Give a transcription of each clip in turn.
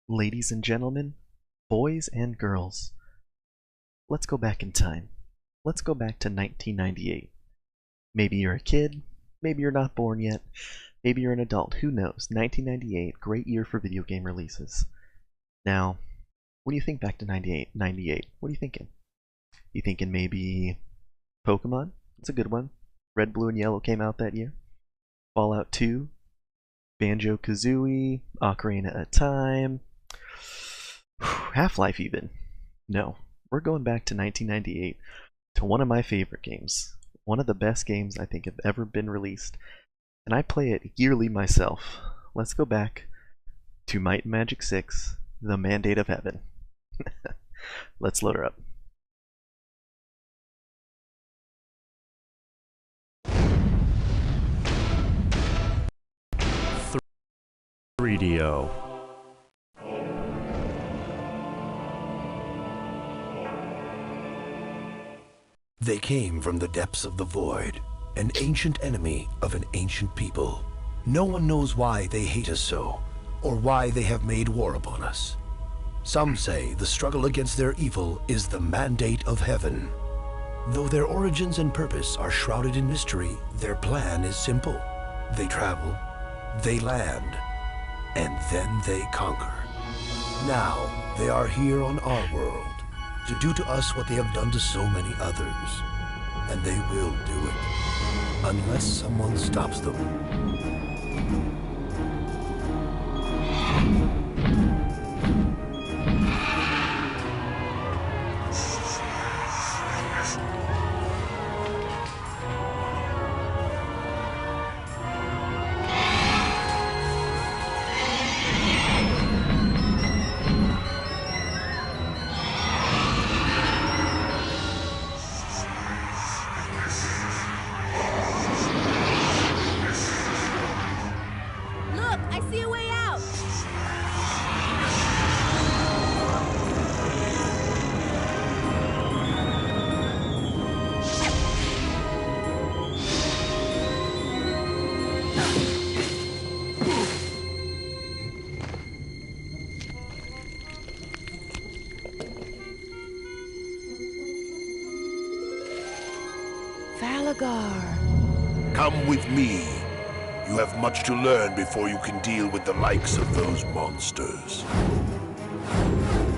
Ladies and gentlemen, boys and girls, let's go back in time. Let's go back to 1998. Maybe you're a kid, maybe you're not born yet, maybe you're an adult, who knows? 1998, great year for video game releases. Now, when you think back to 98, what are you thinking? You thinking maybe Pokemon? It's a good one. Red, Blue, and Yellow came out that year. Fallout 2, Banjo-Kazooie, Ocarina of Time, Half-Life even. No, we're going back to 1998 to one of my favorite games. One of the best games I think have ever been released. And I play it yearly myself. Let's go back to Might and Magic 6, The Mandate of Heaven. Let's load her up. Radio. They came from the depths of the void, an ancient enemy of an ancient people. No one knows why they hate us so, or why they have made war upon us. Some say the struggle against their evil is the mandate of heaven. Though their origins and purpose are shrouded in mystery, their plan is simple. They travel, they land, and then they conquer. Now, they are here on our world to do to us what they have done to so many others. And they will do it, unless someone stops them. Come with me. You have much to learn before you can deal with the likes of those monsters.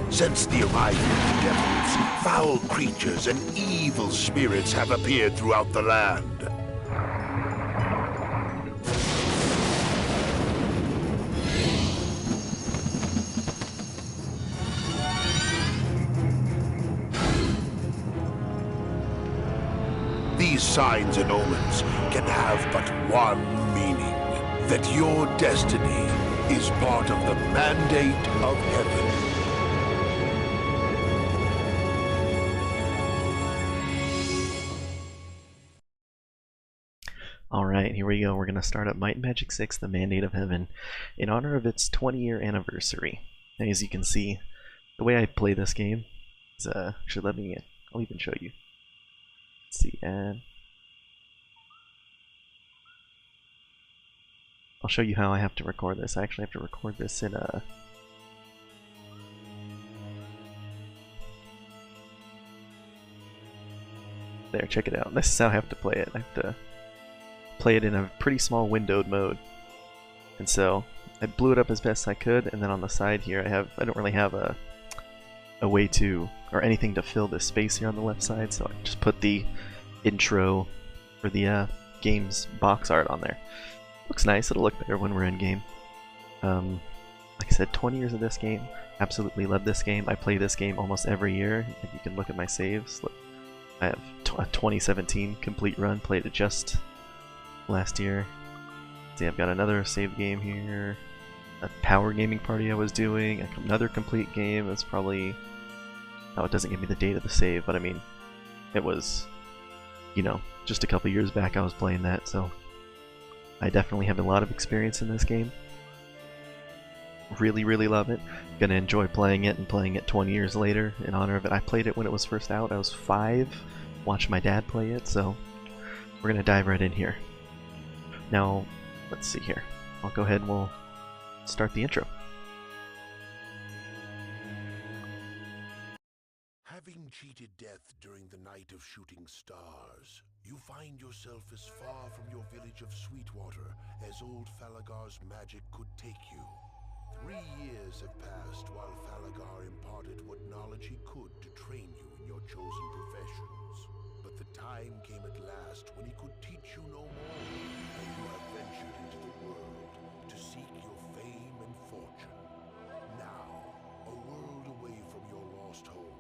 Since the arrival of the devils, foul creatures and evil spirits have appeared throughout the land. These signs and omens can have but one meaning, that your destiny is part of the mandate of heaven. Alright, here we go. We're going to start up Might and Magic 6, The Mandate of Heaven, in honor of its 20-year anniversary. And as you can see, the way I play this game is, actually let me, I'll even show you. Let's see, and I'll show you how I have to record this. I actually have to record this in a... There, check it out. This is how I have to play it. I have to play it in a pretty small windowed mode. And so, I blew it up as best I could, and then on the side here I don't really have a way to, or anything to fill this space here on the left side, so I just put the intro for the game's box art on there. Looks nice, it'll look better when we're in game. Like I said, 20 years of this game, absolutely love this game. I play this game almost every year. If you can look at my saves, look, I have a 2017 complete run, played it just last year. See, I've got another save game here, a power gaming party I was doing, another complete game. It's probably, oh, it doesn't give me the date of the save, but I mean, it was, you know, just a couple years back I was playing that, so I definitely have a lot of experience in this game. Really, really love it. Gonna enjoy playing it and playing it 20 years later in honor of it. I played it when it was first out. I was 5, watched my dad play it, so we're gonna dive right in here. Now, let's see here. I'll go ahead and we'll start the intro. defeated death during the night of shooting stars, you find yourself as far from your village of Sweetwater as old Falagar's magic could take you. 3 years have passed while Falagar imparted what knowledge he could to train you in your chosen professions. But the time came at last when he could teach you no more, and you have ventured into the world to seek your fame and fortune. Now, a world away from your lost home,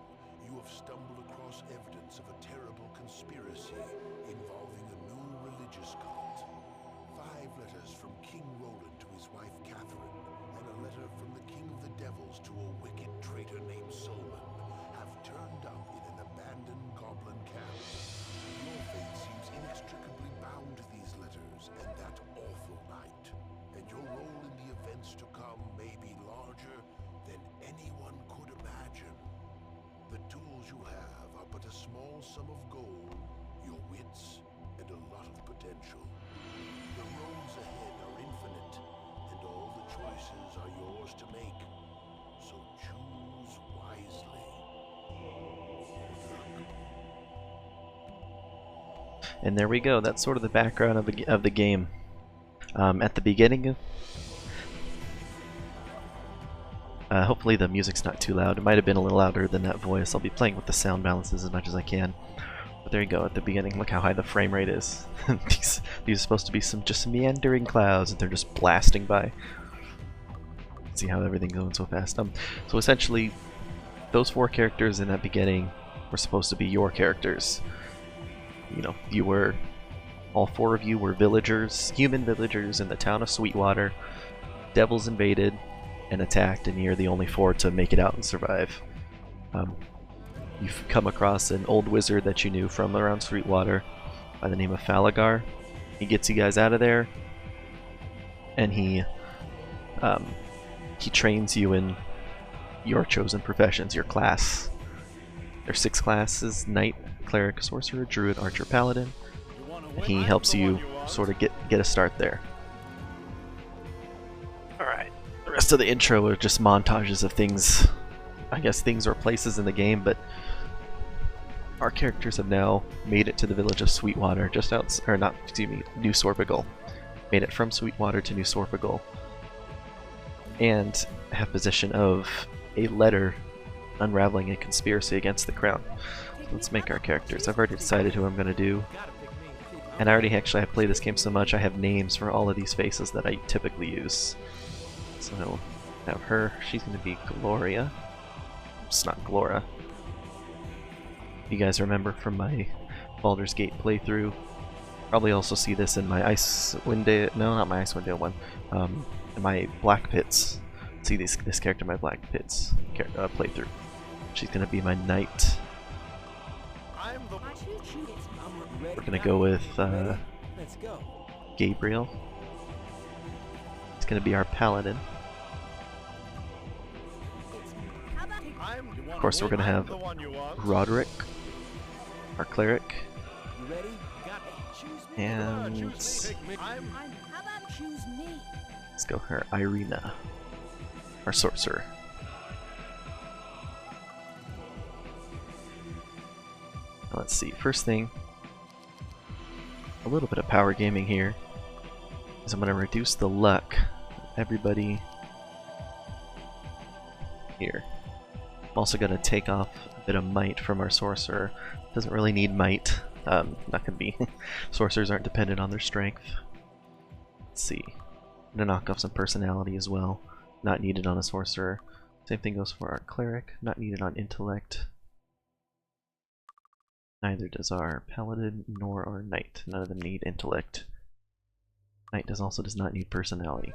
you have stumbled across evidence of a terrible conspiracy involving a new religious cult. 5 letters from King Roland to his wife Catherine, and a letter from the King of the Devils to a wicked traitor named Solomon have turned up in an abandoned goblin camp. Your fate seems inextricably bound to these letters and that awful night, and your role in the events to come may be larger than anyone could imagine. The tools you have are but a small sum of gold, your wits, and a lot of potential. The roads ahead are infinite, and all the choices are yours to make. So choose wisely. And there we go. That's sort of the background of the game. At the beginning, hopefully the music's not too loud. It might have been a little louder than that voice. I'll be playing with the sound balances as much as I can. But there you go. At the beginning, look how high the frame rate is. these are supposed to be just meandering clouds, and they're just blasting by. See how everything's going so fast. So essentially, those 4 characters in that beginning were supposed to be your characters. You know, all 4 of you were villagers, human villagers in the town of Sweetwater. Devils invaded and attacked, and you're the only 4 to make it out and survive. You've come across an old wizard that you knew from around Sweetwater by the name of Falagar. He gets you guys out of there, and he trains you in your chosen professions, your class. There's 6 classes: Knight, Cleric, Sorcerer, Druid, Archer, Paladin. And he helps you sort of get a start there. Alright, the rest of the intro are just montages of things, I guess things or places in the game, but our characters have now made it to the village of Sweetwater, just outside, or not, excuse me, New Sorpigal. Made it from Sweetwater to New Sorpigal, and have possession of a letter unraveling a conspiracy against the crown. So let's make our characters. I've already decided who I'm going to do, and I already actually have played this game so much I have names for all of these faces that I typically use. So I'll have her. She's going to be Gloria. It's not Glora. You guys remember from my Baldur's Gate playthrough. Probably also see this in my Icewind Dale, no, not my Icewind Dale one, in my Black Pits. See this character in my Black Pits playthrough. She's going to be my knight. We're going to go with Gabriel. He's going to be our paladin. Of course, we're going to have Roderick, our cleric, and let's go her Irina, our sorcerer. Now let's see, first thing, a little bit of power gaming here, is I'm going to reduce the luck of everybody here. I'm also going to take off a bit of might from our sorcerer. Doesn't really need might. Not going to be. Sorcerers aren't dependent on their strength. Let's see. I'm going to knock off some personality as well. Not needed on a sorcerer. Same thing goes for our cleric. Not needed on intellect. Neither does our paladin nor our knight. None of them need intellect. Knight does not need personality.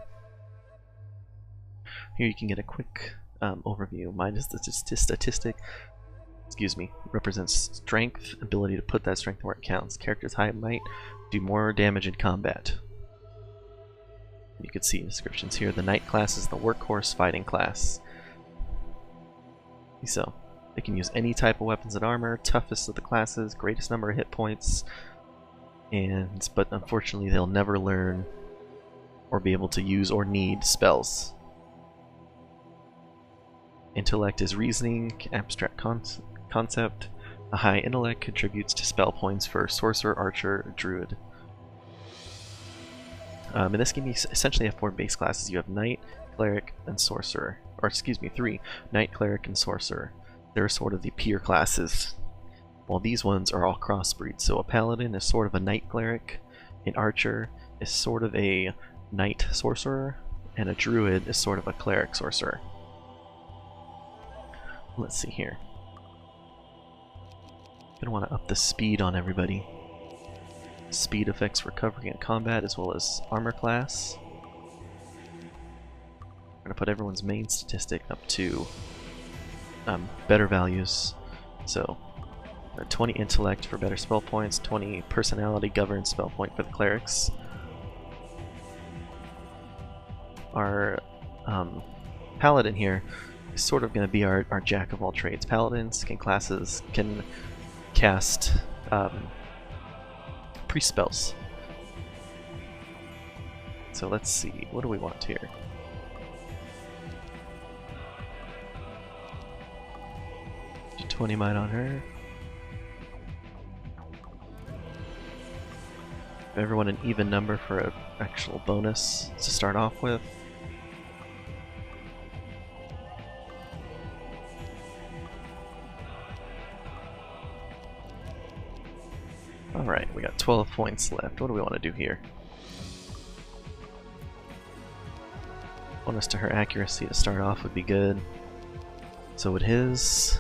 Here you can get a quick overview. Mine is the statistic. Excuse me. Represents strength, ability to put that strength where it counts. Characters high might do more damage in combat. You can see descriptions here. The knight class is the workhorse fighting class. So they can use any type of weapons and armor. Toughest of the classes, greatest number of hit points, but unfortunately they'll never learn or be able to use or need spells. Intellect is reasoning, abstract concept. A high intellect contributes to spell points for sorcerer, archer, or druid. In this game, you essentially have 4 base classes. You have knight, cleric, and sorcerer. Or excuse me, 3. Knight, cleric, and sorcerer. They're sort of the peer classes, while these ones are all crossbreeds. So a paladin is sort of a knight cleric, an archer is sort of a knight sorcerer, and a druid is sort of a cleric sorcerer. Let's see here. Gonna want to up the speed on everybody. Speed affects recovery and combat as well as armor class. We're gonna put everyone's main statistic up to better values. So 20 intellect for better spell points, 20 personality governed spell point for the clerics. Our paladin here is sort of going to be our jack of all trades. Paladins can cast priest spells. So let's see, what do we want here? Do 20 might on her. Give everyone an even number for an actual bonus to start off with. Alright, we got 12 points left. What do we want to do here? Bonus to her accuracy to start off would be good. So would his.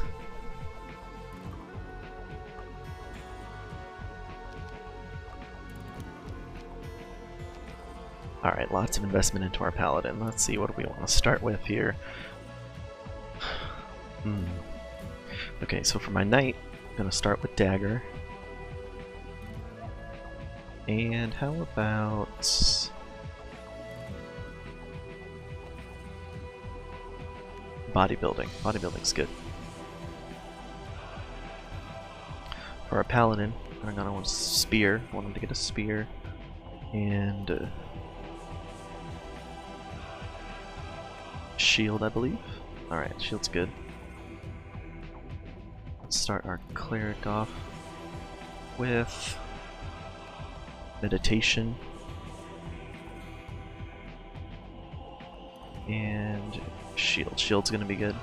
Alright, lots of investment into our paladin. Let's see, what do we want to start with here? Okay, so for my knight, I'm going to start with dagger. And how about bodybuilding? Bodybuilding's good. For our paladin, I'm gonna want a spear. I want him to get a spear and shield, I believe. Alright, shield's good. Let's start our cleric off with meditation and shield. Shield's gonna be good.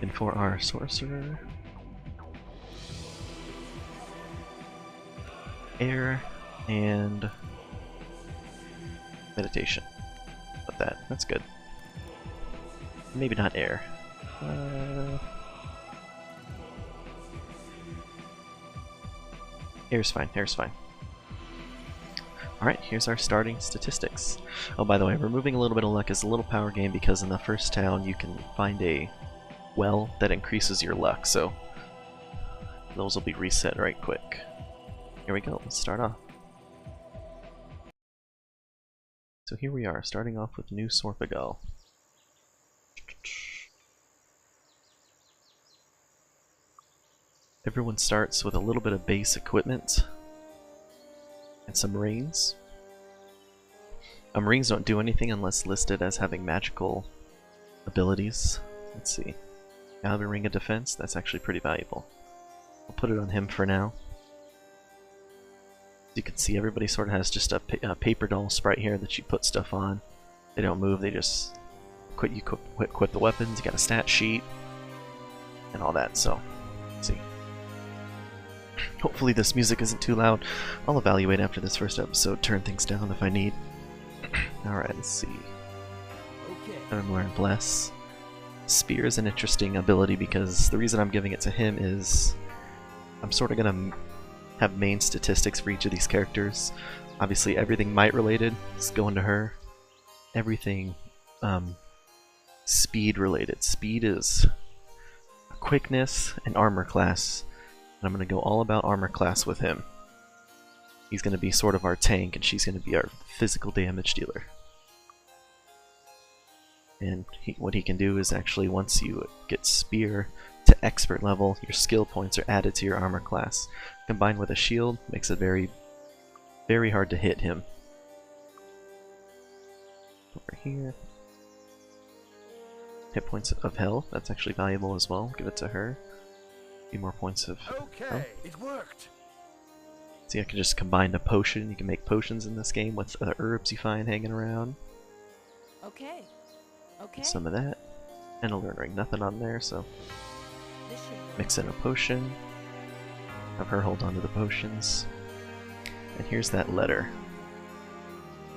And for our sorcerer, air and meditation. But that's good. Maybe not air. Air's fine, air's fine. Alright, here's our starting statistics. Oh, by the way, removing a little bit of luck is a little power game because in the first town you can find a well that increases your luck, so those will be reset right quick. Here we go, let's start off. So here we are, starting off with New Sorpigal. Everyone starts with a little bit of base equipment and some rings. Rings don't do anything unless listed as having magical abilities. Let's see. I have a ring of defense. That's actually pretty valuable. I'll put it on him for now. As you can see, everybody sort of has just a paper doll sprite here that you put stuff on. They don't move. They just equip the weapons. You got a stat sheet and all that. So, let's see. Hopefully this music isn't too loud. I'll evaluate after this first episode, turn things down if I need. Alright, let's see. Evermore and Bless. Spear is an interesting ability because the reason I'm giving it to him is I'm sort of going to have main statistics for each of these characters. Obviously everything might related is going to her. Everything speed related. Speed is quickness and armor class. And I'm going to go all about armor class with him. He's going to be sort of our tank, and she's going to be our physical damage dealer. And what he can do is actually, once you get Spear to expert level, your skill points are added to your armor class. Combined with a shield, makes it very, very hard to hit him. Over here. hit points of health. That's actually valuable as well. Give it to her. A few more points of health. It worked. See, I can just combine a potion. You can make potions in this game with the herbs you find hanging around. Okay. Okay. Some of that. And a learn ring. Nothing on there, so This should mix in a potion. Have her hold on to the potions. And here's that letter.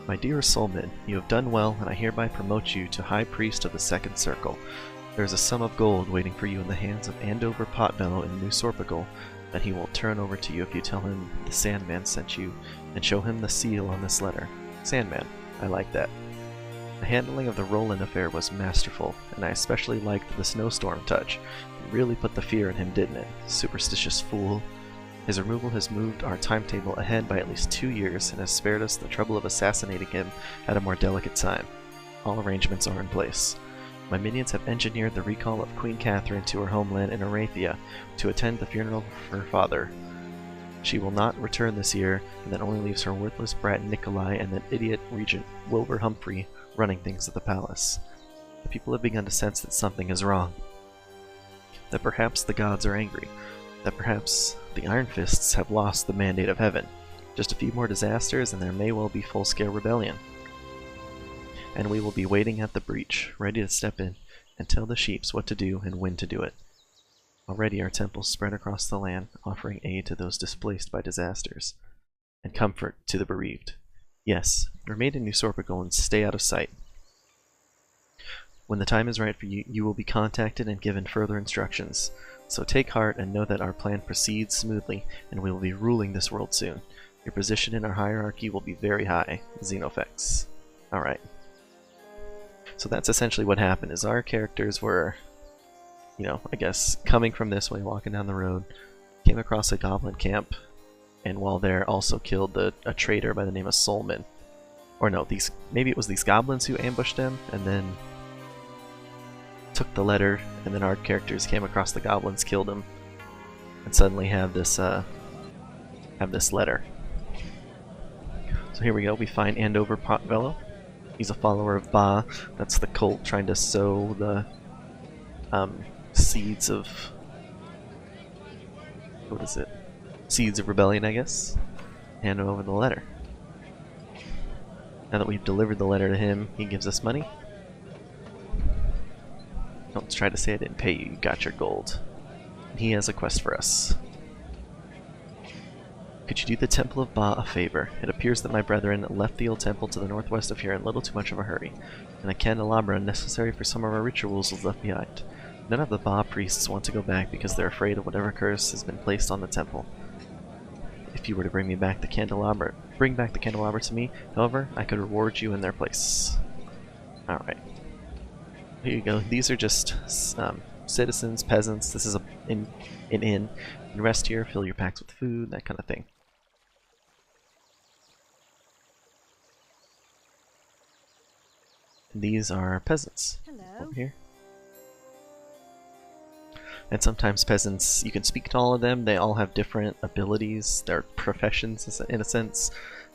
My dear Soulman, you have done well, and I hereby promote you to High Priest of the Second Circle. There is a sum of gold waiting for you in the hands of Andover Potbellow in New Sorpigal that he will turn over to you if you tell him the Sandman sent you, and show him the seal on this letter. Sandman, I like that. The handling of the Roland affair was masterful, and I especially liked the snowstorm touch. It really put the fear in him, didn't it? Superstitious fool. His removal has moved our timetable ahead by at least 2 years and has spared us the trouble of assassinating him at a more delicate time. All arrangements are in place. My minions have engineered the recall of Queen Catherine to her homeland in Arathia to attend the funeral of her father. She will not return this year, and that only leaves her worthless brat Nikolai and that idiot regent Wilbur Humphrey running things at the palace. The people have begun to sense that something is wrong. That perhaps the gods are angry. That perhaps the Iron Fists have lost the mandate of heaven. Just a few more disasters and there may well be full-scale rebellion. And we will be waiting at the breach, ready to step in and tell the sheeps what to do and when to do it. Already our temples spread across the land, offering aid to those displaced by disasters, and comfort to the bereaved. Yes, remain in New Sorpigal and stay out of sight. When the time is right for you, you will be contacted and given further instructions. So take heart and know that our plan proceeds smoothly, and we will be ruling this world soon. Your position in our hierarchy will be very high. Xenofex. Alright. So that's essentially what happened, is our characters were, you know, I guess, coming from this way, walking down the road, came across a goblin camp, and while there also killed a traitor by the name of Soulman. Or no, maybe it was these goblins who ambushed them, and then took the letter, and then our characters came across the goblins, killed them, and suddenly have this letter. So here we go, we find Andover Potbellow. He's a follower of Ba. That's the cult trying to sow the seeds of... what is it? Seeds of rebellion, I guess. Hand over the letter. Now that we've delivered the letter to him, he gives us money. Don't try to say I didn't pay you, you got your gold. He has a quest for us. Could you do the Temple of Ba a favor? It appears that my brethren left the old temple to the northwest of here in little too much of a hurry, and a candelabra necessary for some of our rituals was left behind. None of the Ba priests want to go back because they're afraid of whatever curse has been placed on the temple. If you were to bring back the candelabra to me, however, I could reward you in their place. Alright. Here you go. These are just citizens, peasants. This is an inn. You rest here, fill your packs with food, that kind of thing. And these are peasants. Hello. Over here. And sometimes peasants, you can speak to all of them. They all have different abilities. They're professions, in a sense,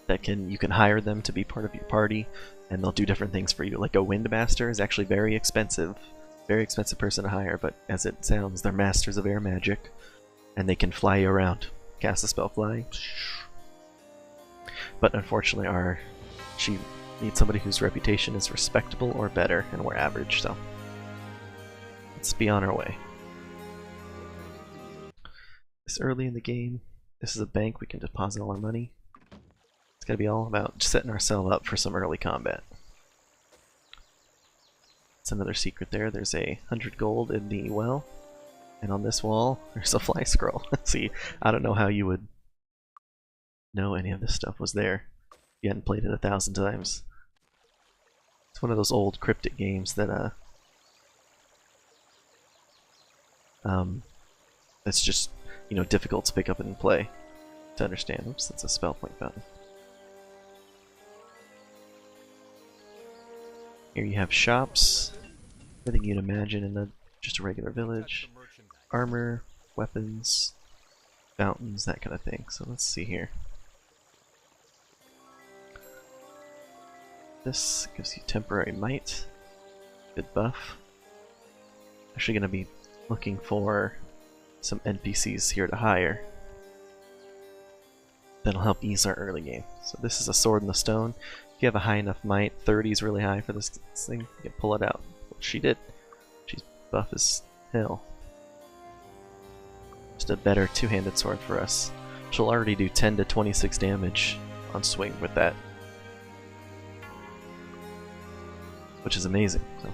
that you can hire them to be part of your party, and they'll do different things for you. Like a windmaster is actually very expensive person to hire, but as it sounds, they're masters of air magic, and they can fly you around. Cast a spell fly. But unfortunately, she needs somebody whose reputation is respectable or better, and we're average, so let's be on our way. This early in the game, this is a bank, we can deposit all our money. It's gotta be all about setting ourselves up for some early combat. It's another secret there. There's 100 gold in the well, and on this wall there's a fly scroll. See, I don't know how you would know any of this stuff was there if you hadn't played it 1,000 times. It's one of those old cryptic games that that's just, you know, difficult to pick up and play to understand. Oops, that's a spell point button. Here you have shops, everything you'd imagine in just a regular village. Armor, weapons, fountains, that kind of thing. So let's see here. This gives you temporary might, good buff. Actually going to be looking for some NPCs here to hire. That'll help ease our early game. So this is a sword in the stone. If you have a high enough might, 30 is really high for this thing, you can pull it out. Which she did. She's buff as hell. Just a better two-handed sword for us. She'll already do 10 to 26 damage on swing with that. Which is amazing. So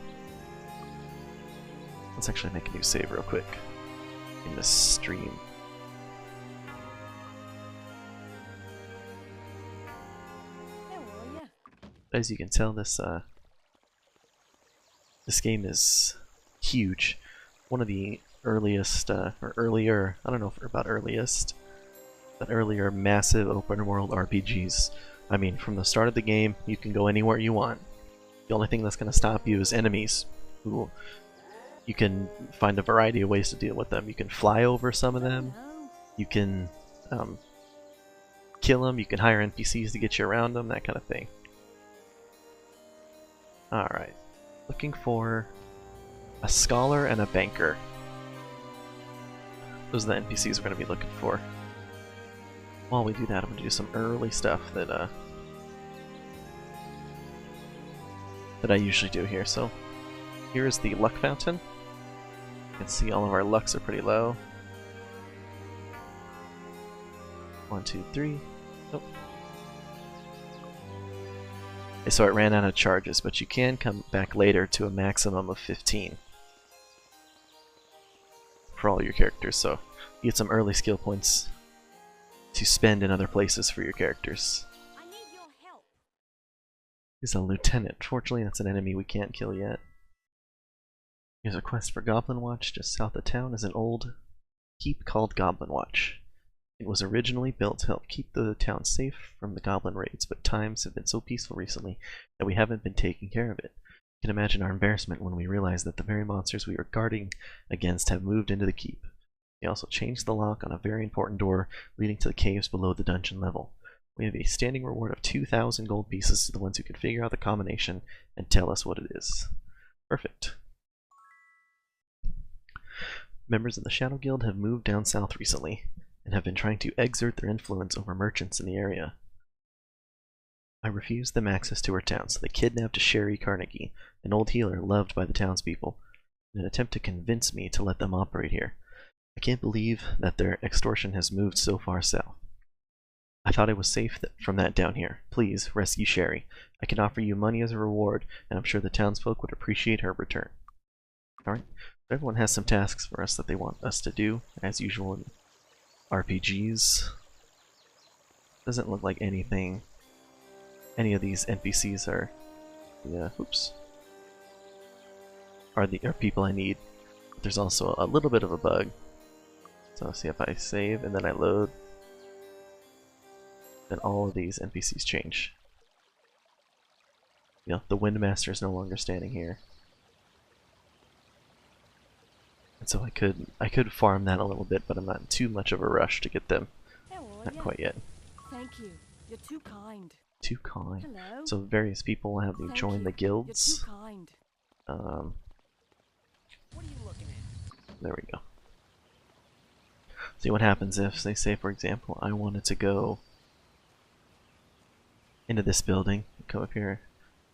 let's actually make a new save real quick in this stream. As you can tell, this game is huge. One of the earliest, or earlier, I don't know if we're about earliest, but earlier massive open world RPGs. I mean, from the start of the game, you can go anywhere you want. The only thing that's going to stop you is enemies. Who you can find a variety of ways to deal with them. You can fly over some of them. You can kill them. You can hire NPCs to get you around them, that kind of thing. Alright. Looking for a scholar and a banker. Those are the NPCs we're going to be looking for. While we do that, I'm going to do some early stuff that I usually do here. So here is the luck fountain. You can see all of our lucks are pretty low. 1, 2, 3. Nope. Okay, so it ran out of charges, but you can come back later to a maximum of 15 for all your characters. So you get some early skill points to spend in other places for your characters. I need your help. He's a lieutenant. Fortunately, that's an enemy we can't kill yet. Here's a quest for Goblin Watch. Just south of town is an old keep called Goblin Watch. It was originally built to help keep the town safe from the goblin raids, but times have been so peaceful recently that we haven't been taking care of it. You can imagine our embarrassment when we realized that the very monsters we were guarding against have moved into the keep. We also changed the lock on a very important door leading to the caves below the dungeon level. We have a standing reward of 2,000 gold pieces to the ones who can figure out the combination and tell us what it is. Perfect. Members of the Shadow Guild have moved down south recently and have been trying to exert their influence over merchants in the area. I refused them access to our town, so they kidnapped Sherry Carnegie, an old healer loved by the townspeople, in an attempt to convince me to let them operate here. I can't believe that their extortion has moved so far south. I thought I was safe from that down here. Please, rescue Sherry. I can offer you money as a reward, and I'm sure the townsfolk would appreciate her return. Alright, everyone has some tasks for us that they want us to do, as usual in RPGs. Doesn't look like any of these NPCs are are people I need. But there's also a little bit of a bug. So see if I save and then I load, then all of these NPCs change. You know, the Windmaster is no longer standing here. And so I could farm that a little bit, but I'm not in too much of a rush to get them. Not quite yet. Thank you. You're too kind. Too kind. Hello. So various people will have you join the guilds. You're too kind. What are you looking at? There we go. See what happens if, say for example, I wanted to go into this building. Come up here,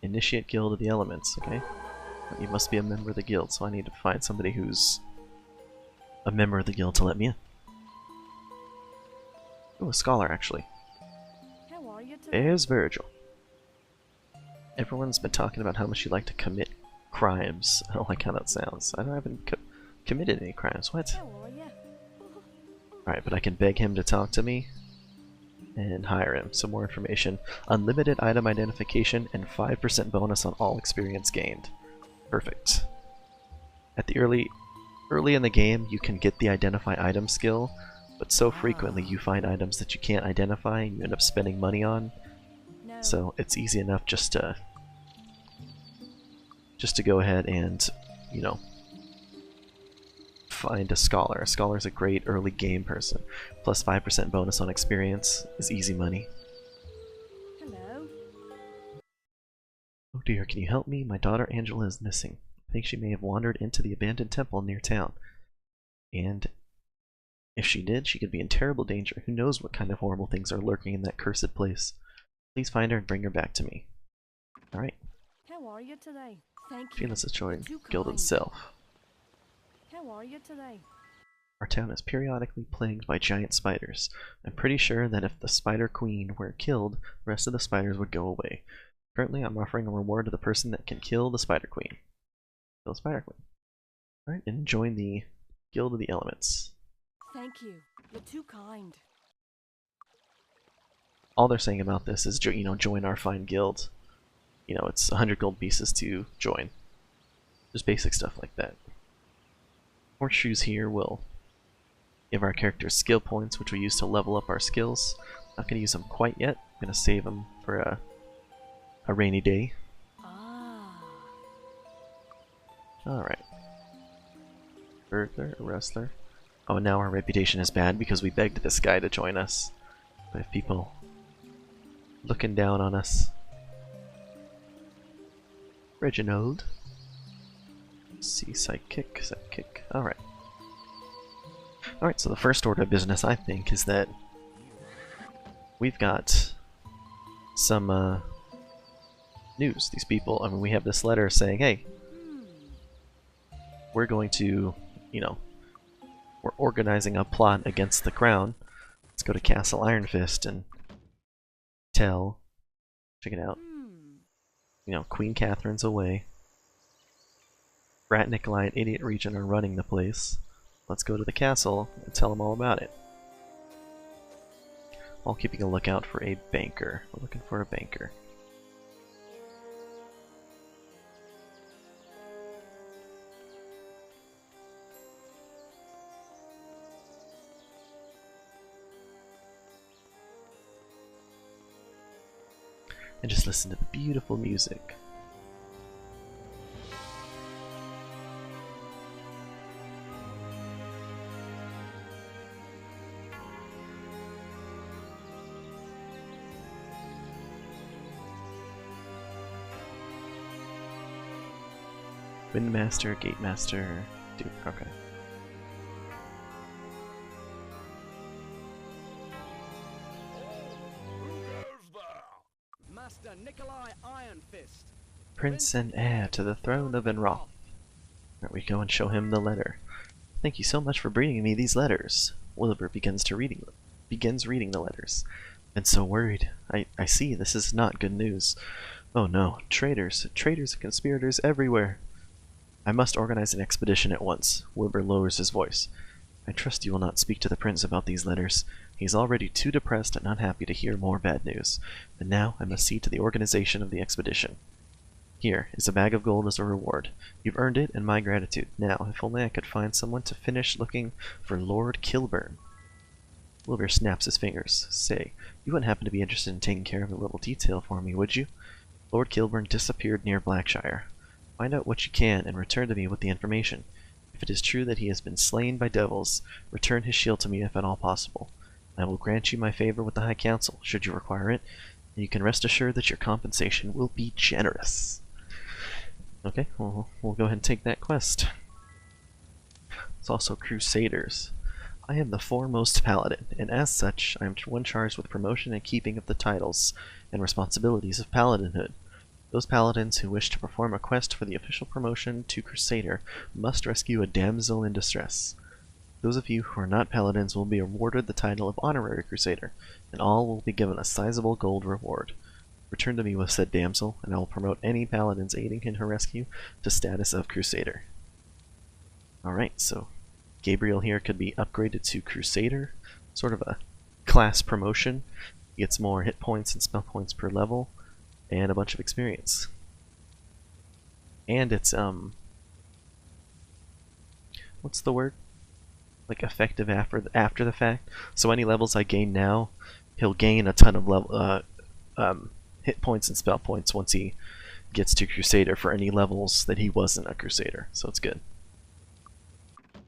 initiate guild of the elements. Okay, you must be a member of the guild, so I need to find somebody who's a member of the guild to let me in. Oh, a scholar actually. How are you today? There's Virgil. Everyone's been talking about how much you like to commit crimes. I don't like how that sounds. I haven't committed any crimes. What? How are you? Alright, but I can beg him to talk to me and hire him. Some more information. Unlimited item identification and 5% bonus on all experience gained. Perfect. At the early in the game, you can get the identify item skill, but so frequently you find items that you can't identify and you end up spending money on. No. So it's easy enough just to go ahead and, you know, find a scholar. A scholar is a great early game person. Plus 5% bonus on experience is easy money. Hello. Oh dear, can you help me? My daughter Angela is missing. I think she may have wandered into the abandoned temple near town. And if she did, she could be in terrible danger. Who knows what kind of horrible things are lurking in that cursed place. Please find her and bring her back to me. Alright. How are you today? Thank She you. lets us You're join too Guild kind. itself. How are you today? Our town is periodically plagued by giant spiders. I'm pretty sure that if the Spider Queen were killed, the rest of the spiders would go away. Currently, I'm offering a reward to the person that can kill the Spider Queen. Kill the Spider Queen. Alright, and join the Guild of the Elements. Thank you. You're too kind. All they're saying about this is, join our fine guild. It's 100 gold pieces to join. Just basic stuff like that. Horseshoes here will give our characters skill points, which we use to level up our skills. Not going to use them quite yet. I'm going to save them for a rainy day. Ah. Alright. Burglar, wrestler. Oh, and now our reputation is bad because we begged this guy to join us. We have people looking down on us. Reginald. Let's see, sidekick. Alright. Alright, so the first order of business, I think, is that we've got some news. These people, we have this letter saying, hey, we're going to, we're organizing a plot against the crown. Let's go to Castle Iron Fist and tell, check it out, Queen Catherine's away. Brat Nikolai and Idiot Regent are running the place. Let's go to the castle and tell them all about it. While keeping a lookout for a banker. We're looking for a banker. And just listen to the beautiful music. Windmaster, Gatemaster, dude, okay. Master Nikolai Iron Fist. Prince and heir to the throne of Enroth. There we go and show him the letter. Thank you so much for bringing me these letters. Wilbur begins reading the letters. And so worried. I see this is not good news. Oh no, traitors and conspirators everywhere. I must organize an expedition at once. Wilbur lowers his voice. I trust you will not speak to the prince about these letters. He is already too depressed and unhappy to hear more bad news. And now I must see to the organization of the expedition. Here is a bag of gold as a reward. You've earned it and my gratitude. Now, if only I could find someone to finish looking for Lord Kilburn. Wilbur snaps his fingers. Say, you wouldn't happen to be interested in taking care of a little detail for me, would you? Lord Kilburn disappeared near Blackshire. Find out what you can and return to me with the information. If it is true that he has been slain by devils, return his shield to me if at all possible. I will grant you my favor with the High Council, should you require it, and you can rest assured that your compensation will be generous. Okay, well, we'll go ahead and take that quest. It's also Crusaders. I am the foremost paladin, and as such, I am one charged with promotion and keeping of the titles and responsibilities of paladinhood. Those paladins who wish to perform a quest for the official promotion to Crusader must rescue a damsel in distress. Those of you who are not paladins will be awarded the title of Honorary Crusader, and all will be given a sizable gold reward. Return to me with said damsel, and I will promote any paladins aiding in her rescue to status of Crusader. Alright, so Gabriel here could be upgraded to Crusader, sort of a class promotion. He gets more hit points and spell points per level, and a bunch of experience. And it's, what's the word? Like effective after the fact. So any levels I gain now, he'll gain a ton of level, hit points and spell points once he gets to Crusader for any levels that he wasn't a Crusader. So it's good.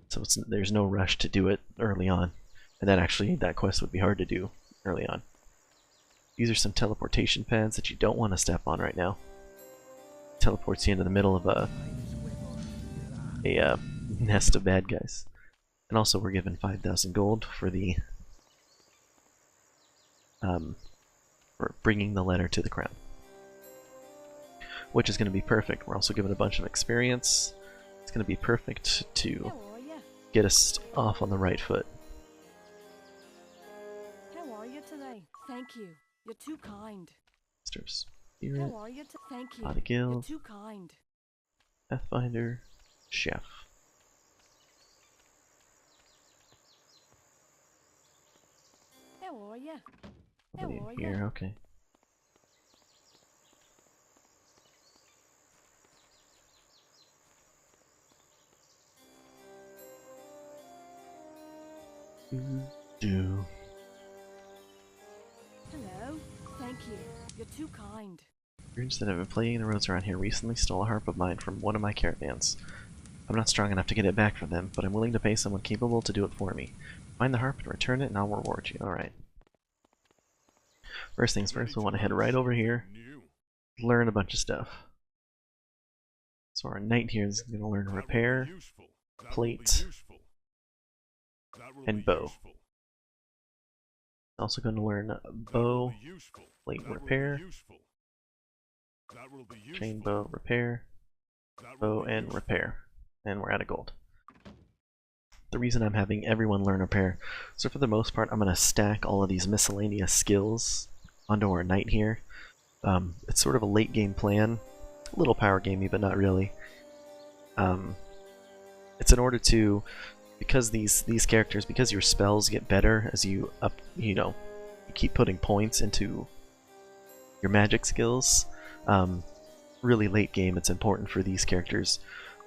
So there's no rush to do it early on. And that quest would be hard to do early on. These are some teleportation pads that you don't want to step on right now. Teleports you into the middle of a a nest of bad guys. And also we're given 5,000 gold for the for bringing the letter to the crown, which is going to be perfect. We're also given a bunch of experience. It's going to be perfect to How are ya? get us off on the right foot. How are you today? Thank you. You're too kind. Master of Spirit, How are you? Thank you. Body Guild, You're too kind. Pathfinder, Chef. How are you? How Nobody are in ya? here, okay. Do. Hello. Thank you. You're too kind. Birds that have been playing the roads around here recently stole a harp of mine from one of my caravans. I'm not strong enough to get it back from them, but I'm willing to pay someone capable to do it for me. Find the harp and return it, and I'll reward you. Alright. First things first, we want to head right over here, learn a bunch of stuff. So our knight here is going to learn repair, plate, and bow. Also going to learn bow, plate repair, chain bow repair, bow and repair. And we're out of gold. The reason I'm having everyone learn repair, so for the most part I'm going to stack all of these miscellaneous skills onto our knight here. It's sort of a late game plan, a little power gamey but not really. It's in order to, because these characters, because your spells get better as you you keep putting points into your magic skills. Really late game, it's important for these characters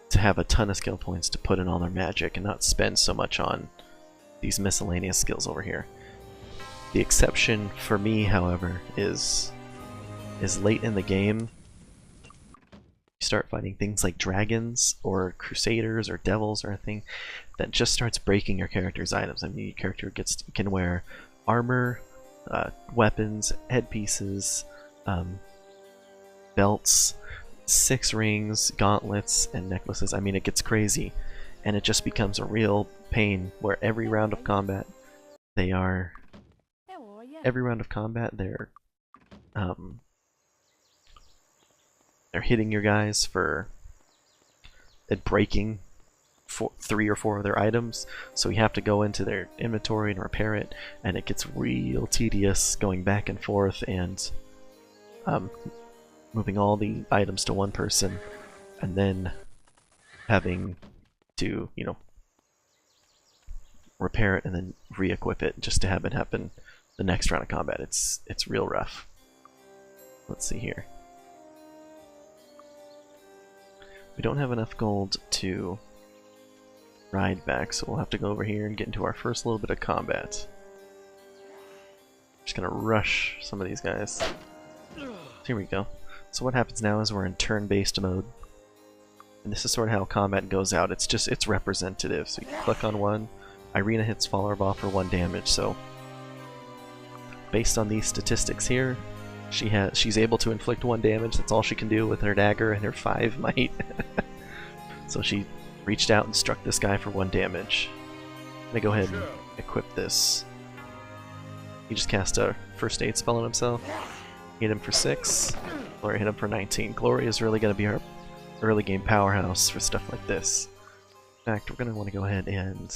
to have a ton of skill points to put in all their magic and not spend so much on these miscellaneous skills over here. The exception for me, however, is late in the game. You start fighting things like dragons or crusaders or devils or anything that just starts breaking your character's items. I mean, your character can wear armor, weapons, headpieces, belts, 6 rings, gauntlets, and necklaces. I mean, it gets crazy, and it just becomes a real pain where every round of combat they're hitting your guys for breaking 3 or 4 of their items, so you have to go into their inventory and repair it, and it gets real tedious going back and forth and moving all the items to one person and then having to, repair it and then re-equip it just to have it happen the next round of combat. It's real rough. Let's see here. We don't have enough gold to ride back, so we'll have to go over here and get into our first little bit of combat. Just gonna rush some of these guys. Here we go. So what happens now is we're in turn-based mode. And this is sort of how combat goes out. It's representative. So you click on one, Irina hits Fallerbaugh for 1 damage, so based on these statistics here, she's able to inflict 1 damage. That's all she can do with her dagger and her 5 might. So she reached out and struck this guy for 1 damage. I'm gonna go ahead and equip this. He just cast a first aid spell on himself. Hit him for 6. Gloria hit him for 19. Gloria is really gonna be our early game powerhouse for stuff like this. In fact, we're gonna want to go ahead and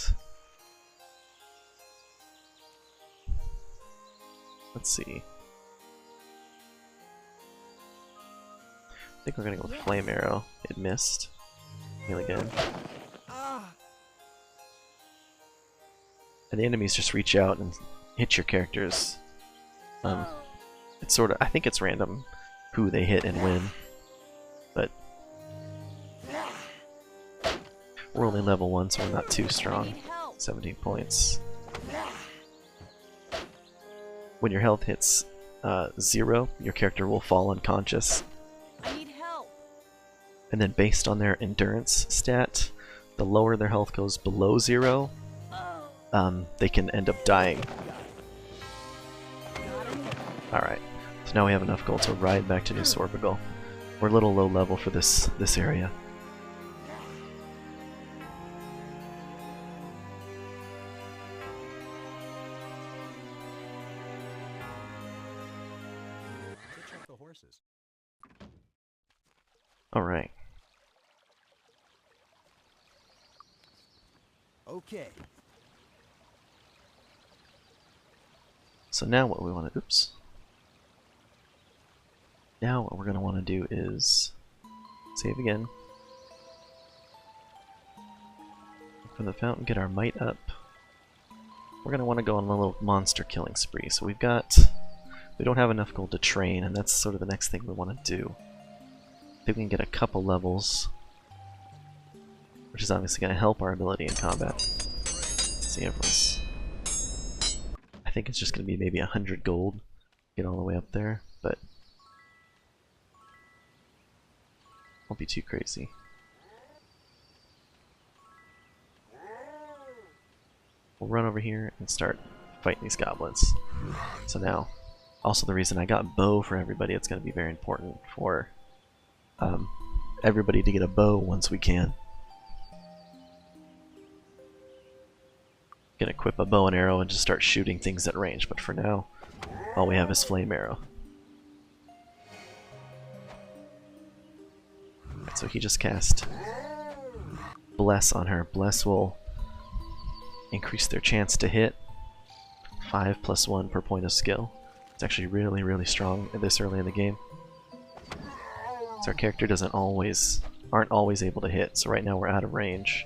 let's see. I think we're gonna go with Flame Arrow. It missed. Heal again. And the enemies just reach out and hit your characters. It's sort of, I think it's random who they hit and when, but we're only level 1, so we're not too strong. 17 points. When your health hits 0, your character will fall unconscious. I need help. And then based on their endurance stat, the lower their health goes below 0, they can end up dying. Alright, so now we have enough gold to ride back to New Sorpigal. We're a little low level for this area. the horses. Alright. Okay. So now what we want to, oops. Now what we're going to want to do is save again. From the fountain, get our might up. We're going to want to go on a little monster killing spree. So we don't have enough gold to train, and that's sort of the next thing we want to do. I think we can get a couple levels, which is obviously going to help our ability in combat. Let's see, everyone's... I think it's just going to be maybe 100 gold, get all the way up there, but won't be too crazy. We'll run over here and start fighting these goblins. So now, also the reason I got bow for everybody, it's going to be very important for everybody to get a bow once we can. Gonna equip a bow and arrow and just start shooting things at range, but for now, all we have is flame arrow. Right, so he just cast Bless on her. Bless will increase their chance to hit 5 + 1 per point of skill. It's actually really, really strong this early in the game. So our character aren't always able to hit, so right now we're out of range.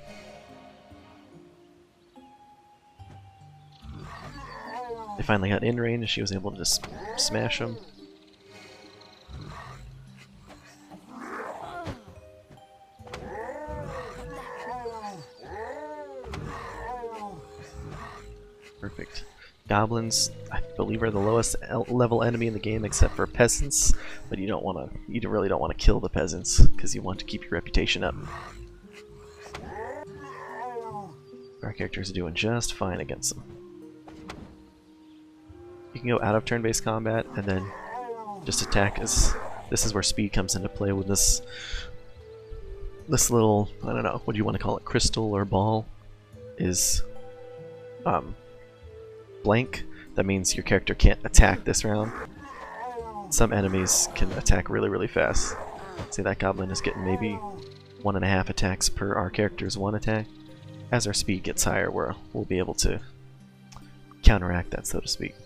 They finally got in range, she was able to just smash them. Perfect. Goblins, I believe, are the lowest level enemy in the game except for peasants, but you really don't want to kill the peasants because you want to keep your reputation up. Our characters are doing just fine against them. You can go out of turn-based combat and then just attack as this is where speed comes into play with this little, I don't know, what do you want to call it, crystal or ball is blank. That means your character can't attack this round. Some enemies can attack really, really fast. See, that goblin is getting maybe 1.5 attacks per our character's 1 attack. As our speed gets higher, we'll be able to counteract that, so to speak.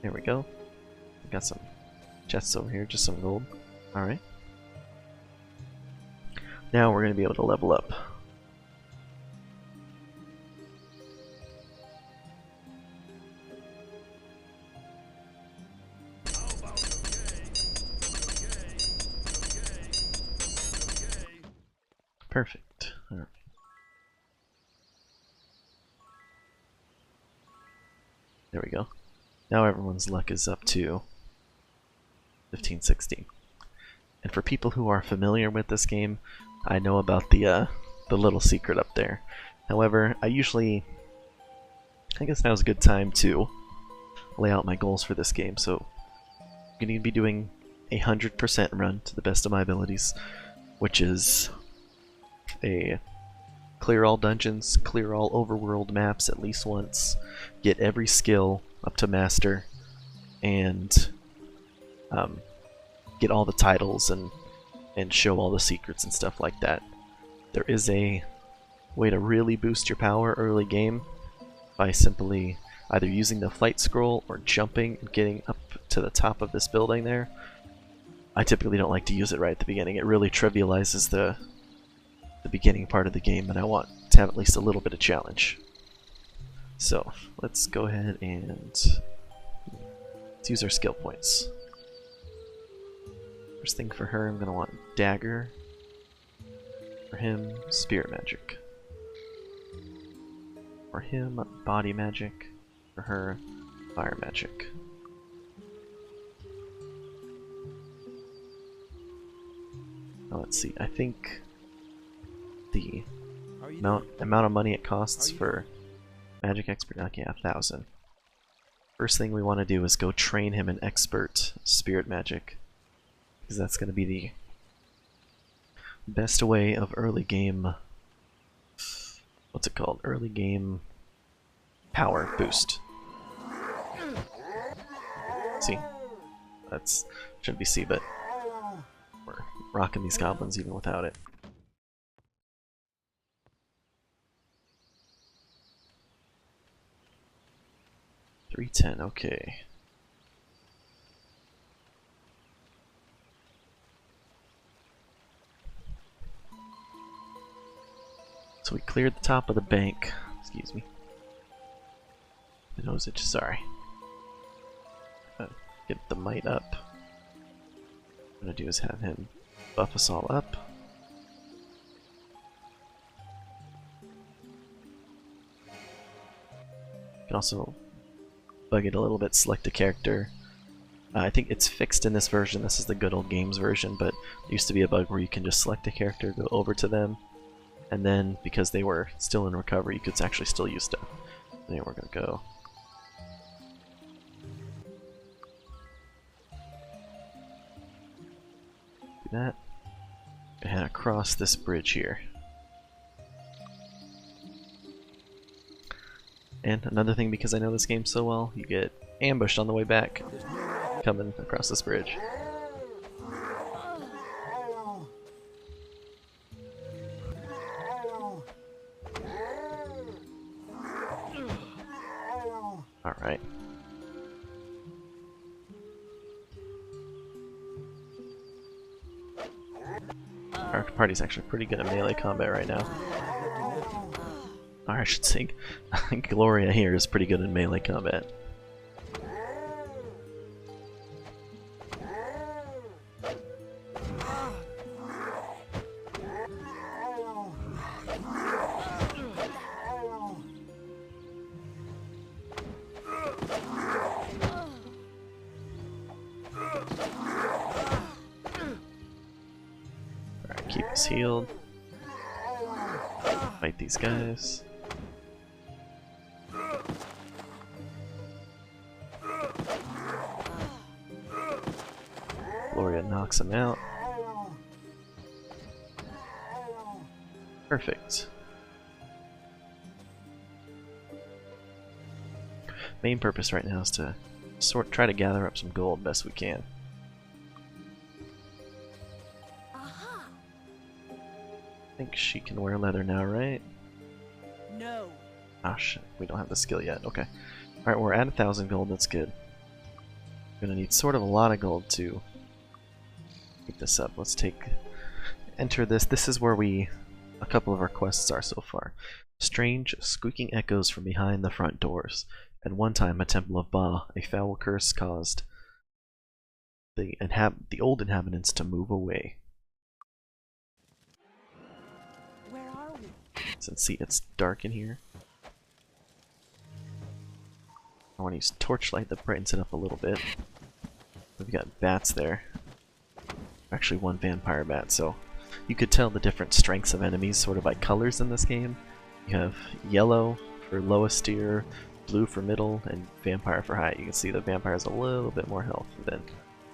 There we go. We got some chests over here, just some gold. Alright. Now we're going to be able to level up. Perfect. Alright. There we go. Now everyone's luck is up to 15, 16. And for people who are familiar with this game, I know about the little secret up there. However, I guess now's a good time to lay out my goals for this game. So I'm going to be doing a 100% run to the best of my abilities, which is a clear all dungeons, clear all overworld maps at least once, get every skill up to master, and get all the titles and show all the secrets and stuff like that. There is a way to really boost your power early game by simply either using the flight scroll or jumping and getting up to the top of this building there. I typically don't like to use it right at the beginning. It really trivializes the beginning part of the game, and I want to have at least a little bit of challenge. So let's go ahead and let's use our skill points. First thing for her, I'm going to want dagger. For him, spirit magic. For him, body magic. For her, fire magic. Now let's see, I think the amount of money it costs for magic expert, okay, 1,000. First thing we want to do is go train him in expert spirit magic, because that's going to be the best way of early game, what's it called, early game power boost. See, That's shouldn't be C, but we're rocking these goblins even without it. $310, okay. So we cleared the top of the bank. Excuse me. The nose itch, sorry. Get the might up. What I'm gonna do is have him buff us all up. You can also bug it a little bit, select a character. I think it's fixed in this version. This is the good old games version, but there used to be a bug where you can just select a character, go over to them, and then because they were still in recovery, you could actually still use stuff. There, we're gonna go. Do that. And head across this bridge here. And another thing, because I know this game so well, you get ambushed on the way back, coming across this bridge. Alright. Our party's actually pretty good at melee combat right now. Or I should say, I think Gloria here is pretty good in melee combat. Alright, keep us healed. Fight these guys. Gloria knocks him out. Perfect. Main purpose right now is to try to gather up some gold best we can. I think she can wear leather now, right? No. Ah shit, we don't have the skill yet. Okay. Alright, we're at 1,000 gold, that's good. We're gonna need sort of a lot of gold to keep this up. Let's enter this. This is where a couple of our quests are so far. Strange squeaking echoes from behind the front doors. At one time a temple of Ba, a foul curse caused the old inhabitants to move away. Where are we? Since see it's dark in here. I want to use torchlight that brightens it up a little bit. We've got bats there. Actually one vampire bat, so you could tell the different strengths of enemies sort of by colors in this game. You have yellow for lowest tier, blue for middle, and vampire for high. You can see the vampire has a little bit more health than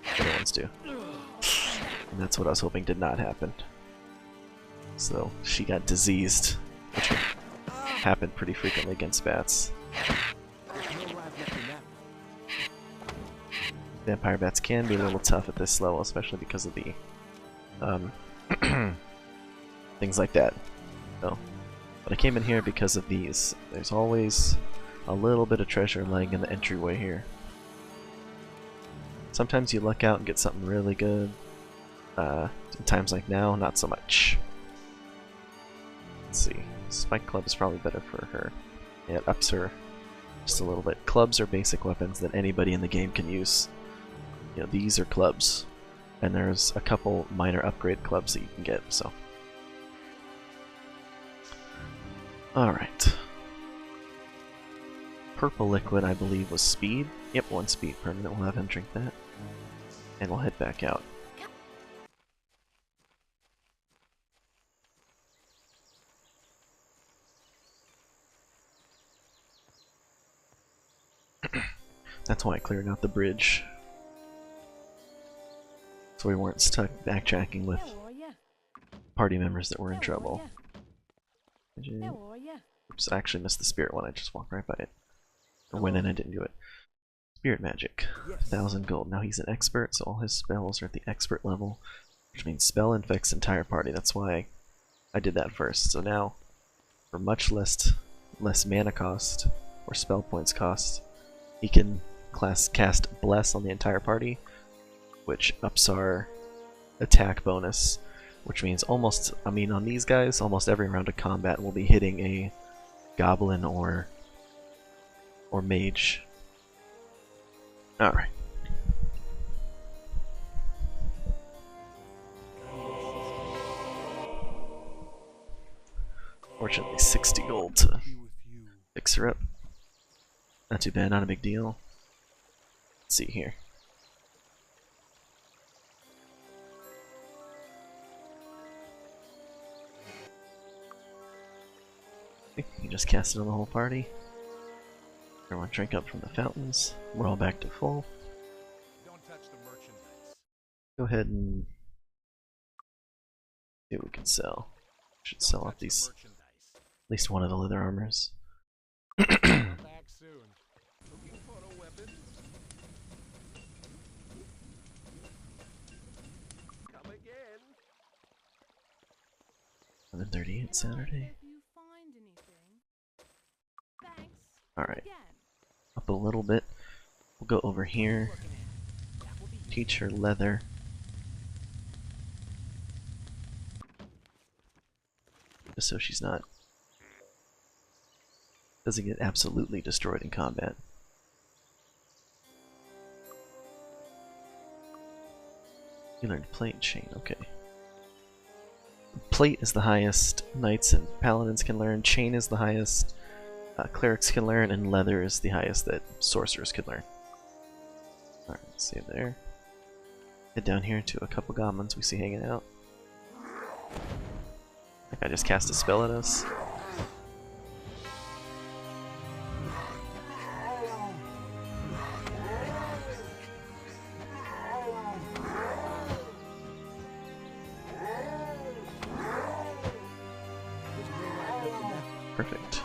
the other ones do. And that's what I was hoping did not happen. So she got diseased, which happened pretty frequently against bats. Vampire bats can be a little tough at this level, especially because of the things like that. So, but I came in here because of these. There's always a little bit of treasure lying in the entryway here. Sometimes you luck out and get something really good. In times like now, not so much. Let's see. Spike Club is probably better for her. Yeah, it ups her just a little bit. Clubs are basic weapons that anybody in the game can use. You know, these are clubs. And there's a couple minor upgrade clubs that you can get, so. Alright. Purple liquid, I believe, was speed. Yep, 1 speed permanent. We'll have him drink that. And we'll head back out. That's why I cleared out the bridge. So we weren't stuck backtracking with party members that were in trouble. Oops, I actually missed the spirit one. I just walked right by it. I went in and didn't do it. Spirit magic, Yes. 1,000 gold. Now he's an expert, so all his spells are at the expert level, which means spell infects entire party. That's why I did that first. So now, for much less mana cost or spell points cost, he can cast Bless on the entire party, which ups our attack bonus, which means almost, I mean, on these guys, almost every round of combat will be hitting a goblin or mage. Alright. Fortunately, 60 gold to Be with you. fix her up. Not too bad, not a big deal. Let's see here. You just cast it on the whole party. Everyone drink up from the fountains. We're all back to full. Don't touch the merchandise. Go ahead and see what we can sell. Should sell off these, at least one of the leather armors. Back soon. Looking for a weapon? Come again. 11:38 Saturday. If you find anything. Thanks. Alright, Again. up a little bit. We'll go over here. Teach her leather. Just so she's not... doesn't get absolutely destroyed in combat. You learned plate and chain, okay. Plate is the highest knights and paladins can learn, chain is the highest clerics can learn, and leather is the highest that sorcerers can learn. Alright, save there. Head down here to a couple goblins we see hanging out. That guy just cast a spell at us. Perfect.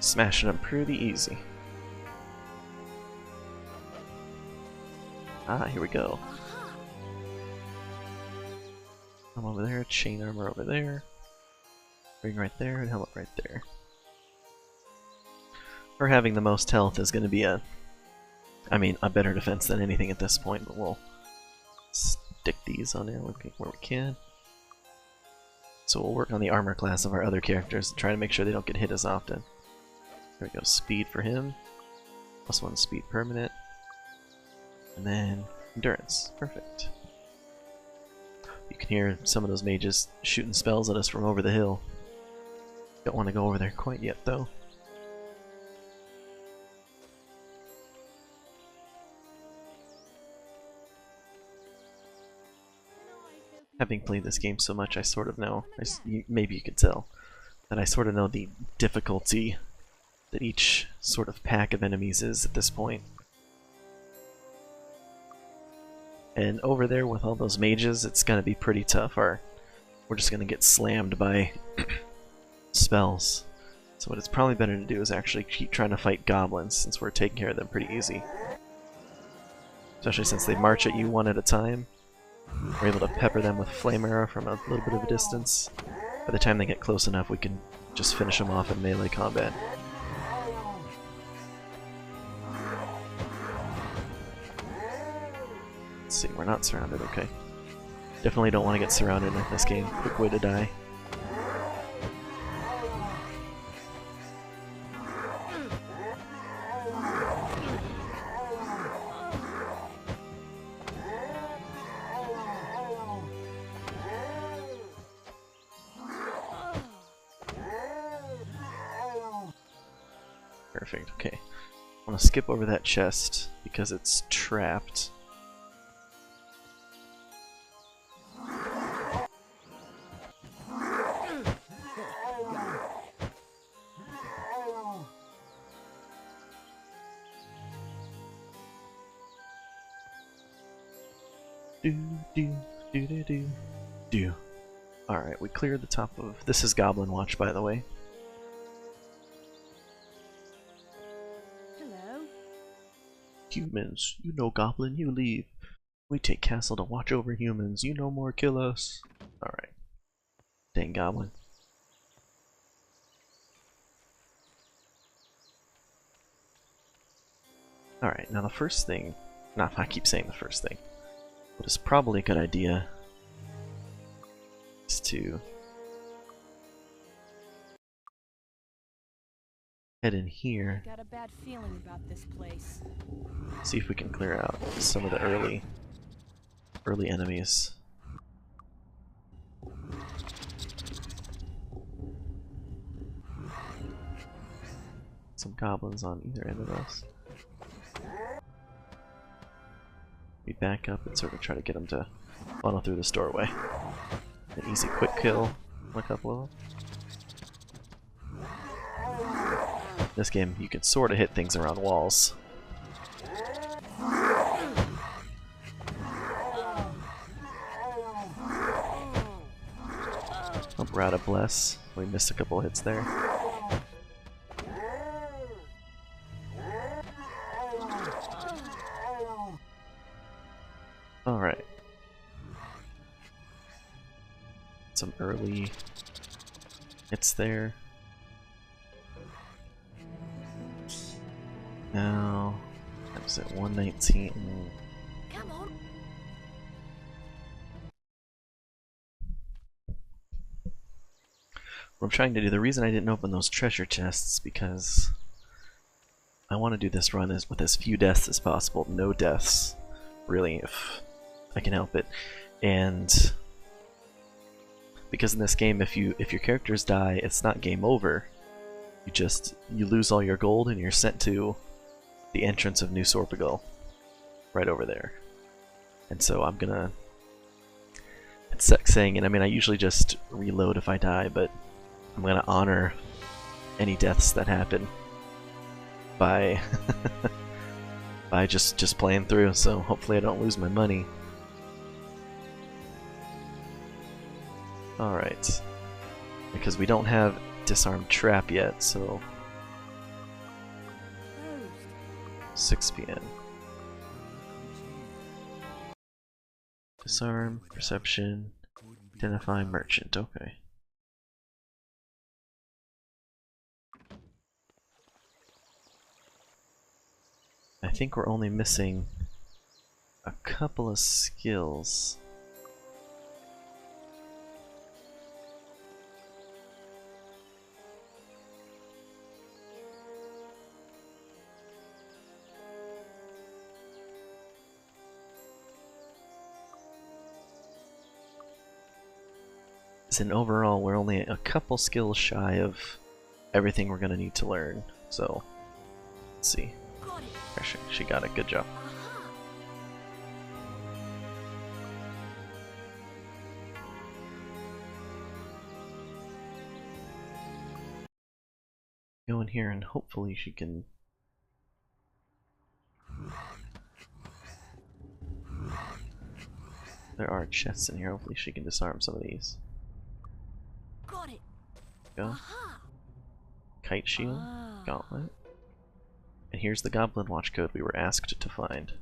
Smashing them pretty easy. Ah, here we go. I'm over there, chain armor over there, ring right there, and helmet right there. Her having the most health is going to be a better defense than anything at this point, but we'll stick these on there where we can. So we'll work on the armor class of our other characters and try to make sure they don't get hit as often. There we go, speed for him, +1 speed permanent, and then endurance, perfect. You can hear some of those mages shooting spells at us from over the hill. Don't want to go over there quite yet though. Having played this game so much, I sort of know, maybe you could tell, that I sort of know the difficulty that each sort of pack of enemies is at this point. And over there with all those mages, it's gonna be pretty tough. We're just gonna get slammed by spells. So what it's probably better to do is actually keep trying to fight goblins, since we're taking care of them pretty easy. Especially since they march at you one at a time. We're able to pepper them with flame arrow from a little bit of a distance. By the time they get close enough, we can just finish them off in melee combat. Let's see, we're not surrounded, okay. Definitely don't want to get surrounded in this game. Quick way to die. Perfect, okay. I'm gonna skip over that chest because it's trapped. Do. Alright, we cleared the top of... This is Goblin Watch, by the way. Hello. Humans, you know Goblin, you leave. We take castle to watch over humans, you no more kill us. Alright. Dang Goblin. Alright, now the first thing, I keep saying the first thing, what is probably a good idea is to head in here, Got a bad feeling about this place. see if we can clear out some of the early enemies. Some goblins on either end of us. We back up and sort of try to get them to funnel through this doorway. An easy quick kill on a couple of them. This game, you can sort of hit things around walls. Oh, Rada bless. We missed a couple hits there. Alright. Some early hits there. Now, that was at 119. Come on. What I'm trying to do, the reason I didn't open those treasure chests, because I want to do this run with as few deaths as possible. No deaths, really, if I can help it. And because in this game, if your characters die, it's not game over. You lose all your gold and you're sent to the entrance of New Sorpigal, right over there. And so I'm gonna, it's saying it, I mean I usually just reload if I die, but I'm gonna honor any deaths that happen by by just playing through, so hopefully I don't lose my money. Alright, because we don't have disarmed trap yet, so 6 p.m. Disarm, perception, identify merchant, okay. I think we're only missing a couple of skills. And overall, we're only a couple skills shy of everything we're gonna need to learn. So, let's see. Actually, she got it. Good job. Go in here and hopefully she can. There are chests in here. Hopefully she can disarm some of these. Got it. Go. Kite shield, gauntlet. And here's the Goblin Watch code we were asked to find.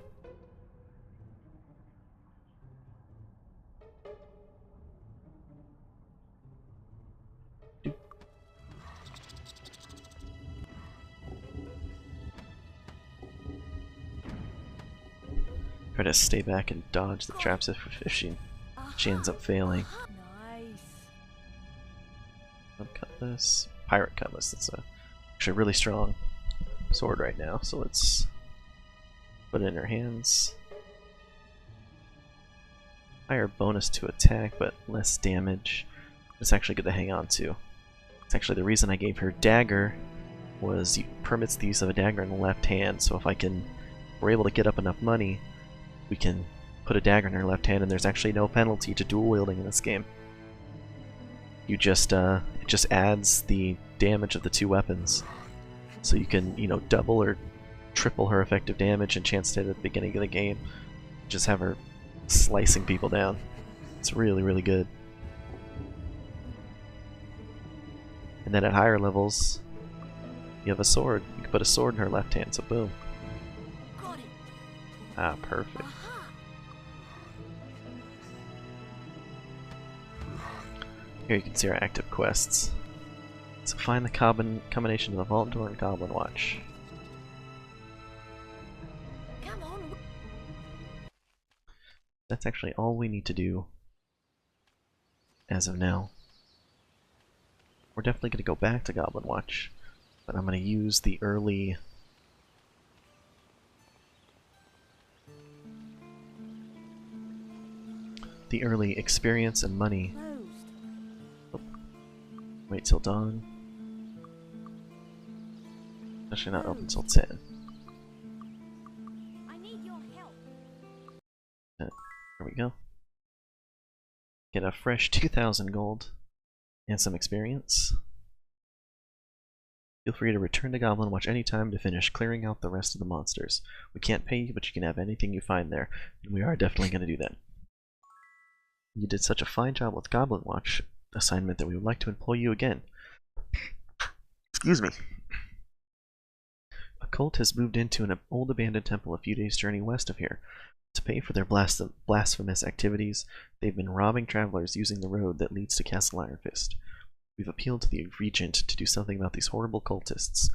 Doop. Try to stay back and dodge the traps if she ends up failing. Nice. Cutlass, pirate cutlass. That's actually a really strong sword right now. So let's put it in her hands. Higher bonus to attack, but less damage. It's actually good to hang on to. It's actually the reason I gave her dagger was it permits the use of a dagger in the left hand. So if we're able to get up enough money, we can put a dagger in her left hand, and there's actually no penalty to dual wielding in this game. You just it just adds the damage of the two weapons, so you can double or triple her effective damage and chance hit at the beginning of the game. Just have her slicing people down. It's really, really good. And then at higher levels, you have a sword. You can put a sword in her left hand, so boom. Got it. Ah, perfect. Here you can see our active quests. So find the combination of the Vault Door and Goblin Watch. Come on. That's actually all we need to do as of now. We're definitely going to go back to Goblin Watch, but I'm going to use the early experience and money. Closed. Wait till dawn. Actually not open till 10. I need your help. There we go. Get a fresh 2,000 gold and some experience. Feel free to return to Goblin Watch anytime to finish clearing out the rest of the monsters. We can't pay you, but you can have anything you find there, and we are definitely going to do that. You did such a fine job with Goblin Watch assignment that we would like to employ you again. Excuse me. A cult has moved into an old abandoned temple a few days' journey west of here. To pay for their blasphemous activities, they've been robbing travelers using the road that leads to Castle Iron Fist. We've appealed to the Regent to do something about these horrible cultists,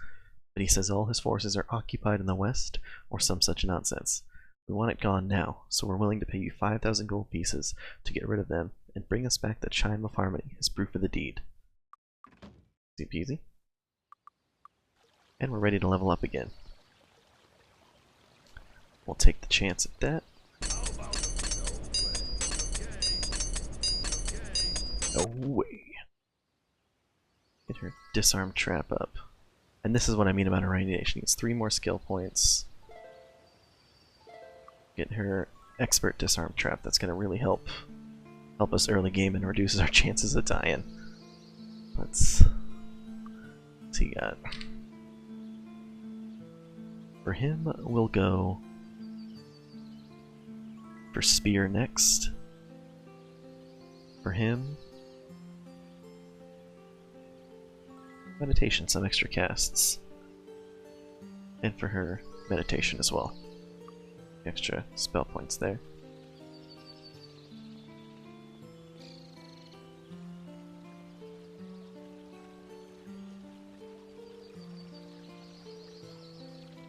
but he says all his forces are occupied in the west, or some such nonsense. We want it gone now, so we're willing to pay you 5,000 gold pieces to get rid of them and bring us back the Chime of Harmony as proof of the deed. Easy peasy. And we're ready to level up again. We'll take the chance at that. No way. Get her disarm trap up. And this is what I mean about Iranian. She needs 3 more skill points. Get her expert disarm trap. That's going to really help us early game and reduces our chances of dying. Let's see. Got for him, we'll go for spear next. For him, meditation, some extra casts. And for her, meditation as well. Extra spell points there.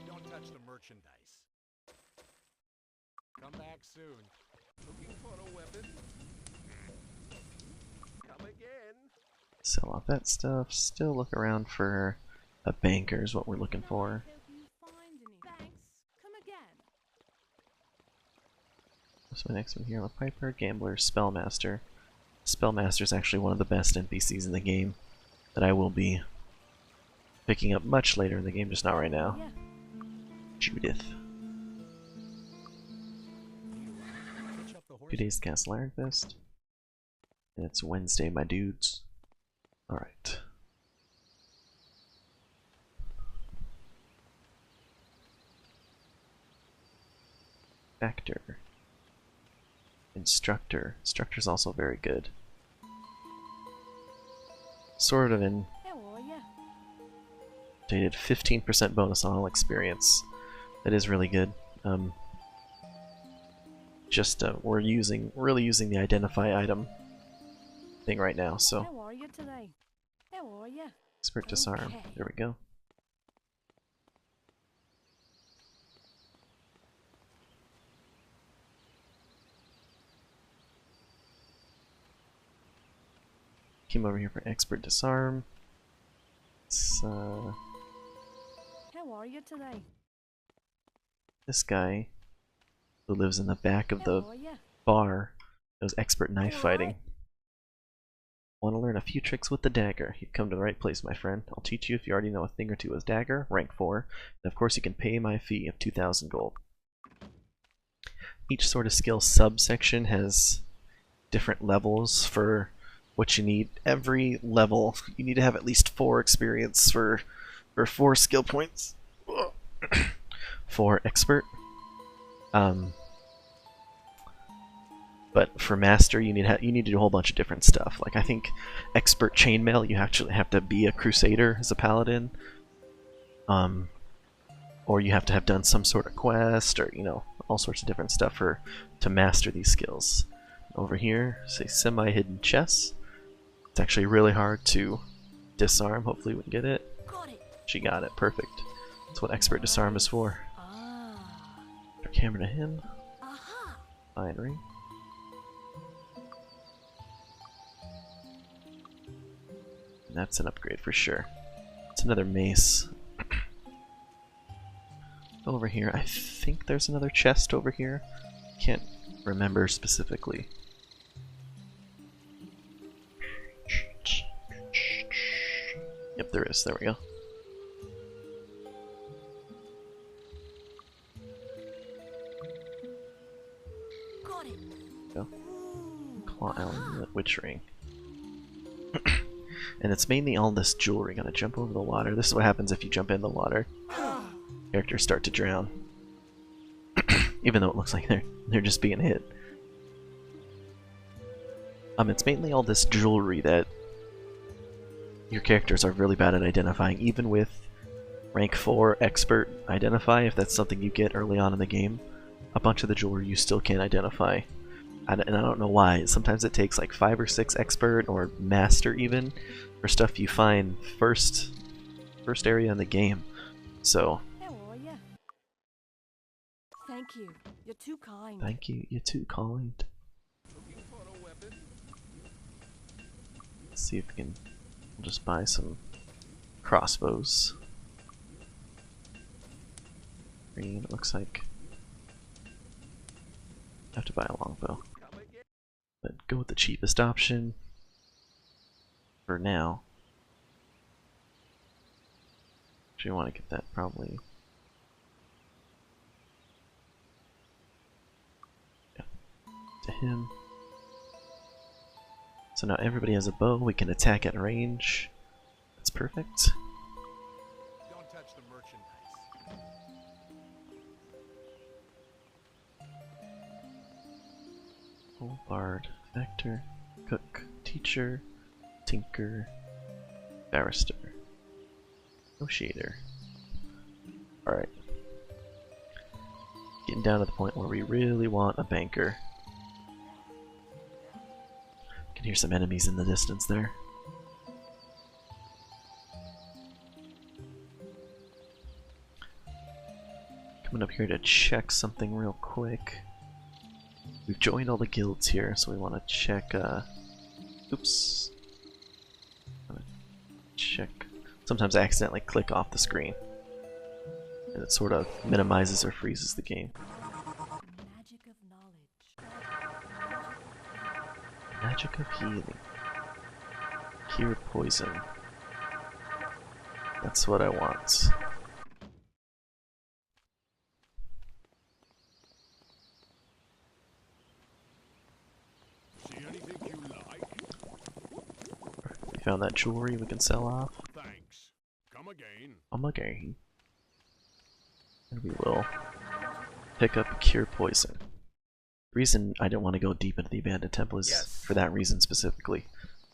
Don't touch the merchandise. Come back soon. Looking for a weapon? Come again. Sell off that stuff. Still look around for a banker is what we're looking for. Help you find any. Thanks. Come again. What's my next one here? A Piper, Gambler, Spellmaster. Spellmaster is actually one of the best NPCs in the game that I will be picking up much later in the game, just not right now. Yeah. Judith. 2 days to Castle Iron Fist. And it's Wednesday, my dudes. Alright. Factor. Instructor. Instructor's also very good. Sort of in How are ya? updated 15% bonus on all experience. That is really good. We're really using the identify item thing right now, so How are you today? How are ya? expert disarm. Okay. There we go. Came over here for expert disarm. It's, How are you today? this guy who lives in the back of the How are ya? bar knows expert knife Alright. fighting. Want to learn a few tricks with the dagger? You've come to the right place, my friend. I'll teach you if you already know a thing or two with dagger, rank 4, and of course you can pay my fee of 2,000 gold. Each sort of skill subsection has different levels for what you need. Every level, you need to have at least 4 experience for 4 skill points. For expert. But for master, you need to do a whole bunch of different stuff. Like I think expert chainmail, you actually have to be a crusader as a paladin, or you have to have done some sort of quest, or all sorts of different stuff to master these skills. Over here, say semi-hidden chests. It's actually really hard to disarm. Hopefully we can get it. Got it. She got it. Perfect. That's what expert disarm is for. Ah. Our camera to him. Aha. Fine ring. And that's an upgrade for sure. It's another mace. Over here, I think there's another chest over here. Can't remember specifically. Yep, there is. There we go. Got it. Go. Claw Amulet, Witch Ring. And it's mainly all this jewelry. Gonna jump over the water. This is what happens if you jump in the water. Characters start to drown. Even though it looks like they're just being hit. It's mainly all this jewelry that your characters are really bad at identifying, even with rank 4 expert identify. If that's something you get early on in the game, a bunch of the jewelry you still can't identify. And I don't know why. Sometimes it takes like 5 or 6 expert or master even for stuff you find first area in the game. So How are you? Thank you. You're too kind. thank you, you're too kind. Looking for a weapon? Let's see if we can just buy some crossbows. Green, it looks like. I have to buy a longbow. Come again. But go with the cheapest option for now. Actually, I want to get that probably. Yeah, to him. So now everybody has a bow. We can attack at range. That's perfect. Don't touch the merchandise. Oh, bard, vector, cook, teacher, tinker, barrister, negotiator. Alright. Getting down to the point where we really want a banker. Can hear some enemies in the distance there. Coming up here to check something real quick. We've joined all the guilds here, so we want to check, oops. Check. Sometimes I accidentally click off the screen. And it sort of minimizes or freezes the game. Magic of knowledge. Magic of healing. Cure poison. That's what I want. See anything you like? We found that jewelry we can sell off. Thanks. Come again. Okay. And we will pick up Cure Poison. The reason I didn't want to go deep into the Abandoned Temple is for that reason specifically.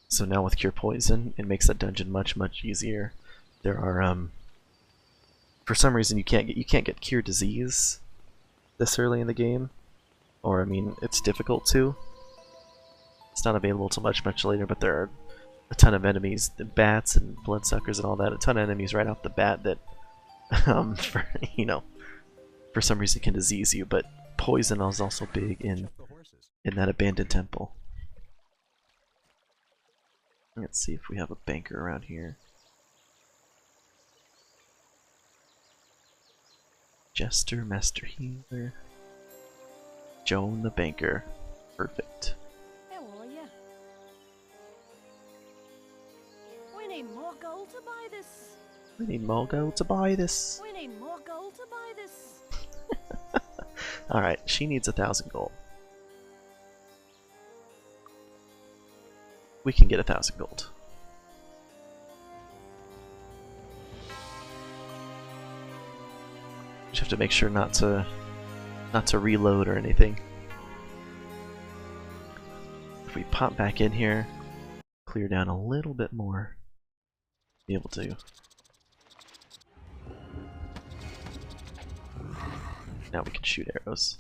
So now with Cure Poison, it makes that dungeon much easier. There are for some reason you can't get Cure Disease this early in the game, or I mean it's difficult to. It's not available till much later, but there are a ton of enemies, the bats and bloodsuckers and all that. A ton of enemies right off the bat that for, you know, for some reason can disease you, but poison is also big in that abandoned temple. Let's see if we have a banker around here. Jester, Master Healer, Joan the Banker. Perfect. How are you? We need more gold to buy this. We need more gold to buy this. We need more gold to buy this. Alright, she needs 1,000 gold. We can get 1,000 gold. Just have to make sure not to reload or anything. If we pop back in here, clear down a little bit more, be able to. Now we can shoot arrows.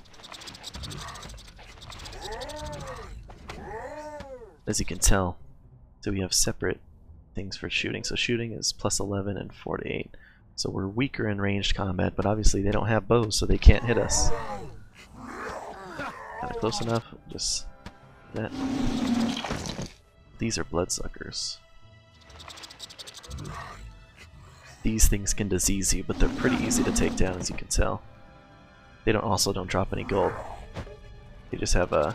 As you can tell, so we have separate things for shooting. So shooting is plus 11 and 4 to 8. So we're weaker in ranged combat, but obviously they don't have bows, so they can't hit us. Kinda close enough, just that. These are bloodsuckers. These things can disease you, but they're pretty easy to take down, as you can tell. They don't drop any gold. They just have a...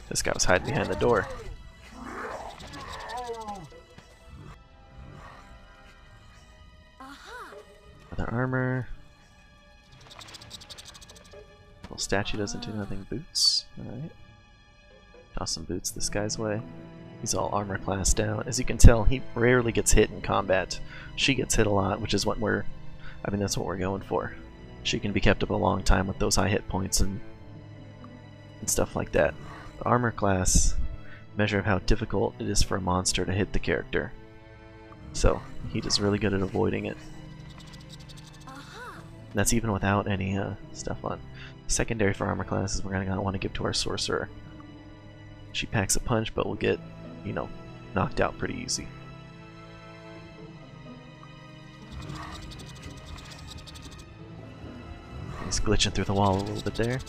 This guy was hiding behind the door. Other armor. Little statue doesn't do nothing. Boots. Alright. Toss some boots this guy's way. He's all armor class down. As you can tell, he rarely gets hit in combat. She gets hit a lot, which is what that's what we're going for. She can be kept up a long time with those high hit points and stuff like that. The armor class, measure of how difficult it is for a monster to hit the character. So, he does really good at avoiding it. And that's even without any stuff on. Secondary for armor classes we're going to want to give to our sorcerer. She packs a punch, but will get, you know, knocked out pretty easy. He's glitching through the wall a little bit there.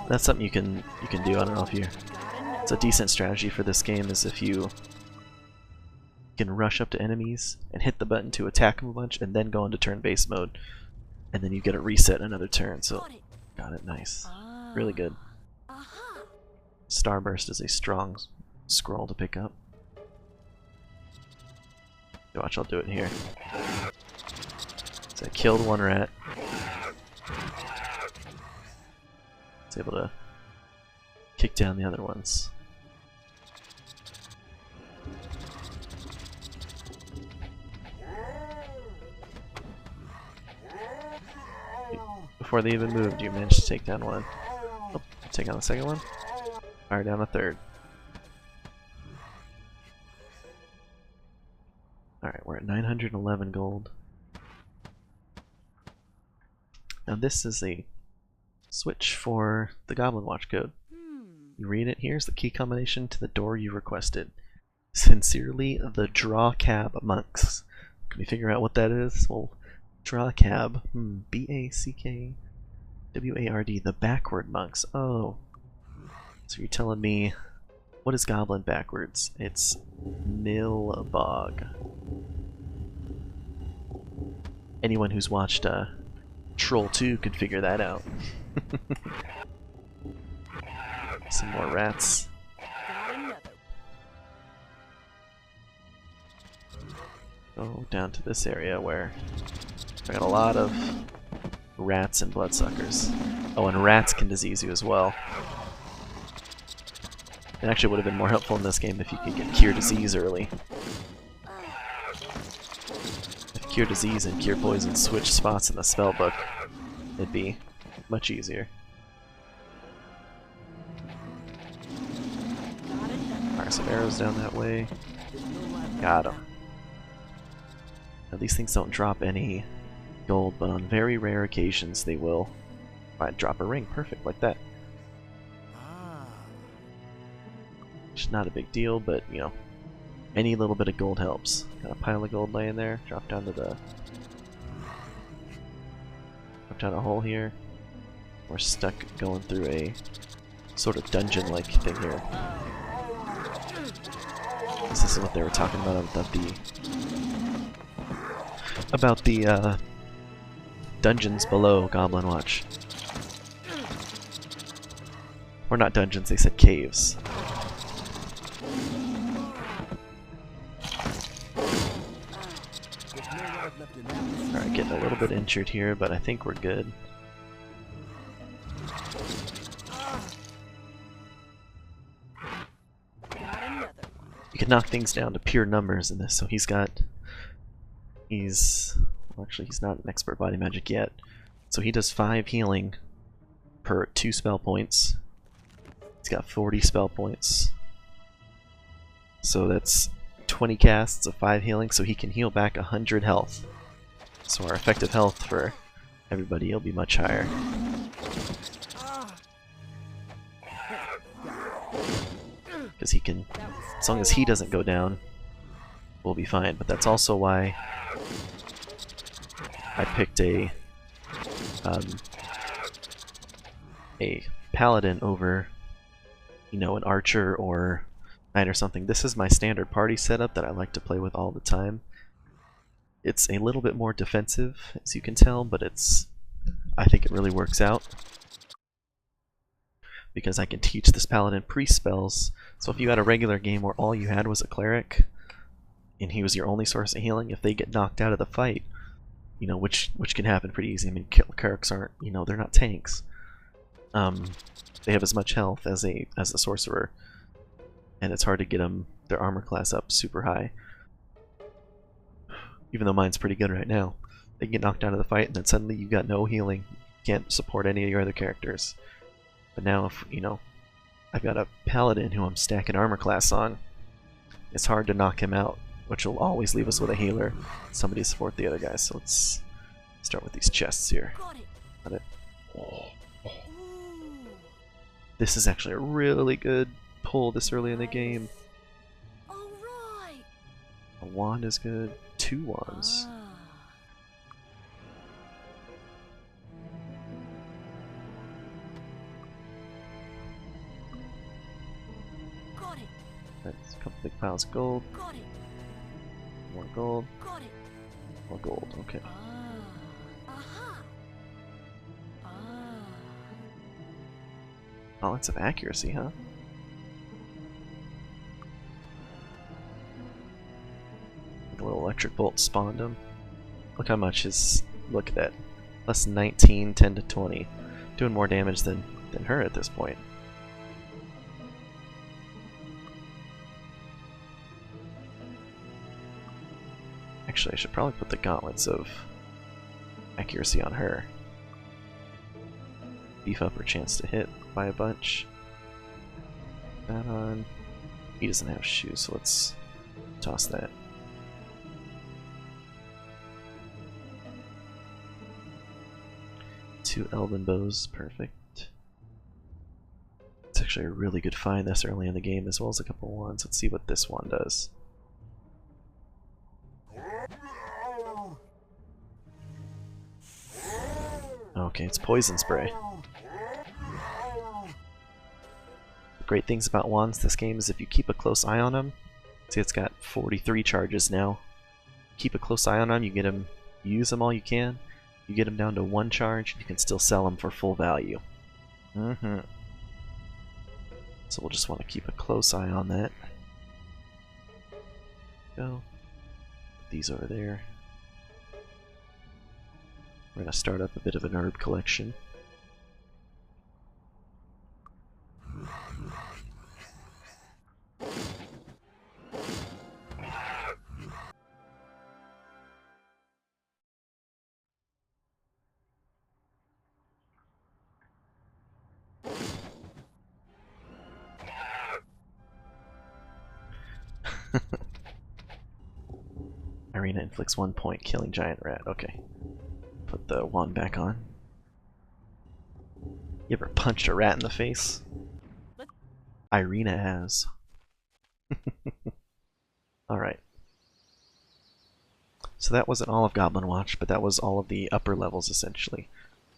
That's something you can do. I don't know if it's a decent strategy for this game is if you can rush up to enemies and hit the button to attack them a bunch and then go into turn-based mode, and then you get a reset another turn. So got it, nice, really good. Starburst is a strong scroll to pick up. Watch, I'll do it here. So I killed one rat. It's able to kick down the other ones. Before they even moved, you managed to take down one. Oh, take on the second one. Fire down a third. Alright, we're at 911 gold. Now this is a switch for the Goblin Watch code. You read it. Here's the key combination to the door you requested. Sincerely, the Draw Cab Monks. Can we figure out what that is? Well, Draw Cab. B-A-C-K-W-A-R-D. The Backward Monks. Oh. So you're telling me, what is Goblin backwards? It's Nilbog. Anyone who's watched Troll 2 could figure that out. Some more rats. Go down to this area where I got a lot of rats and bloodsuckers. Oh, and rats can disease you as well. It actually would have been more helpful in this game if you could get Cure Disease early. If Cure Disease and Cure Poison switch spots in the spellbook, it'd be much easier. Fire some arrows down that way. Got him. Now these things don't drop any gold, but on very rare occasions they will. Might drop a ring, perfect, like that. It's not a big deal, but you know, any little bit of gold helps. Got a pile of gold laying there. Drop down to the. Drop down a hole here. We're stuck going through a sort of dungeon-like thing here. This is what they were talking about the dungeons below Goblin Watch. Or not dungeons, they said caves. Alright, getting a little bit injured here, but I think we're good. You can knock things down to pure numbers in this, so well, actually he's not an expert body magic yet, So he does 5 healing per 2 spell points. He's got 40 spell points. So that's 20 casts of 5 healing, so he can heal back 100 health. So our effective health for everybody will be much higher. Because he can, as long as he doesn't go down, we'll be fine. But that's also why I picked a paladin over, you know, an archer or knight or something. This is my standard party setup that I like to play with all the time. It's a little bit more defensive, as you can tell, but I think it really works out. Because I can teach this paladin priest spells. So if you had a regular game where all you had was a cleric, and he was your only source of healing, if they get knocked out of the fight, you know, which can happen pretty easy. I mean, clerics aren't, you know, they're not tanks. They have as much health as the sorcerer, and it's hard to get them their armor class up super high. Even though mine's pretty good right now, they get knocked out of the fight, and then suddenly you got no healing. You can't support any of your other characters. But now, if you know, I've got a paladin who I'm stacking armor class on, it's hard to knock him out, which will always leave us with a healer, somebody to support the other guys. So let's start with these chests here. Got it. This is actually a really good pull this early in the game. Alright. A wand is good. 2 wands. Got it. That's a couple big piles of gold. Got it. More gold. Got it. More gold. Okay. Aha. Balance of accuracy, huh? The little electric bolt spawned him. Look how much his. Look at that. Less 19, 10 to 20. Doing more damage than her at this point. Actually, I should probably put the gauntlets of accuracy on her. Beef up her chance to hit by a bunch. That on. He doesn't have shoes, so let's toss that. Two elven bows, perfect. It's actually a really good find this early in the game, as well as a couple wands. Let's see what this one does. Okay, it's poison spray. The great things about wands this game is if you keep a close eye on them. See, it's got 43 charges now. Keep a close eye on them, you get them, use them all you can. You get them down to 1 charge, you can still sell them for full value. So we'll just want to keep a close eye on that. Go. Put these over there. We're going to start up a bit of an herb collection. Arena inflicts 1 point, killing giant rat. Okay. Put the wand back on. You ever punched a rat in the face? Irina has. Alright. So that wasn't all of Goblin Watch, but that was all of the upper levels essentially.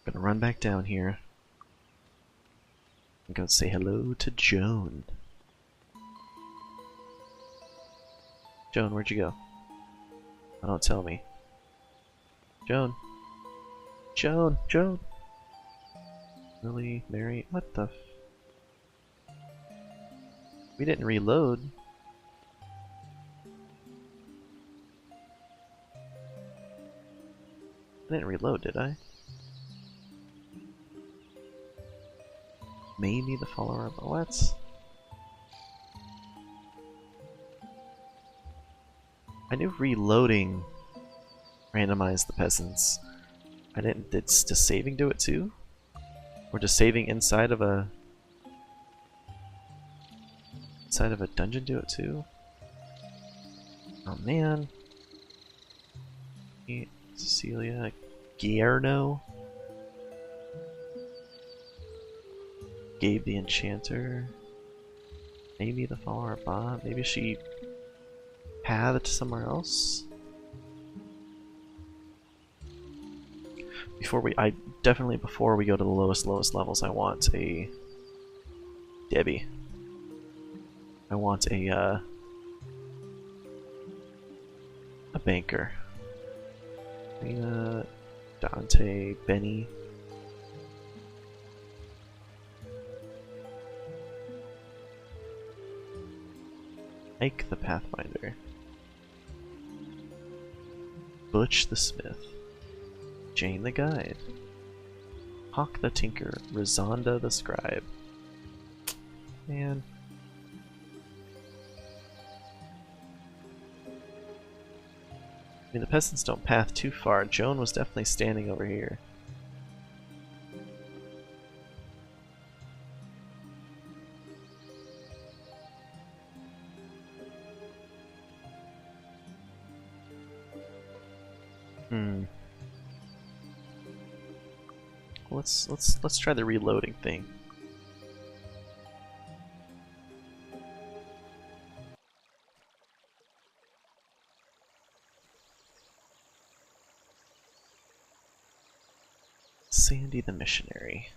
I'm gonna run back down here. I'm gonna say hello to Joan. Joan, where'd you go? Oh, don't tell me. Joan. Joan. Joan. Lily, Mary, what the f... We didn't reload. I didn't reload, did I? Maybe the follower of what? I knew reloading randomized the peasants. I didn't. Did saving do it too? Or does saving inside of a dungeon do it too? Oh man. Cecilia Gierno gave the enchanter. Maybe the follower Bob. Maybe she pathed somewhere else. Before we go to the lowest levels, I want a Debbie. I want a banker. Rena, Dante, Benny. Ike the Pathfinder. Butch the Smith. Jane the Guide. Hawk the Tinker. Rizonda the Scribe. Man. I mean, the peasants don't path too far. Joan was definitely standing over here. Let's try the reloading thing. Sandy the Missionary.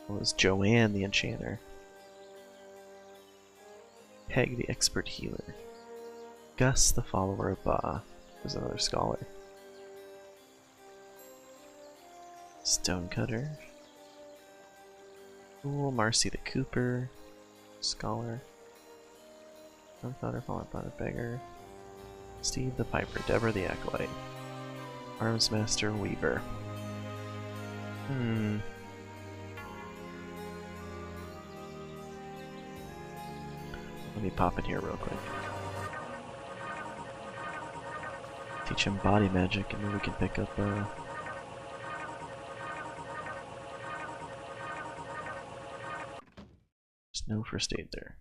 What was Joanne the Enchanter? Peg the Expert Healer. Gus the Follower of Ba was another scholar. Stonecutter. Fool, Marcy the Cooper. Scholar. Gunpowder, Fallen Beggar. Steve the Piper. Deborah the Acolyte. Armsmaster Weaver. Let me pop in here real quick. Teach him body magic and then we can pick up there's no first aid there.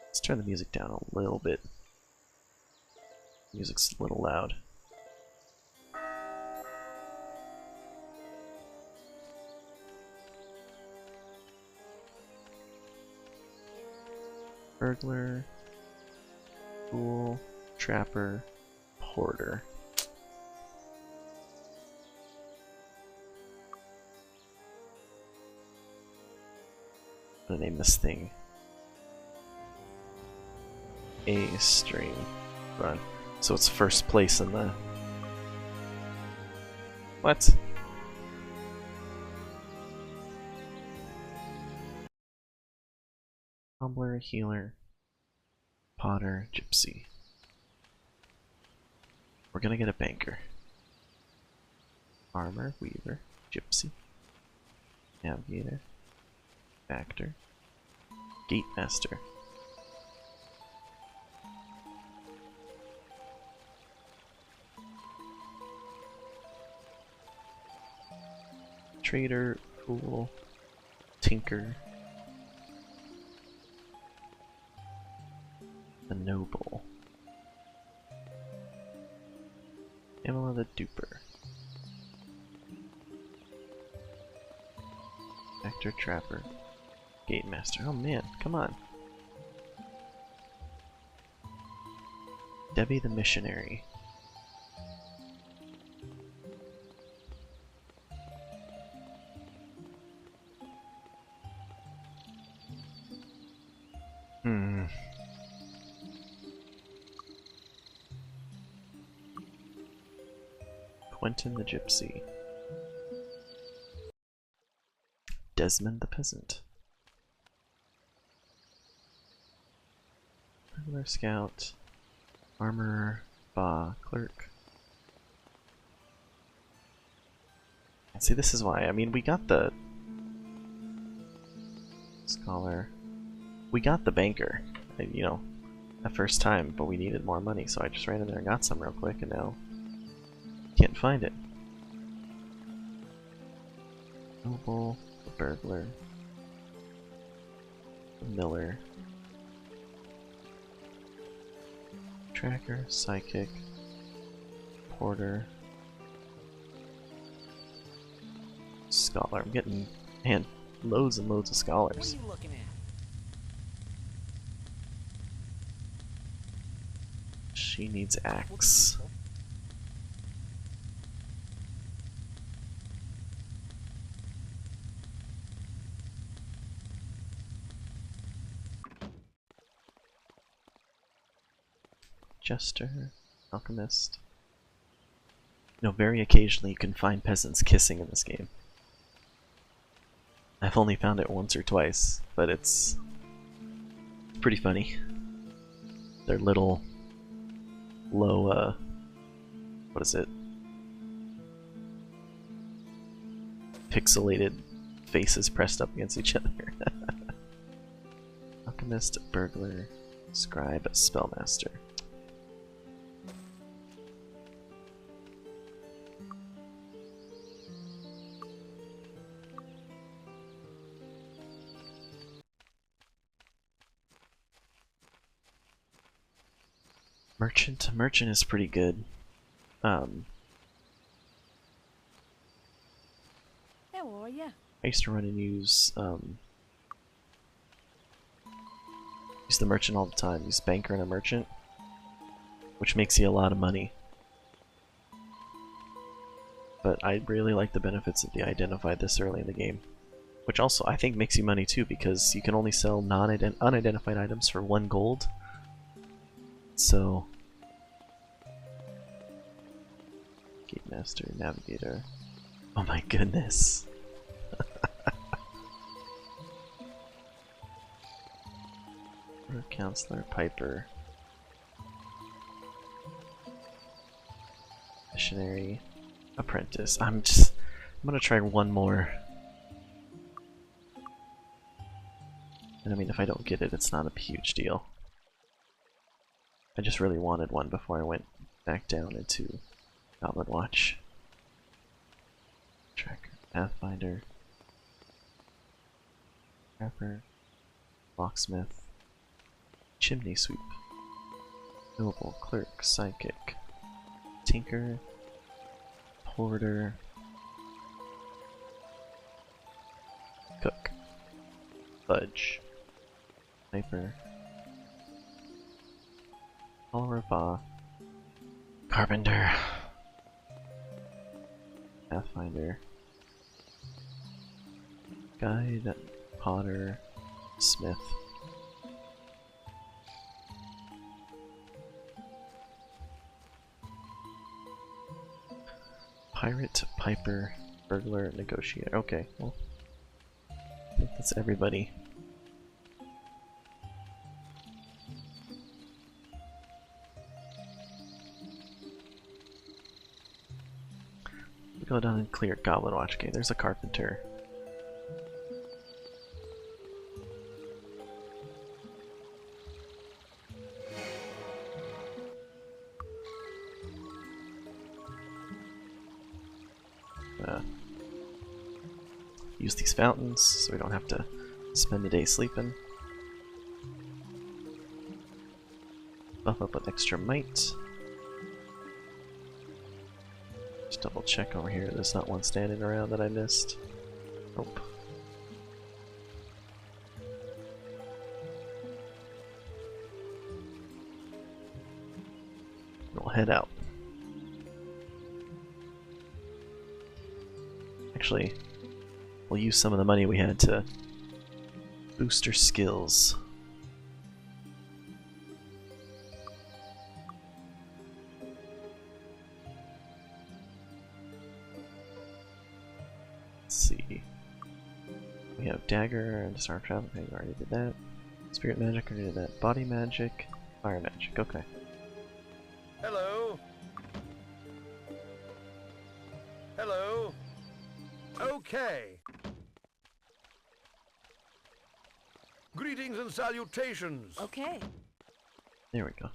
Let's turn the music down a little bit. Music's a little loud. Burglar, fool, trapper, porter. I'm gonna name this thing A Stream Run. So it's first place in the... What? Tumbler, healer, potter, gypsy. We're gonna get a banker. Armor, weaver, gypsy, navigator, factor, gate master. Trader, fool, tinker, the noble, Emma the duper, actor, trapper, gate master. Oh man, come on. Debbie the missionary. Quentin the gypsy. Desmond the peasant. Regular scout. Armorer. Ba. Clerk. And see, this is why. I mean, we got the scholar. We got the banker. You know, that first time, but we needed more money, so I just ran in there and got some real quick, and now can't find it. Noble, the burglar, the miller, tracker, psychic, porter, scholar. I'm getting, man, loads and loads of scholars. What are you looking at? She needs What are axe. you- Jester, alchemist. You know, very occasionally you can find peasants kissing in this game. I've only found it once or twice, but it's pretty funny. Their little low, what is it? Pixelated faces pressed up against each other. Alchemist, burglar, scribe, spellmaster. Merchant. Merchant is pretty good. How are ya? I used to run and use the merchant all the time. Use banker and a merchant, which makes you a lot of money. But I really like the benefits of the identified this early in the game, which also I think makes you money too, because you can only sell unidentified items for 1 gold. So, Gate Master, Navigator. Oh my goodness. Counselor, Piper, Missionary, Apprentice. I'm gonna try one more. And I mean, if I don't get it, it's not a huge deal. I just really wanted one before I went back down into Goblin Watch. Tracker, Pathfinder, Trapper, Locksmith, Chimney Sweep, Noble, Clerk, Psychic, Tinker, Porter, Cook, Fudge, Sniper, Alraba, Carpenter, Pathfinder, Guide, Potter, Smith, Pirate, Piper, Burglar, Negotiator. Okay, well, I think that's everybody. We go down and clear Goblin Watch. Okay, there's a Carpenter. Use these fountains so we don't have to spend the day sleeping. Buff up with extra might. Just double check over here. There's not one standing around that I missed. Nope. We'll head out. Actually, we'll use some of the money we had to boost our skills. Let's see. We have dagger and disarm travel. Okay, we already did that. Spirit magic, already did that. Body magic, fire magic. Okay. Hello. Hello. Okay. Greetings and salutations. Okay. There we go.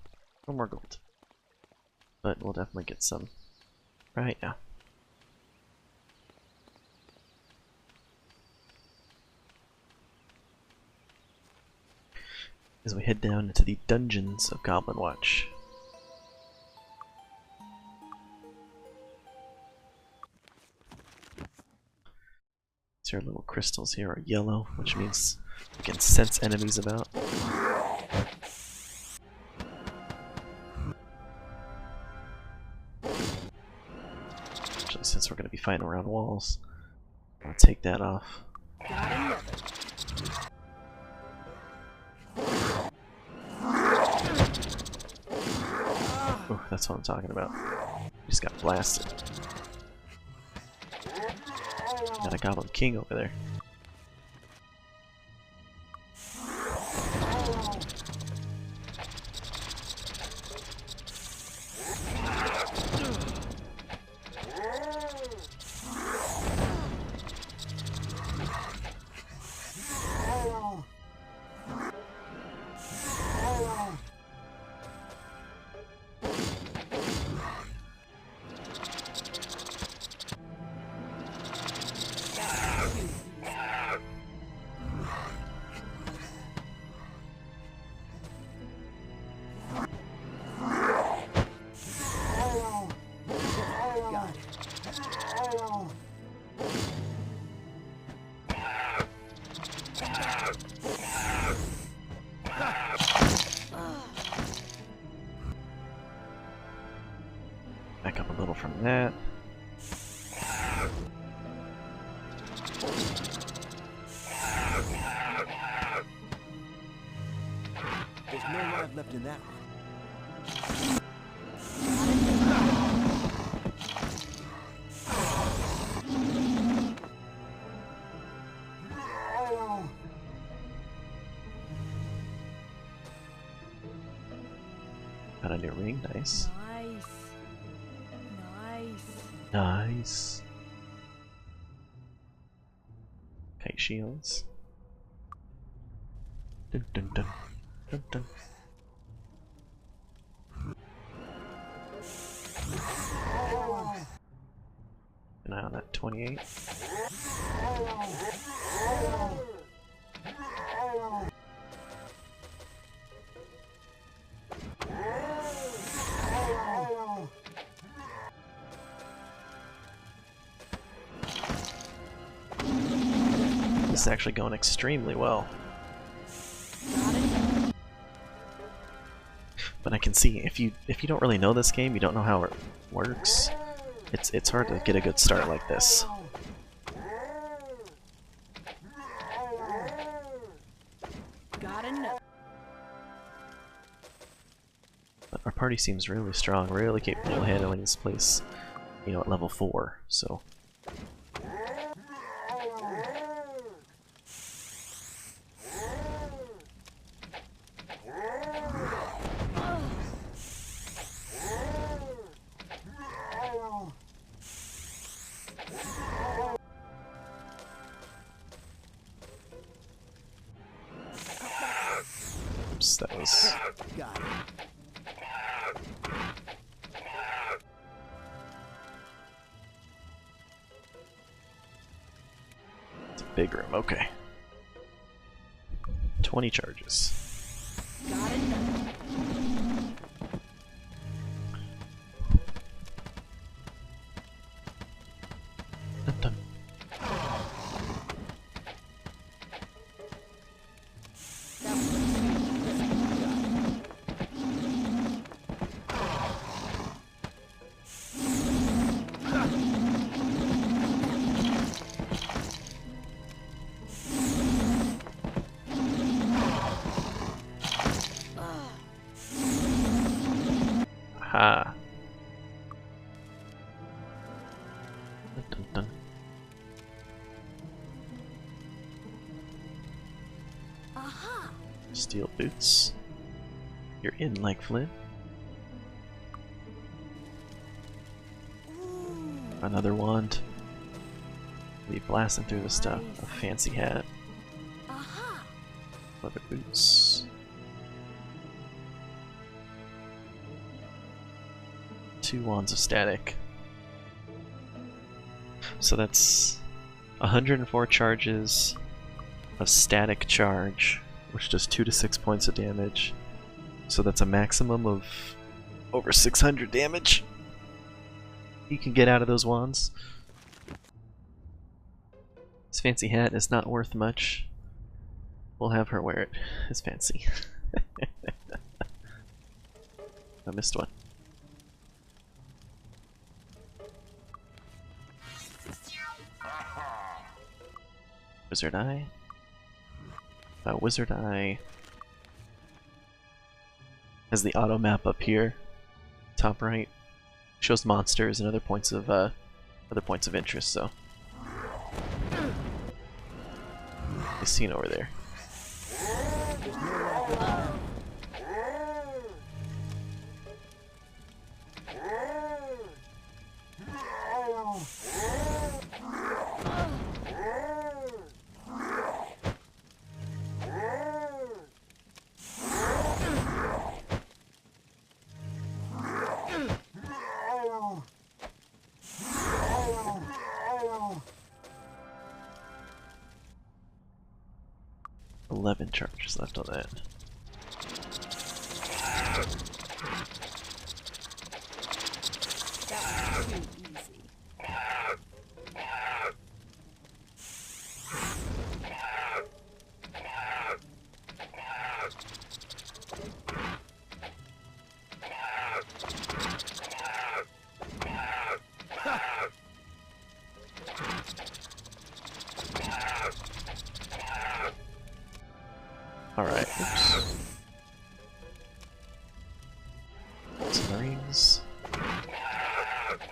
No more gold. But we'll definitely get some right now. As we head down into the dungeons of Goblin Watch. So our little crystals here are yellow, which means we can sense enemies about. Actually, since we're going to be fighting around walls, I'll take that off. Oh, that's what I'm talking about. Just got blasted. Got a Goblin King over there. Back up a little from that. There's no life left in that one. Got a new ring, nice. Nice. Nice. Nice. Kite shields. Dun dun dun. Dun dun. An eye on that 28. This is actually going extremely well. But I can see if you don't really know this game, you don't know how it works. It's hard to get a good start like this. Got enough. But our party seems really strong, really capable of handling this place, you know, at level 4, so. Oops, that was... Got it. It's a big room, okay. 20 charges. Got enough. Dun dun. Aha. Dun, dun, dun. Aha. Steel boots. You're in like Flynn. Another wand. Be blasting through the stuff. A fancy hat. Aha. Leather boots. 2 wands of static. So that's 104 charges of static charge, which does 2 to 6 points of damage. So that's a maximum of over 600 damage you can get out of those wands. This fancy hat is not worth much. We'll have her wear it. It's fancy. I missed one. Wizard Eye. Wizard Eye has the auto map up here, top right. Shows monsters and other points of interest. So, he's seen over there. $11 charges left on that. That was too easy. Alright, oops. Some rings.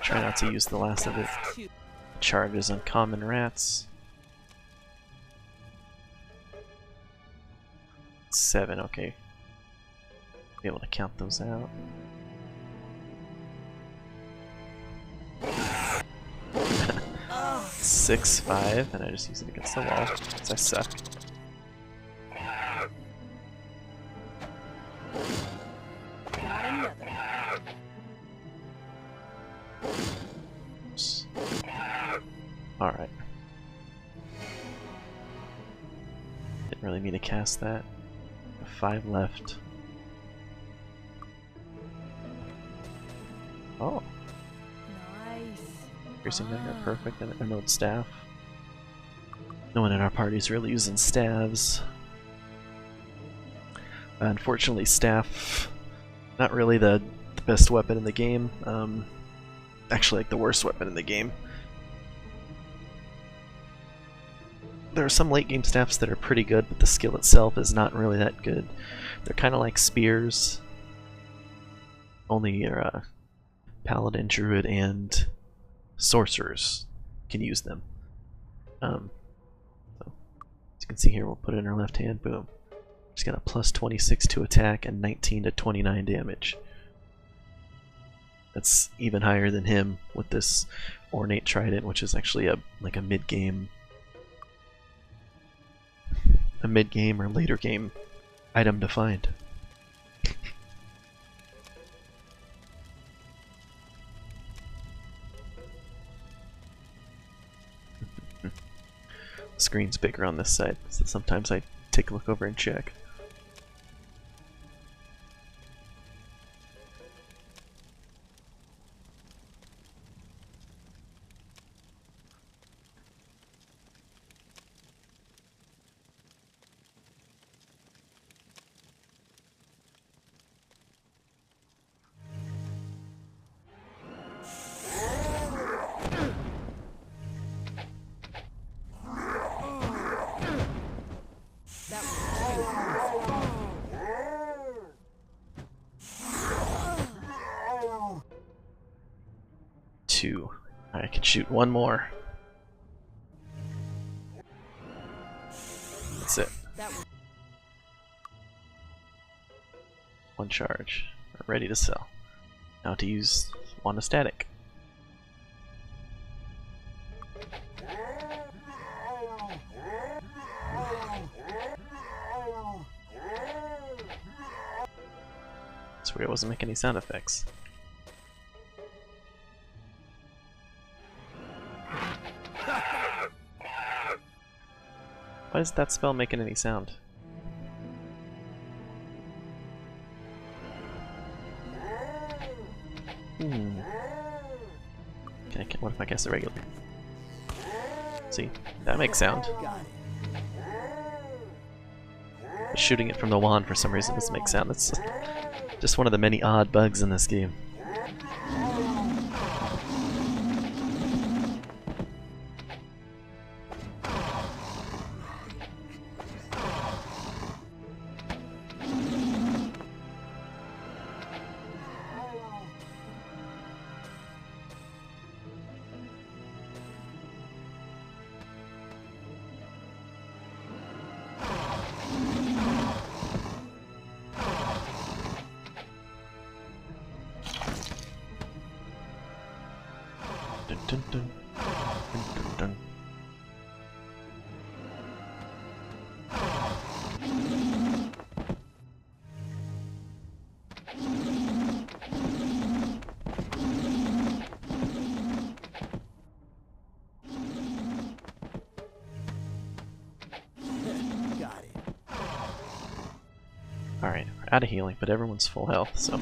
Try not to use the last of it. Charges on common rats. 7, okay. Be able to count those out. Oh, 6, 5, and I just use it against the wall, because I suck. got another. Oops. Alright. Didn't really mean to cast that. 5 left. Oh, Nice. piercing dagger, perfect, and emerald staff. No one in our party is really using staves. Unfortunately, staff, not really the best weapon in the game. Actually, like the worst weapon in the game. There are some late game staffs that are pretty good, but the skill itself is not really that good. They're kind of like spears. Only your paladin, druid, and sorcerers can use them. So, as you can see here, we'll put it in our left hand. Boom. She's got a plus 26 to attack and 19 to 29 damage. That's even higher than him with this ornate trident, which is actually like a mid-game or later game item to find. The screen's bigger on this side, so sometimes I take a look over and check. That was 2. I can shoot one more. That's it. that was 1 charge. We're ready to sell. Now to use Wand of Static. It's weird it wasn't making any sound effects. Why is that spell making any sound? Okay, what if I cast a regular? See, that makes sound. But shooting it from the wand for some reason doesn't make sound. It's just one of the many odd bugs in this game. Dun, dun, dun. Dun, dun, dun. Got it. Alright, we're out of healing, but everyone's full health, so.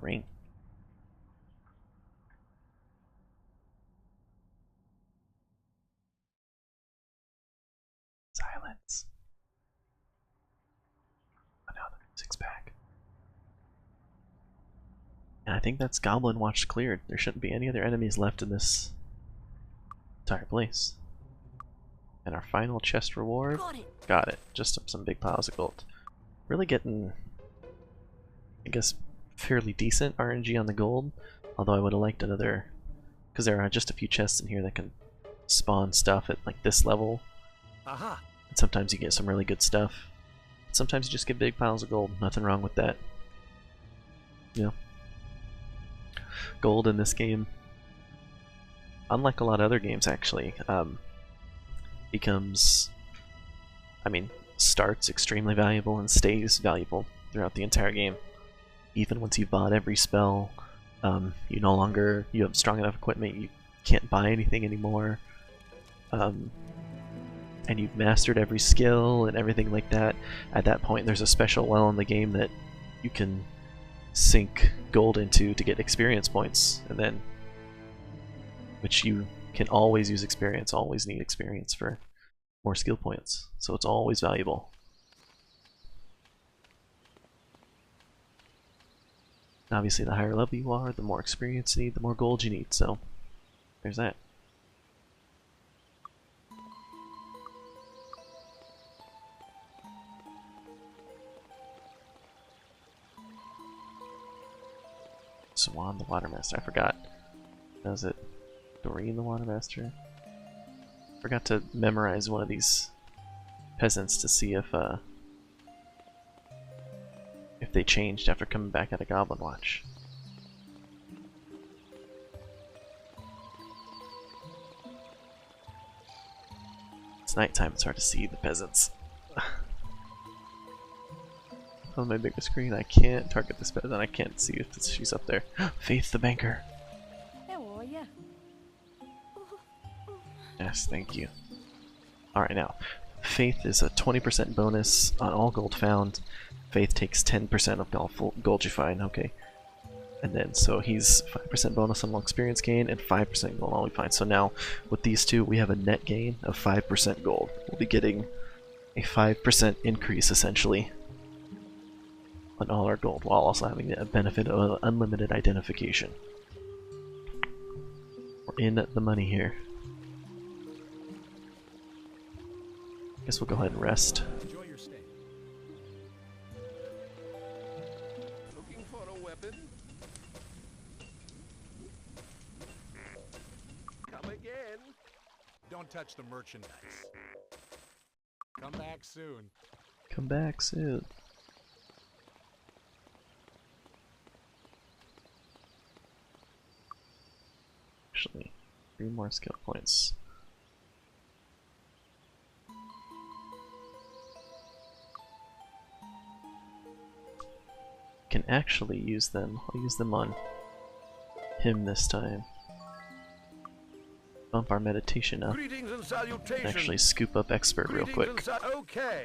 Ring. Silence. Oh, now the music's back. And I think that's Goblin Watch cleared. There shouldn't be any other enemies left in this entire place. And our final chest reward. Got it. Just some big piles of gold. Really getting, I guess, fairly decent RNG on the gold, although I would have liked another, because there are just a few chests in here that can spawn stuff at like this level. Aha! And sometimes you get some really good stuff. Sometimes you just get big piles of gold. Nothing wrong with that. Yeah. Gold in this game, unlike a lot of other games actually, becomes, starts extremely valuable and stays valuable throughout the entire game. Even once you've bought every spell, you have strong enough equipment, you can't buy anything anymore, and you've mastered every skill and everything like that. At that point, there's a special well in the game that you can sink gold into to get experience points, and then, which you can always use experience, always need experience for more skill points, so it's always valuable. Obviously, the higher level you are, the more experience you need, the more gold you need, so there's that. Swan the Watermaster, I forgot. Was it Doreen the Watermaster? Forgot to memorize one of these peasants to see if they changed after coming back out of Goblin Watch. It's nighttime, it's hard to see the peasants. On my bigger screen, I can't target this peasant, I can't see if she's up there. Faith the banker! How are ya? Yes, thank you. Alright, now, Faith is a 20% bonus on all gold found. Faith takes 10% of gold you find, okay. And then, so he's 5% bonus on all experience gain and 5% gold on all we find. So now, with these two, we have a net gain of 5% gold. We'll be getting a 5% increase, essentially, on all our gold, while also having the benefit of unlimited identification. We're in the money here. Guess we'll go ahead and rest. Enjoy your stay. Looking for a weapon? Come again. Don't touch the merchandise. Come back soon. Come back soon. Actually, 3 more skill points. Can actually use them. I'll use them on him this time. Bump our meditation up. Greetings and salutations. Actually scoop up expert real quick. Okay.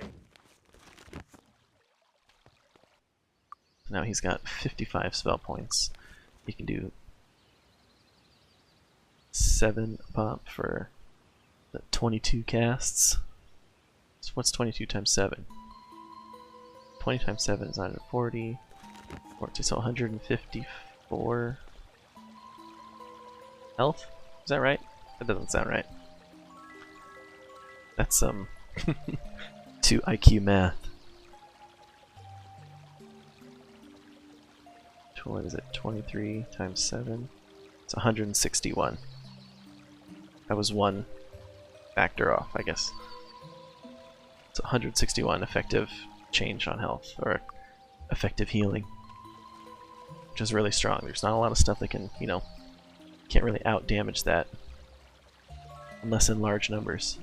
Now he's got 55 spell points. He can do 7 pop for the 22 casts. So what's 22 times 7? 20 times 7 is 140. So 154 health? Is that right? That doesn't sound right. That's 2 IQ math. What is it? 23 times 7? It's 161. That was 1 factor off, I guess. It's 161 effective change on health, or effective healing. Which is really strong. There's not a lot of stuff that can, you know, can't really out damage that. Unless in large numbers.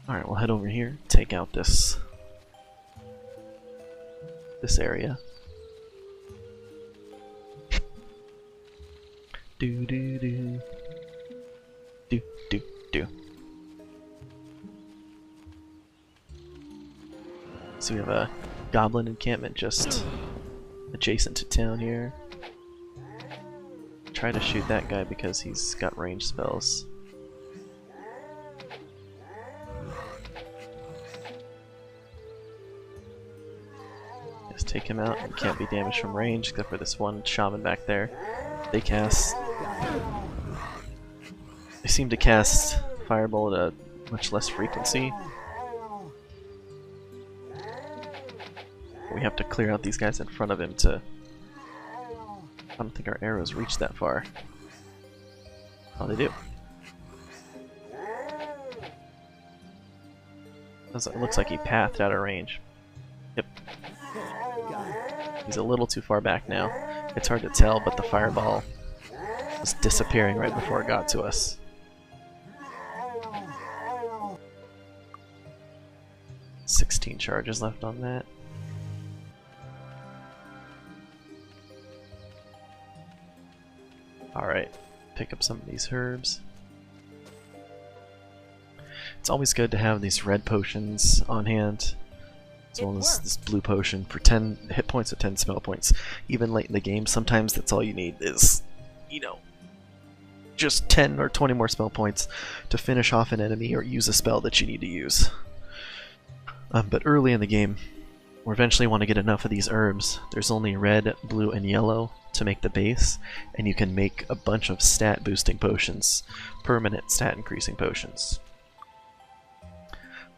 Alright, we'll head over here, take out this area. Do do do. Do do do. So we have a goblin encampment just adjacent to town here. Try to shoot that guy because he's got ranged spells. Just take him out. He can't be damaged from range except for this one shaman back there. They seem to cast Firebolt at a much less frequency. We have to clear out these guys in front of him to... I don't think our arrows reach that far. Oh, they do. It looks like he pathed out of range. Yep. He's a little too far back now. It's hard to tell, but the fireball was disappearing right before it got to us. $16 charges left on that. Alright, pick up some of these herbs. It's always good to have these red potions on hand, as well as this blue potion for 10 hit points or 10 spell points. Even late in the game, sometimes that's all you need is, you know, just 10 or 20 more spell points to finish off an enemy or use a spell that you need to use. But early in the game, we eventually want to get enough of these herbs. There's only red, blue, and yellow to make the base, and you can make a bunch of stat boosting potions, permanent stat increasing potions.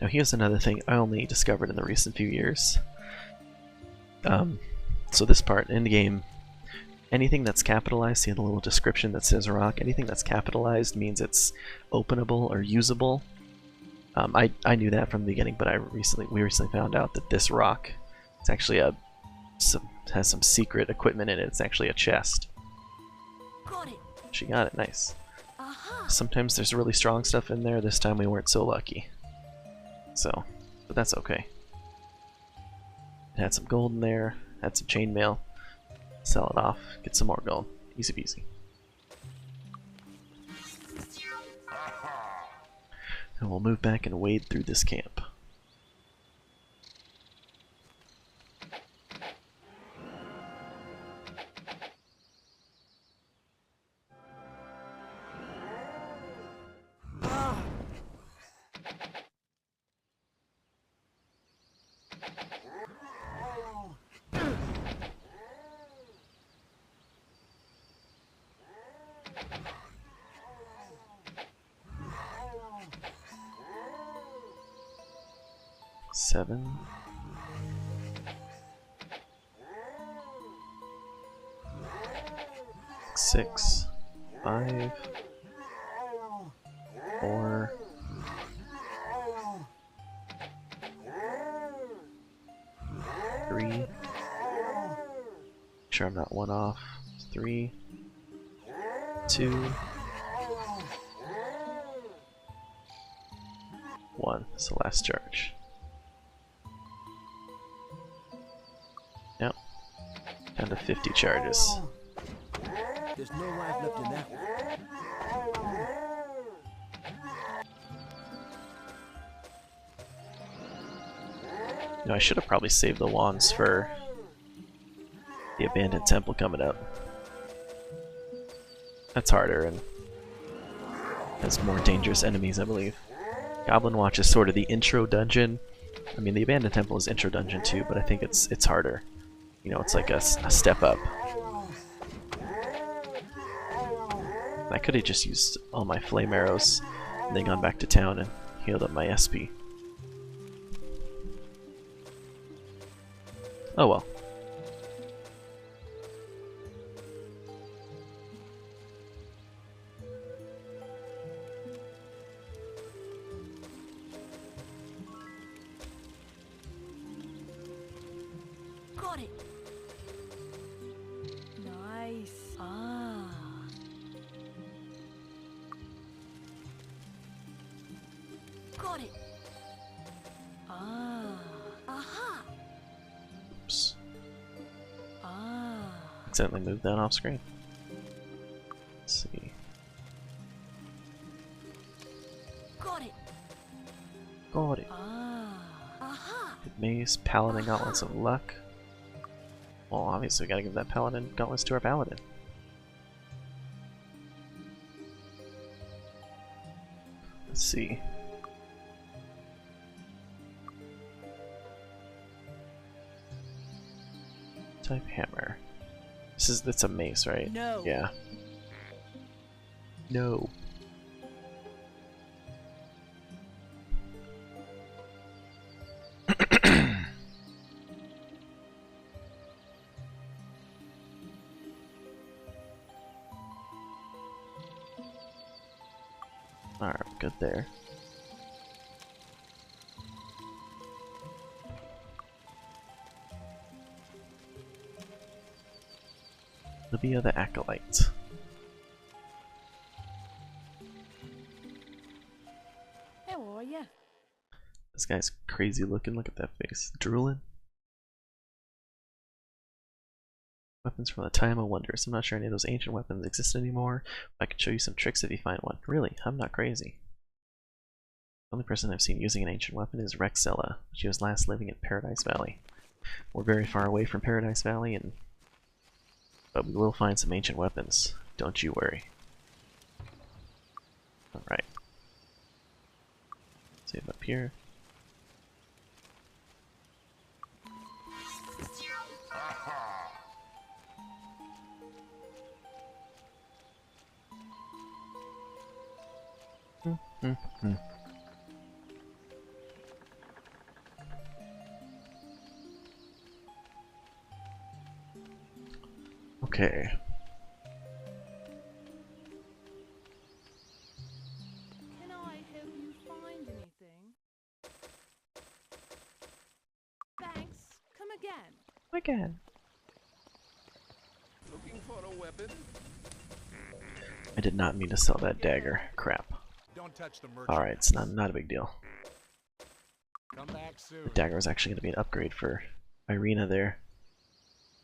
Now here's another thing I only discovered in the recent few years. So this part, in the game, anything that's capitalized, see the little description that says rock, anything that's capitalized means it's openable or usable. I knew that from the beginning, but we recently found out that this rock, it's actually has some secret equipment in it. It's actually a chest. Got it. She got it, nice. Aha. Sometimes there's really strong stuff in there. This time we weren't so lucky. So, but that's okay. It had some gold in there, had some chainmail. Sell it off, get some more gold. Easy peasy. And we'll move back and wade through this camp. Seven. 6, 5, 4, 3. Make sure I'm not one off. 3, 2, 1. It's the last charge. Yep. Down to 50 charges. There's no life left in that one. You know, I should have probably saved the wands for the abandoned temple coming up. That's harder and has more dangerous enemies, I believe. Goblin Watch is sort of the intro dungeon. I mean, the abandoned temple is intro dungeon too, but I think it's harder. You know, it's like a step up. I could have just used all my flame arrows and then gone back to town and healed up my SP. Oh well. Got it. Nice. Ah. Got it. Ah. Aha. Oops. Ah. Accidentally moved that off screen. Let's see. Got it. Got it. Ah. Aha. Maze, Paladin, Gauntlets of Luck. Well, obviously we gotta give that Paladin Gauntlets to our Paladin. Let's see. Type hammer. It's a mace, right? No. Yeah. No. Alright, good there. Libya the Acolyte. How are ya? This guy's crazy looking, look at that face. Drooling. Weapons from the time of wonders. I'm not sure any of those ancient weapons exist anymore. I can show you some tricks if you find one. Really, I'm not crazy. The only person I've seen using an ancient weapon is Rexella. She was last living in Paradise Valley. We're very far away from Paradise Valley, but we will find some ancient weapons. Don't you worry. Alright. Save up here. Okay. Can I help you find anything? Thanks. Come again. Again. Looking for a weapon? I did not mean to sell that dagger. Crap. Don't touch the merchant. Alright, it's not a big deal. Come back soon. The dagger was actually going to be an upgrade for Irina there.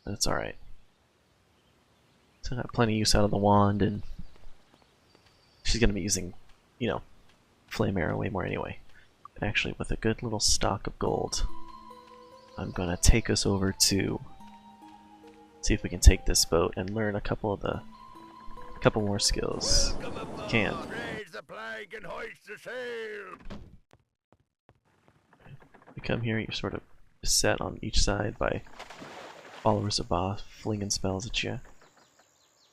But it's alright. So I got plenty of use out of the wand, and she's going to be using, you know, flame arrow way more anyway. And actually, with a good little stock of gold, I'm going to take us over to see if we can take this boat and learn a couple more skills. Can. Raise the flag and hoist the sail. You come here, you're sort of beset on each side by followers of Boss flinging spells at you.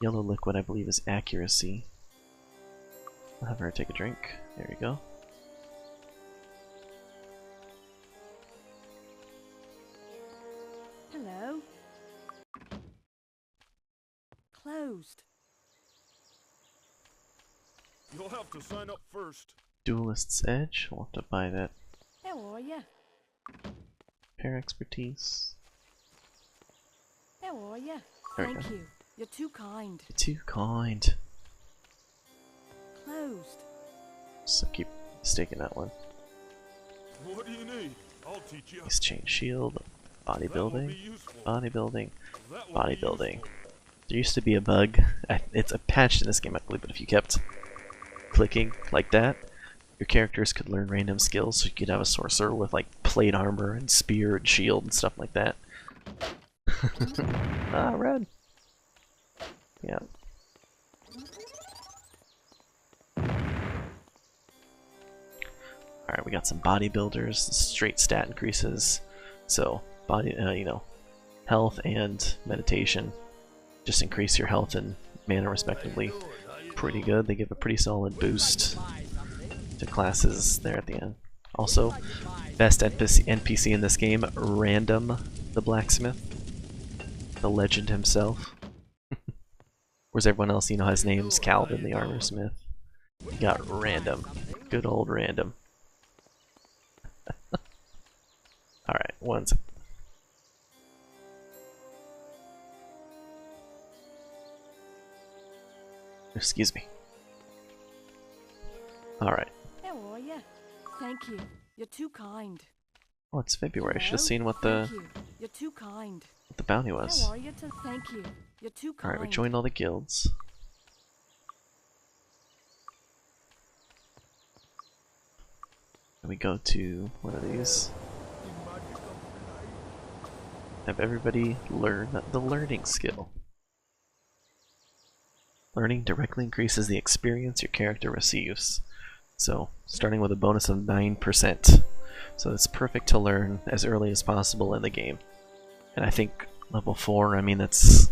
Yellow liquid, I believe, is accuracy. I'll have her take a drink. There you go. Hello. Closed. You'll have to sign up first. Duelist's Edge. We'll have to buy that. How are ya? Pair expertise. How are ya? There we Thank go. you. You're too kind. Too kind. Closed. So keep mistaking that one. What do you need? I'll teach you. Exchange shield. That will be Bodybuilding. useful. Bodybuilding. That will be Bodybuilding. useful. There used to be a bug. It's a patched in this game, I believe, but if you kept clicking like that, your characters could learn random skills. So you could have a sorcerer with like plate armor and spear and shield and stuff like that. Ah, red. Yeah. Alright, we got some bodybuilders, straight stat increases. So, body, health and meditation. Just increase your health and mana respectively. Pretty good. They give a pretty solid boost to classes there at the end. Also, best NPC in this game, Random the Blacksmith. The legend himself. Whereas everyone else, has names. Calvin the Armor Smith. You got Random. Good old Random. Alright, one second. Excuse me. Alright. How are ya? Thank you. You're too kind. Oh, it's February. I should have Hello? seen what Thank you. You're too kind. the bounty was. How are you? Thank you. You're too kind. Alright, we joined all the guilds. And we go to one of these. Have everybody learn the learning skill. Learning directly increases the experience your character receives. So, starting with a bonus of 9%. So it's perfect to learn as early as possible in the game. And I think level 4, I mean that's...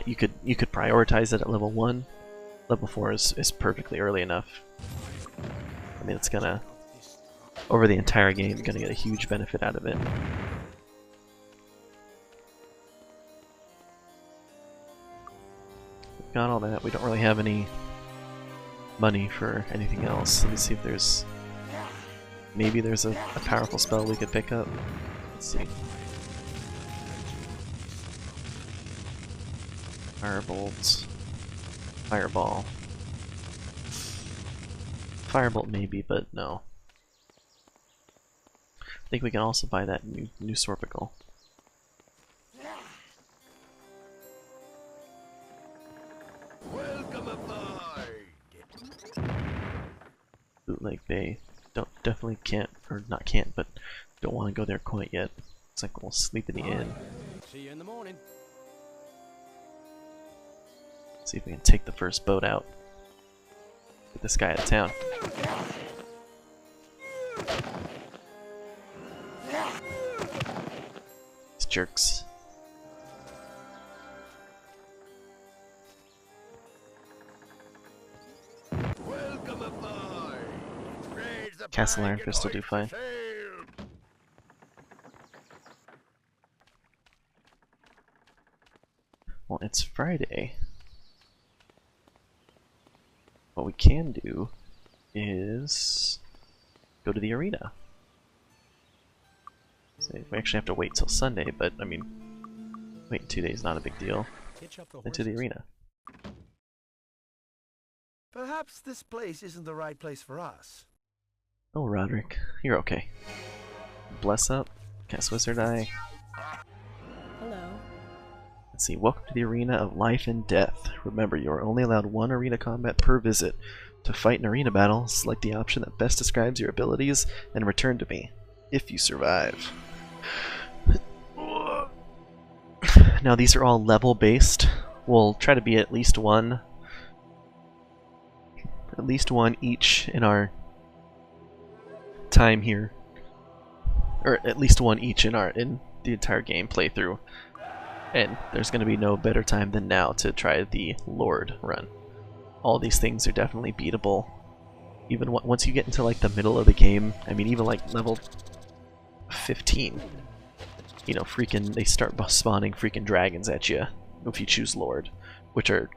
You could prioritize it at level 1. Level 4 is perfectly early enough. I mean it's gonna... Over the entire game, you're gonna get a huge benefit out of it. Got all that. We don't really have any money for anything else. Let me see if there's... Maybe there's a powerful spell we could pick up. Let's see. Firebolt. Fireball. Firebolt maybe, but no. I think we can also buy that new Sorpigal. Welcome aboard. Bootleg Bay. Definitely can't, or not can't, but don't want to go there quite yet. Looks like we'll sleep in the inn. See you in the morning. See if we can take the first boat out. Get this guy out of town. These jerks. Welcome aboard. Raise the Castle flag Iron and Fist will do hoist fine. the sail. Well, it's Friday. What we can do is go to the arena. So we actually have to wait till Sunday, but I mean, waiting 2 days not a big deal. Hitch up the Into the horses. arena. Perhaps this place isn't the right place for us. Oh, Roderick, you're okay. Bless up. Cast Wizard Eye. Hello. Let's see. Welcome to the arena of life and death. Remember, you are only allowed one arena combat per visit. To fight an arena battle, select the option that best describes your abilities and return to me, if you survive. Now these are all level based. We'll try to be at least one each in our time here, or at least one each in the entire game playthrough. And there's going to be no better time than now to try the Lord run. All these things are definitely beatable. Even once you get into like the middle of the game, I mean even like level 15, you know, they start spawning freaking dragons at you if you choose Lord, which are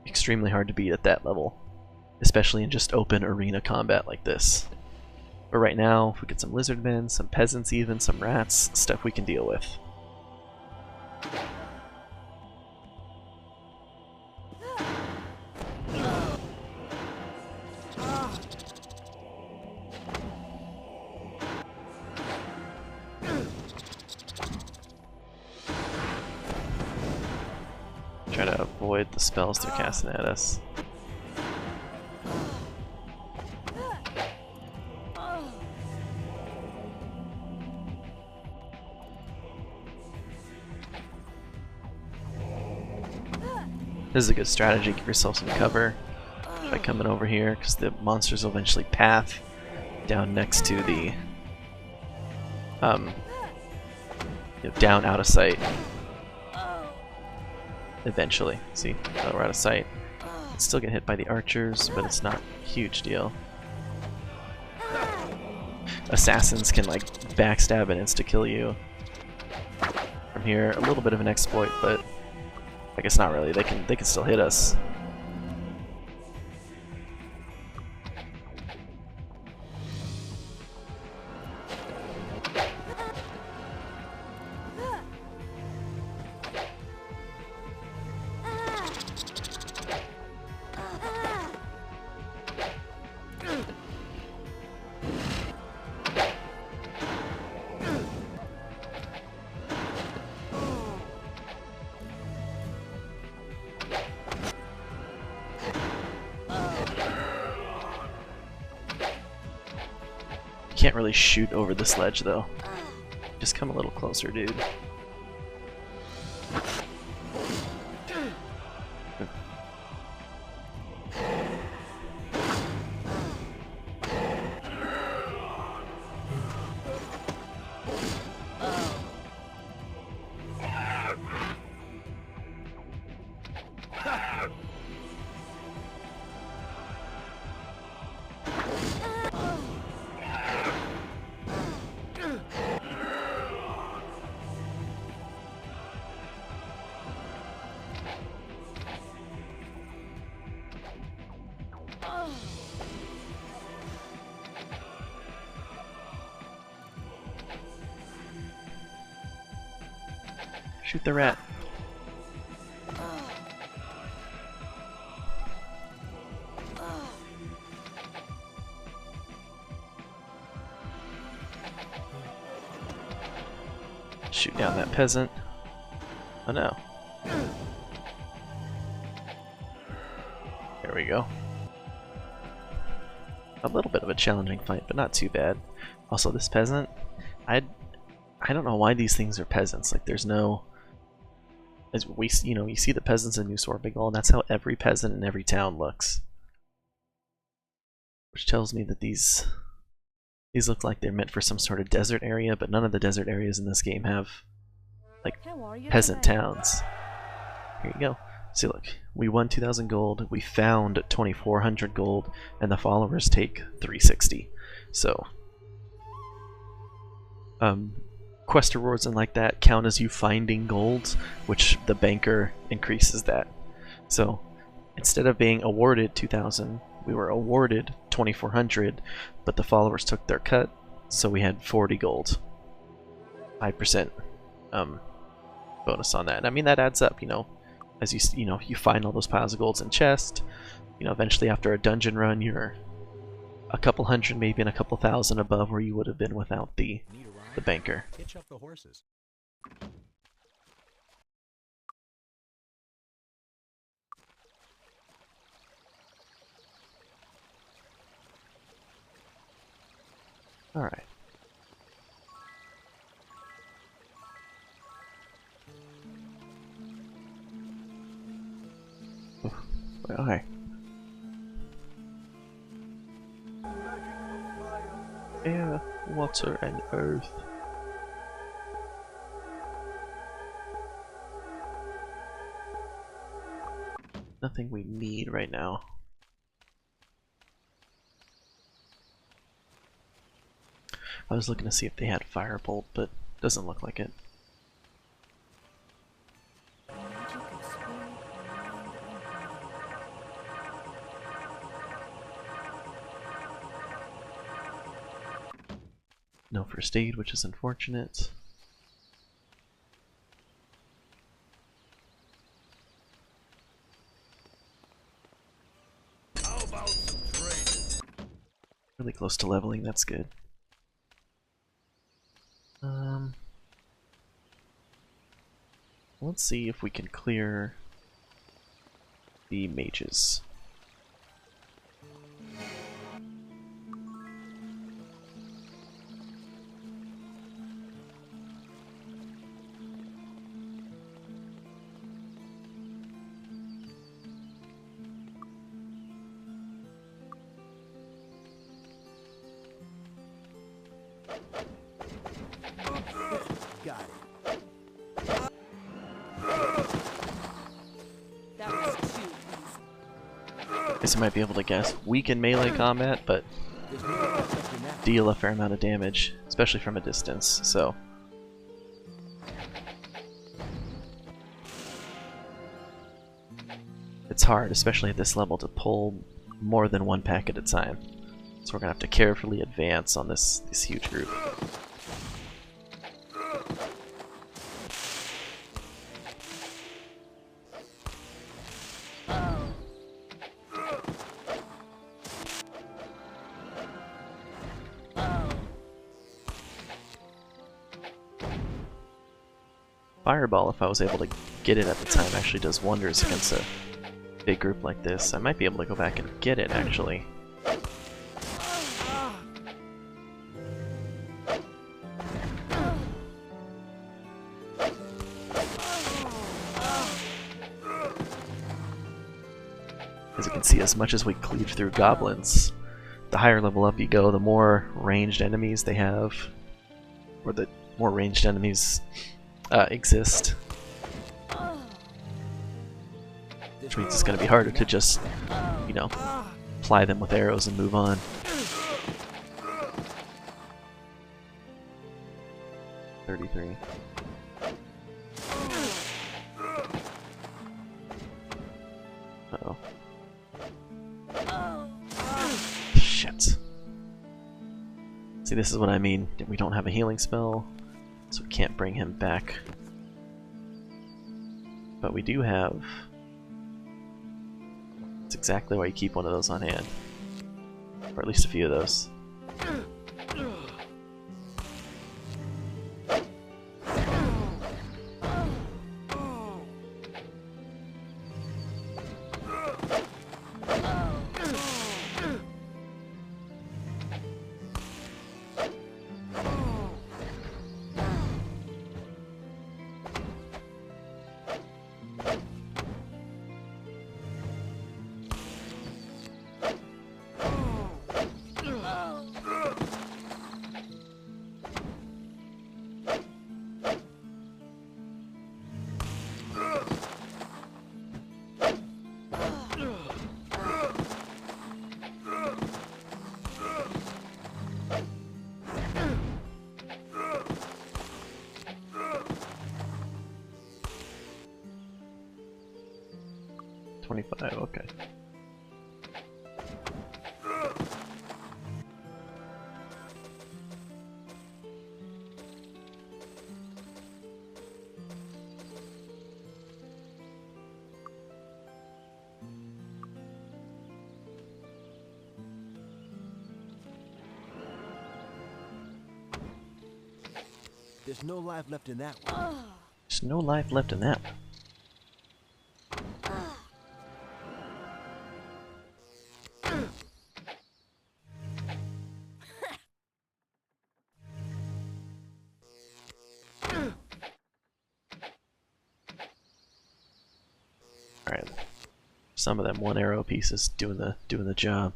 extremely hard to beat at that level. especially in just open arena combat like this. But right now, if we get some lizardmen, some peasants even, some rats, stuff we can deal with. Try to avoid the spells they're casting at us. This is a good strategy, give yourself some cover by coming over here, because the monsters will eventually path down next to the down out of sight. Eventually. See, we're out of sight. Still get hit by the archers, but it's not a huge deal. Assassins can like backstab and insta-kill you from here. A little bit of an exploit, but I guess not really. They can still hit us. Can't really shoot over the sledge though. Just come a little closer, dude. Shoot the rat. Shoot down that peasant. Oh no. There we go. A little bit of a challenging fight, but not too bad. Also, this peasant, I don't know why these things are peasants. Like, there's no, as we, you see the peasants in New Sorpigal, and that's how every peasant in every town looks. Which tells me that these look like they're meant for some sort of desert area, but none of the desert areas in this game have like peasant towns. Here you go. See, look, we won 2,000 gold, we found 2,400 gold, and the followers take 360. So, quest rewards and like that count as you finding gold, which the banker increases that. So, instead of being awarded 2,000, we were awarded 2,400, but the followers took their cut, so we had 40 gold. 5% bonus on that. And I mean, that adds up, as you find all those piles of golds in chest. Eventually after a dungeon run, you're a couple hundred, maybe and a couple thousand above where you would have been without the banker. Hitch up the horses. All right. Where are I? Air, water, and earth. Nothing we need right now. I was looking to see if they had firebolt, but doesn't look like it. No first aid, which is unfortunate. How about some training? Really close to leveling, that's good. Let's see if we can clear the mages. Got it. That was too easy. Guess I might be able to guess weaken melee combat, but There's no life left in that. deal a fair amount of damage, especially from a distance, so. It's hard, especially at this level, to pull more than one pack at a time. So we're gonna have to carefully advance on this huge group. Fireball, if I was able to get it at the time, actually does wonders against a big group like this. I might be able to go back and get it, actually. As you can see, as much as we cleave through goblins, the higher level up you go, the more ranged enemies they have, or the more ranged enemies exist. Which means it's going to be harder to just, you know, ply them with arrows and move on. $33. Uh-oh. Shit. See, this is what I mean. We don't have a healing spell, so we can't bring him back. But we do have... That's exactly why you keep one of those on hand. Or at least a few of those. $25, okay. There's no life left in that one. There's no life left in that. Alright. Some of them one arrow pieces doing the job.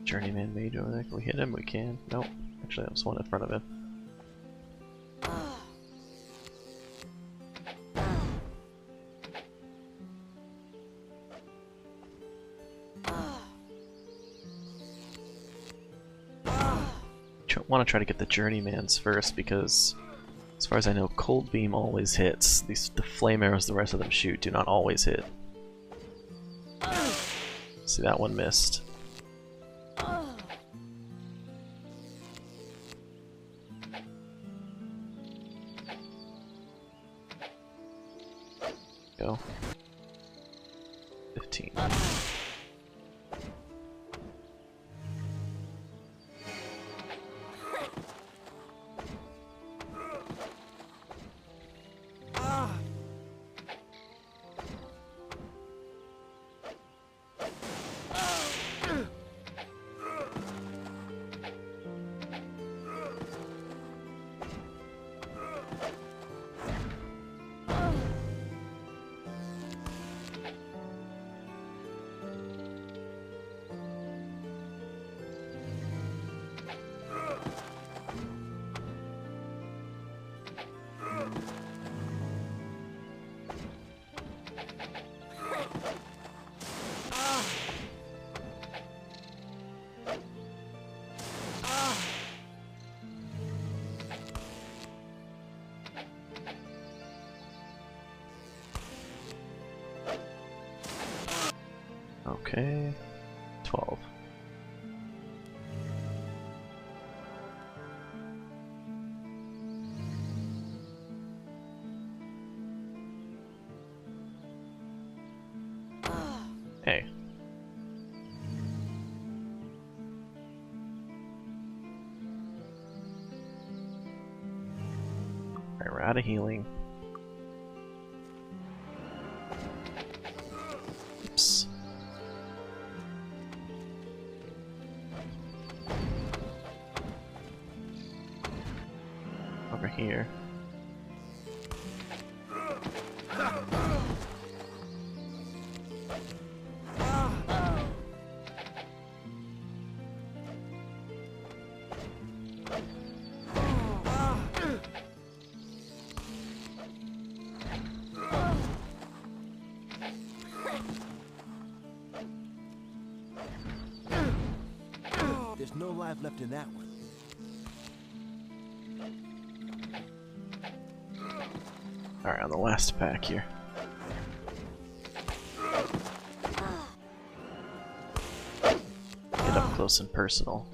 Journeyman mage over there. Can we hit him? We can. Nope. Actually, that was one in front of him. want to try to get the journeymans first because, as far as I know, cold beam always hits. The flame arrows the rest of them shoot do not always hit. See, that one missed. Go. 15. Okay, 12. Hey. Alright, we're out of healing. Oops. Over here. There's no life left in that one. Alright, on the last pack here. Get up close and personal.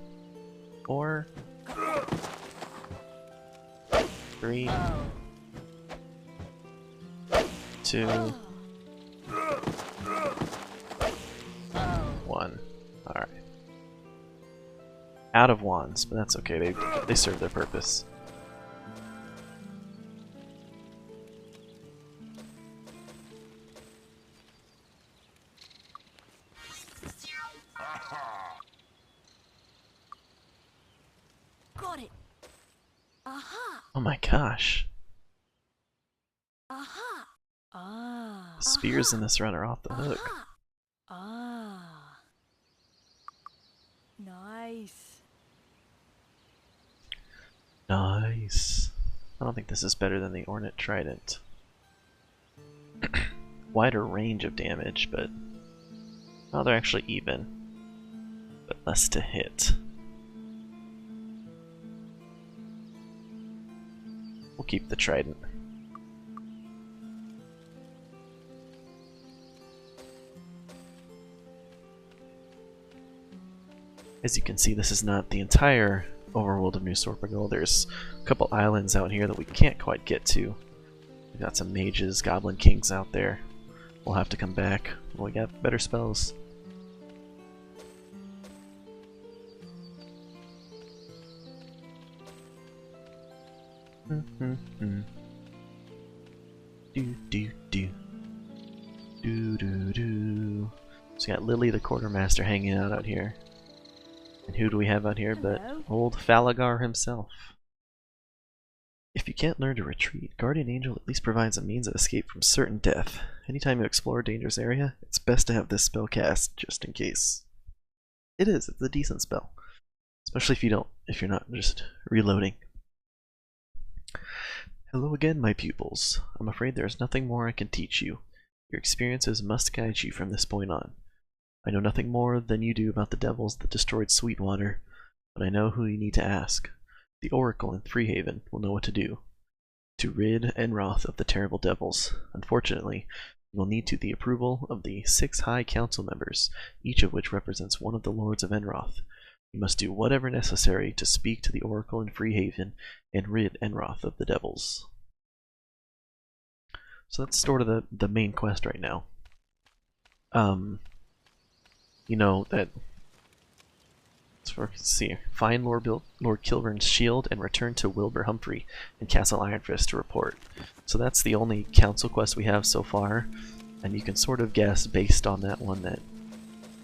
4, 3, 2, 1. Alright. Out of wands, but that's okay, they serve their purpose. Got it. Aha. Oh my gosh. Aha. Ah. The spears in this run are off the hook. Aha. Ah. Nice. Nice. I don't think this is better than the Ornate Trident. Wider range of damage, but... well, they're actually even. But less to hit. We'll keep the Trident. As you can see, this is not the entire overworld of New Sorpigal. There's a couple islands out here that we can't quite get to. We've got some mages, goblin kings out there. We'll have to come back when we got better spells. Do do do. Do do do. So we got Lily the Quartermaster hanging out here. And who do we have out here but old Falagar himself? If you can't learn to retreat, Guardian Angel at least provides a means of escape from certain death. Anytime you explore a dangerous area, it's best to have this spell cast, just in case. It's a decent spell. Especially if you're not just reloading. Hello again, my pupils. I'm afraid there is nothing more I can teach you. Your experiences must guide you from this point on. I know nothing more than you do about the devils that destroyed Sweetwater, but I know who you need to ask. The Oracle in Freehaven will know what to do to rid Enroth of the terrible devils. Unfortunately, you will need the approval of the 6 High Council members, each of which represents one of the Lords of Enroth. You must do whatever necessary to speak to the Oracle in Freehaven and rid Enroth of the devils. So that's sort of the main quest right now. You know that. Let's see. Find Lord Kilburn's shield and return to Wilbur Humphrey and Castle Ironfist to report. So that's the only council quest we have so far, and you can sort of guess based on that one that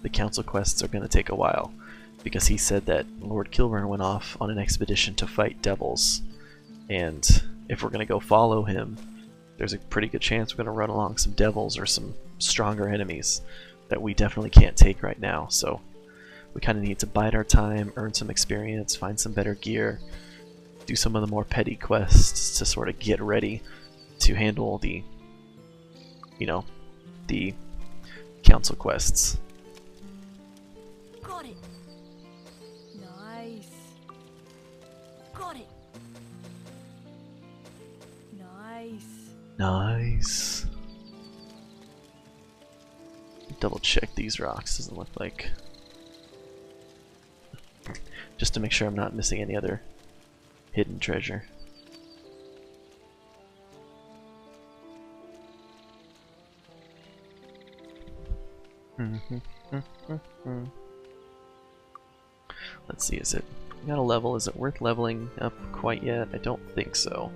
the council quests are going to take a while, because he said that Lord Kilburn went off on an expedition to fight devils, and if we're going to go follow him, there's a pretty good chance we're going to run along some devils or some stronger enemies that we definitely can't take right now. So we kind of need to bide our time, earn some experience, find some better gear, do some of the more petty quests to sort of get ready to handle the, you know, the council quests. Got it. Nice. Got it. Nice. Nice. Double check these rocks, doesn't look like. Just to make sure I'm not missing any other hidden treasure. Let's see, is it got a level? Is it worth leveling up quite yet? I don't think so.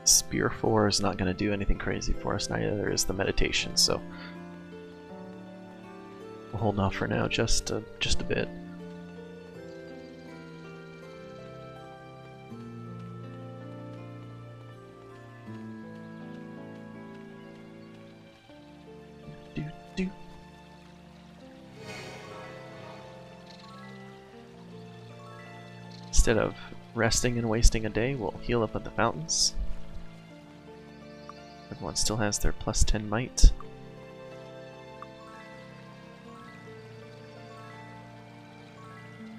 Spear 4 is not going to do anything crazy for us, neither is the meditation, so we'll hold off for now, just a bit. Instead of resting and wasting a day, we'll heal up at the fountains. Everyone still has their plus 10 might.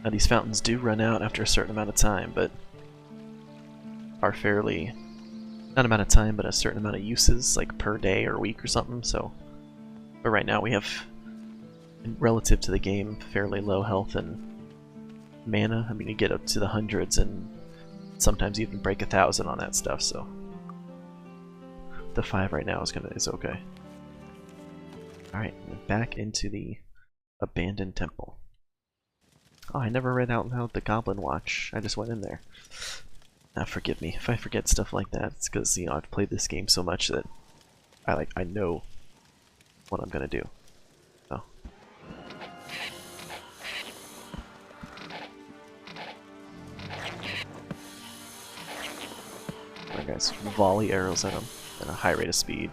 Now these fountains do run out after a certain amount of time, but are fairly, not amount of time, but a certain amount of uses, like per day or week or something, so. But right now we have, relative to the game, fairly low health and mana. I mean, you get up to the hundreds and sometimes even break 1,000 on that stuff, so. The 5 right now is okay. Alright, back into the abandoned temple. Oh, I never read out loud the Goblin Watch. I just went in there. Now forgive me if I forget stuff like that. It's because, you know, I've played this game so much that I know what I'm gonna do. So. Alright guys, volley arrows at him at a high rate of speed.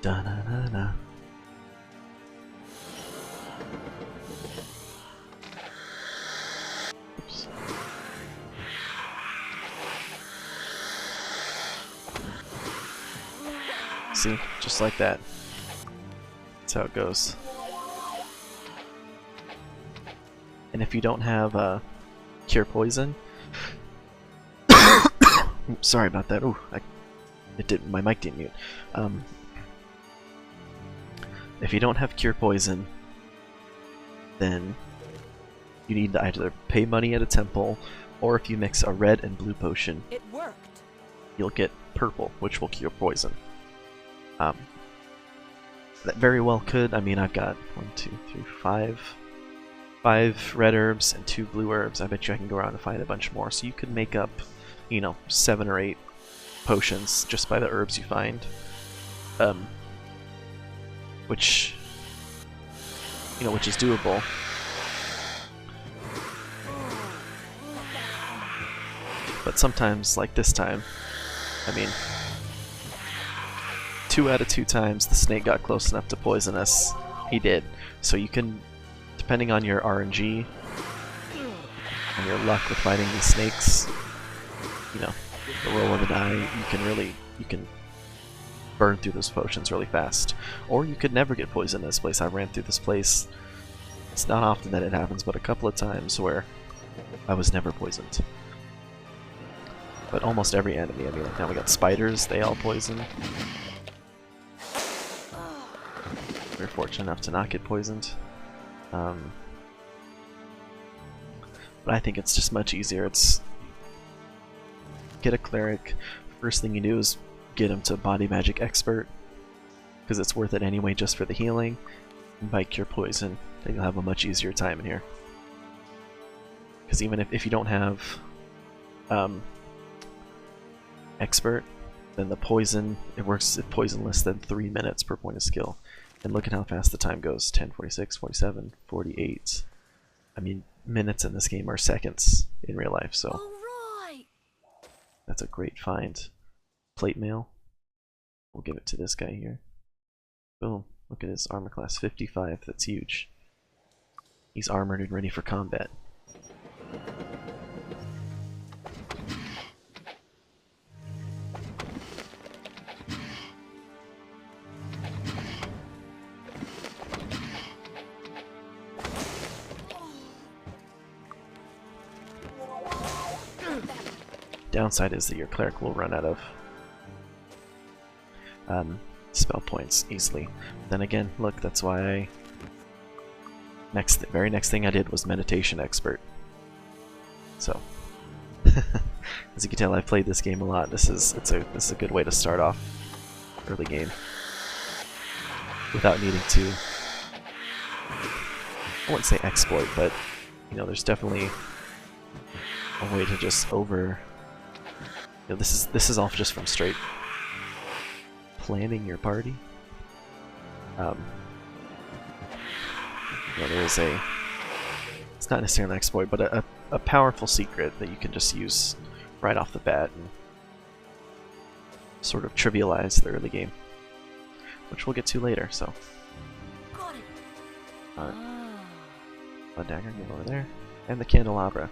Da-na-na-na. Oops. See? Just like that. That's how it goes. And if you don't have Cure Poison... Oops, sorry about that. Ooh, my mic didn't mute. If you don't have Cure Poison, then you need to either pay money at a temple, or if you mix a red and blue potion, It worked. you'll get purple, which will cure poison. That very well could. I mean, I've got 5 red herbs and 2 blue herbs. I bet you I can go around and find a bunch more. So you could make up, you know, 7 or 8 potions just by the herbs you find. Which, you know, which is doable. But sometimes, like this time, I mean, 2 out of 2 times the snake got close enough to poison us. He did. So you can, depending on your RNG and your luck with fighting these snakes, you know, the roll of a die, you can burn through those potions really fast. Or you could never get poisoned in this place. I ran through this place. It's not often that it happens, but a couple of times where I was never poisoned. But almost every enemy, I mean, like now we got spiders, they all poison. We're fortunate enough to not get poisoned. But I think it's just much easier. It's get a cleric. First thing you do is get him to body magic expert, because it's worth it anyway just for the healing. And by cure poison, then you'll have a much easier time in here. Because even if you don't have expert, then the poison, it works at poison less than 3 minutes per point of skill. And look at how fast the time goes. 10, 46, 47, 48. I mean, minutes in this game are seconds in real life, so Alright. that's a great find. Plate mail. We'll give it to this guy here. Boom. Look at his armor class, 55. That's huge. He's armored and ready for combat. Downside is that your cleric will run out of spell points easily. Then again, look, that's why very next thing I did was meditation expert. So, as you can tell, I've played this game a lot. This is a good way to start off early game without needing to, I wouldn't say exploit, but you know, there's definitely a way to just you know, this is all just from straight planning your party. You know, there is it's not necessarily an exploit, but a powerful secret that you can just use right off the bat and sort of trivialize the early game, which we'll get to later. So, Got it. alright, Ah. a dagger, get over there, and the candelabra,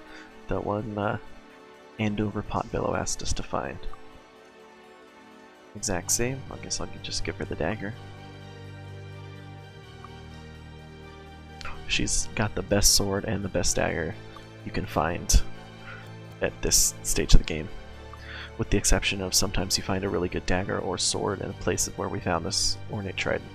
the one Andover Potbillow asked us to find. Exact same. I guess I'll just give her the dagger. She's got the best sword and the best dagger you can find at this stage of the game, with the exception of sometimes you find a really good dagger or sword in a place where we found this ornate trident.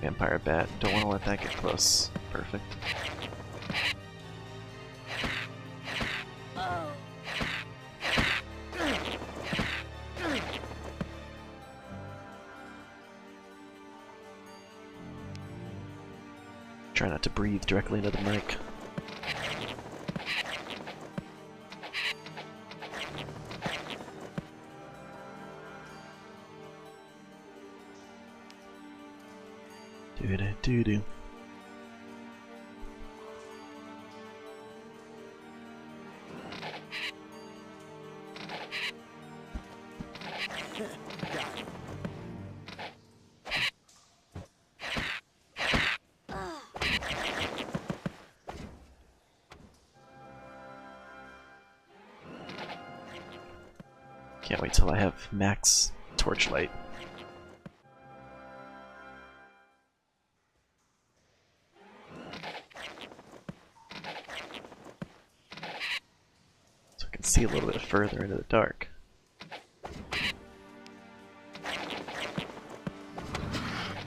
Vampire bat. Don't want to let that get close. Perfect. Try not to breathe directly into the mic. Do-do-do-do. Can't wait till I have max torchlight. So I can see a little bit further into the dark.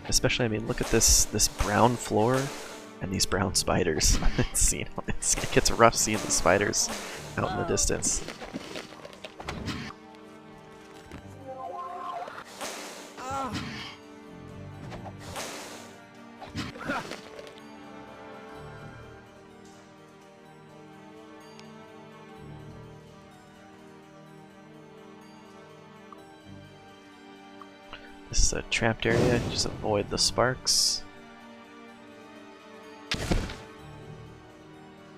Especially, I mean, look at this brown floor and these brown spiders. You know, it gets rough seeing the spiders out in the distance. This is a trapped area, just avoid the sparks.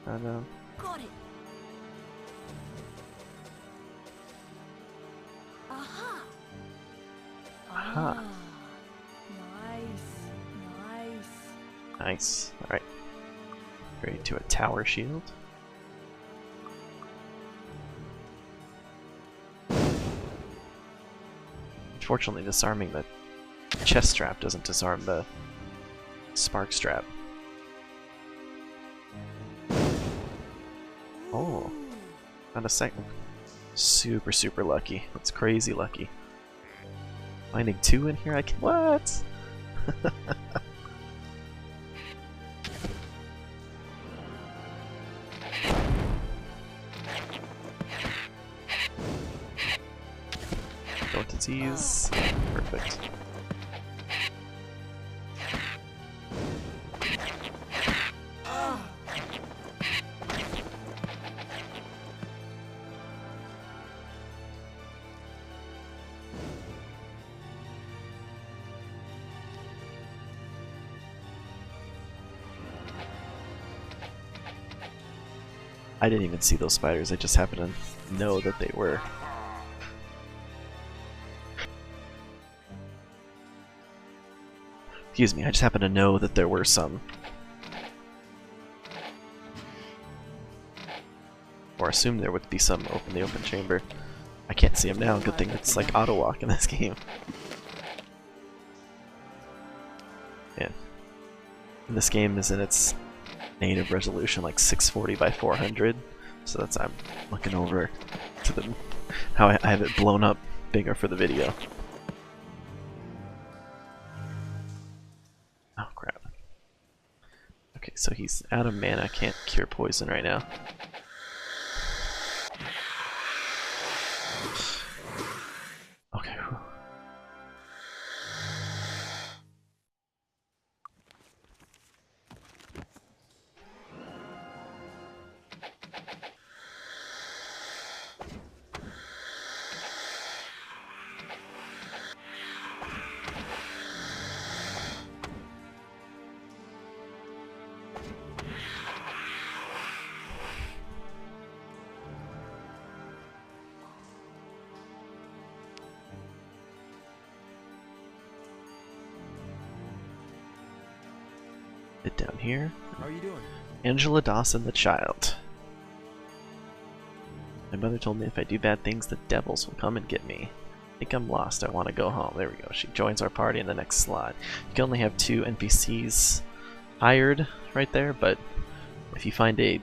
Oh no. Got it. Nice. Alright. Ready to a tower shield. Unfortunately, disarming the chest strap doesn't disarm the spark strap. Oh, found a second. Super, super lucky. That's crazy lucky. Finding 2 in here, I can. What? Don't disease. Perfect. I didn't even see those spiders, I just happened to know that they were. Excuse me, I just happened to know that there were some. Or assumed there would be some in the open chamber. I can't see them now, good thing it's like auto walk in this game. Yeah. And this game is in its native resolution like 640 by 400, so that's I'm looking over to the how I have it blown up bigger for the video. Oh crap. Okay, so he's out of mana, can't cure poison right now. Okay. Whew. It down here. How are you doing? Angela Dawson, the child. My mother told me if I do bad things, the devils will come and get me. I think I'm lost. I want to go home. There we go. She joins our party in the next slot. You can only have 2 NPCs hired right there, but if you find a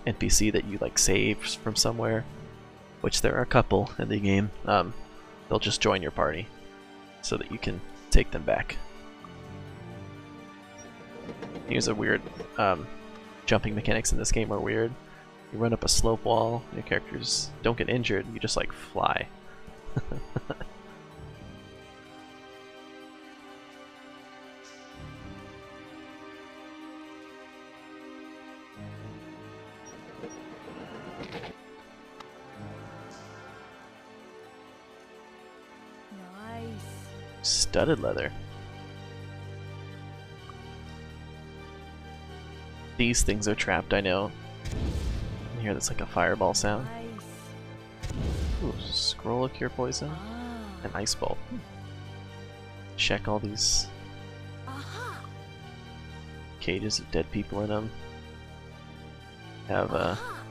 NPC that you like saved from somewhere, which there are a couple in the game, they'll just join your party so that you can take them back. Here's a weird jumping mechanics in this game are weird. You run up a slope wall, your characters don't get injured, you just like fly. Nice. Studded leather. These things are trapped, I know. I hear that's like a fireball sound. Nice. Ooh, scroll of cure poison. Ah. An ice bolt. Check all these Aha. cages of dead people in them. Have Aha.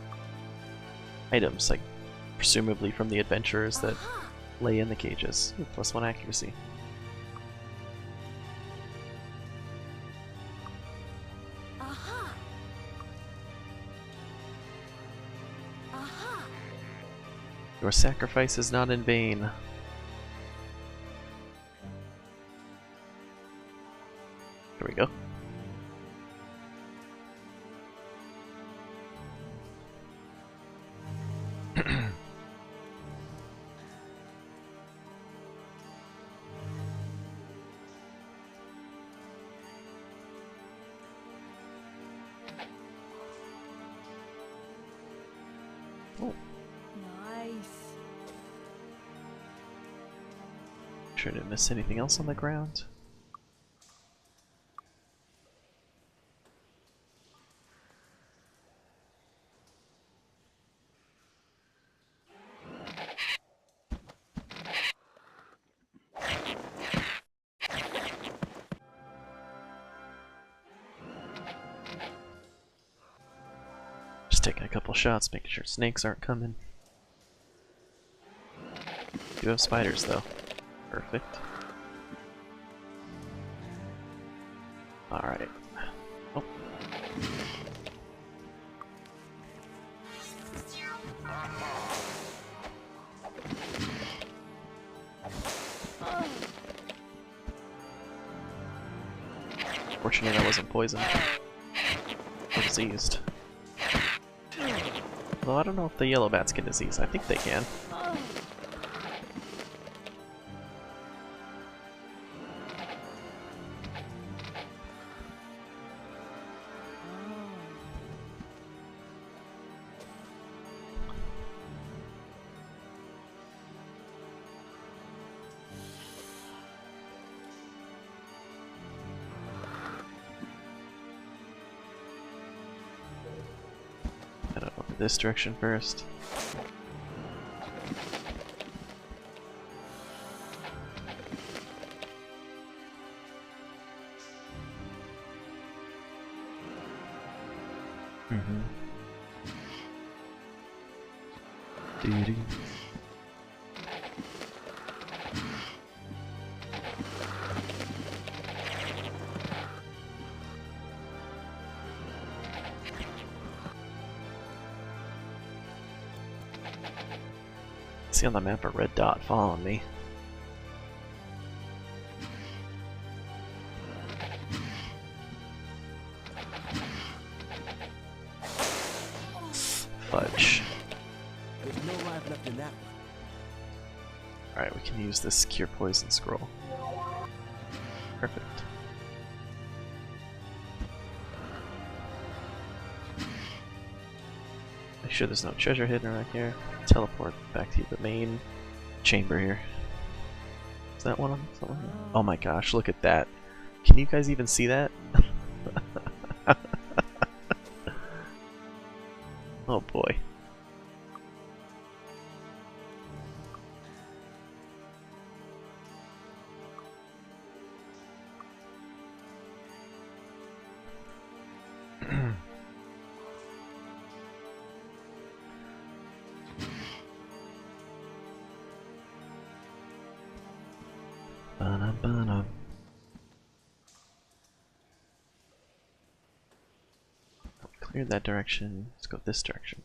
items, like presumably from the adventurers that Aha. lay in the cages. Ooh, +1 accuracy. Aha. Aha. Your sacrifice is not in vain. Here we go. Oh, Nice. sure didn't miss anything else on the ground. Just taking a couple shots, making sure snakes aren't coming. Do have spiders though. Perfect. Alright. Oh. Fortunate I wasn't poisoned. Or diseased. Well, I don't know if the yellow bats get disease. I think they can. Gotta open this direction first. Doo-doo. See on the map a red dot following me. Fudge. There's no life left in that one. Alright, we can use this Cure Poison scroll. Perfect. Make sure there's no treasure hidden around here. Teleport back to the main chamber here. Is that one of them? Oh my gosh, look at that. Can you guys even see that? Oh boy. Ba-na-ba-na. Cleared that direction. Let's go this direction.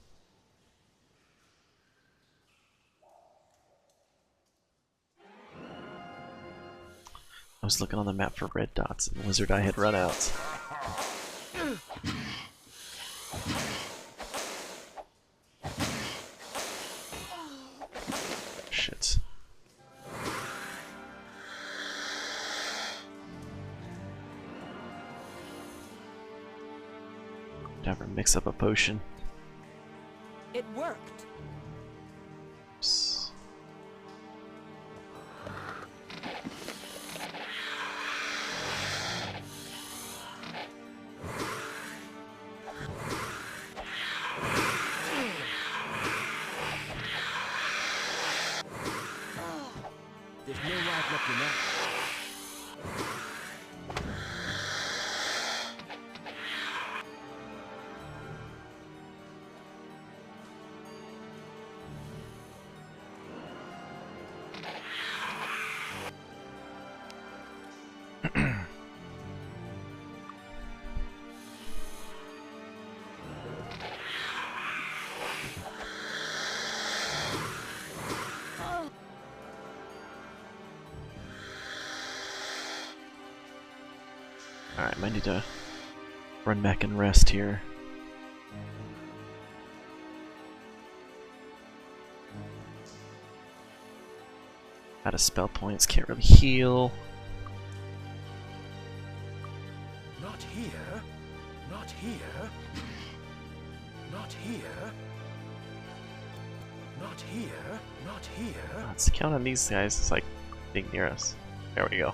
I was looking on the map for red dots and Wizard Eye had run out. Shit. Never mix up a potion. It worked. Oops. There's no life left in that one. Alright, might need to run back and rest here. Out of spell points, can't really heal. Not here. Not here. Not here. Not here. Not here. Let's count on these guys. It's like being near us. There we go.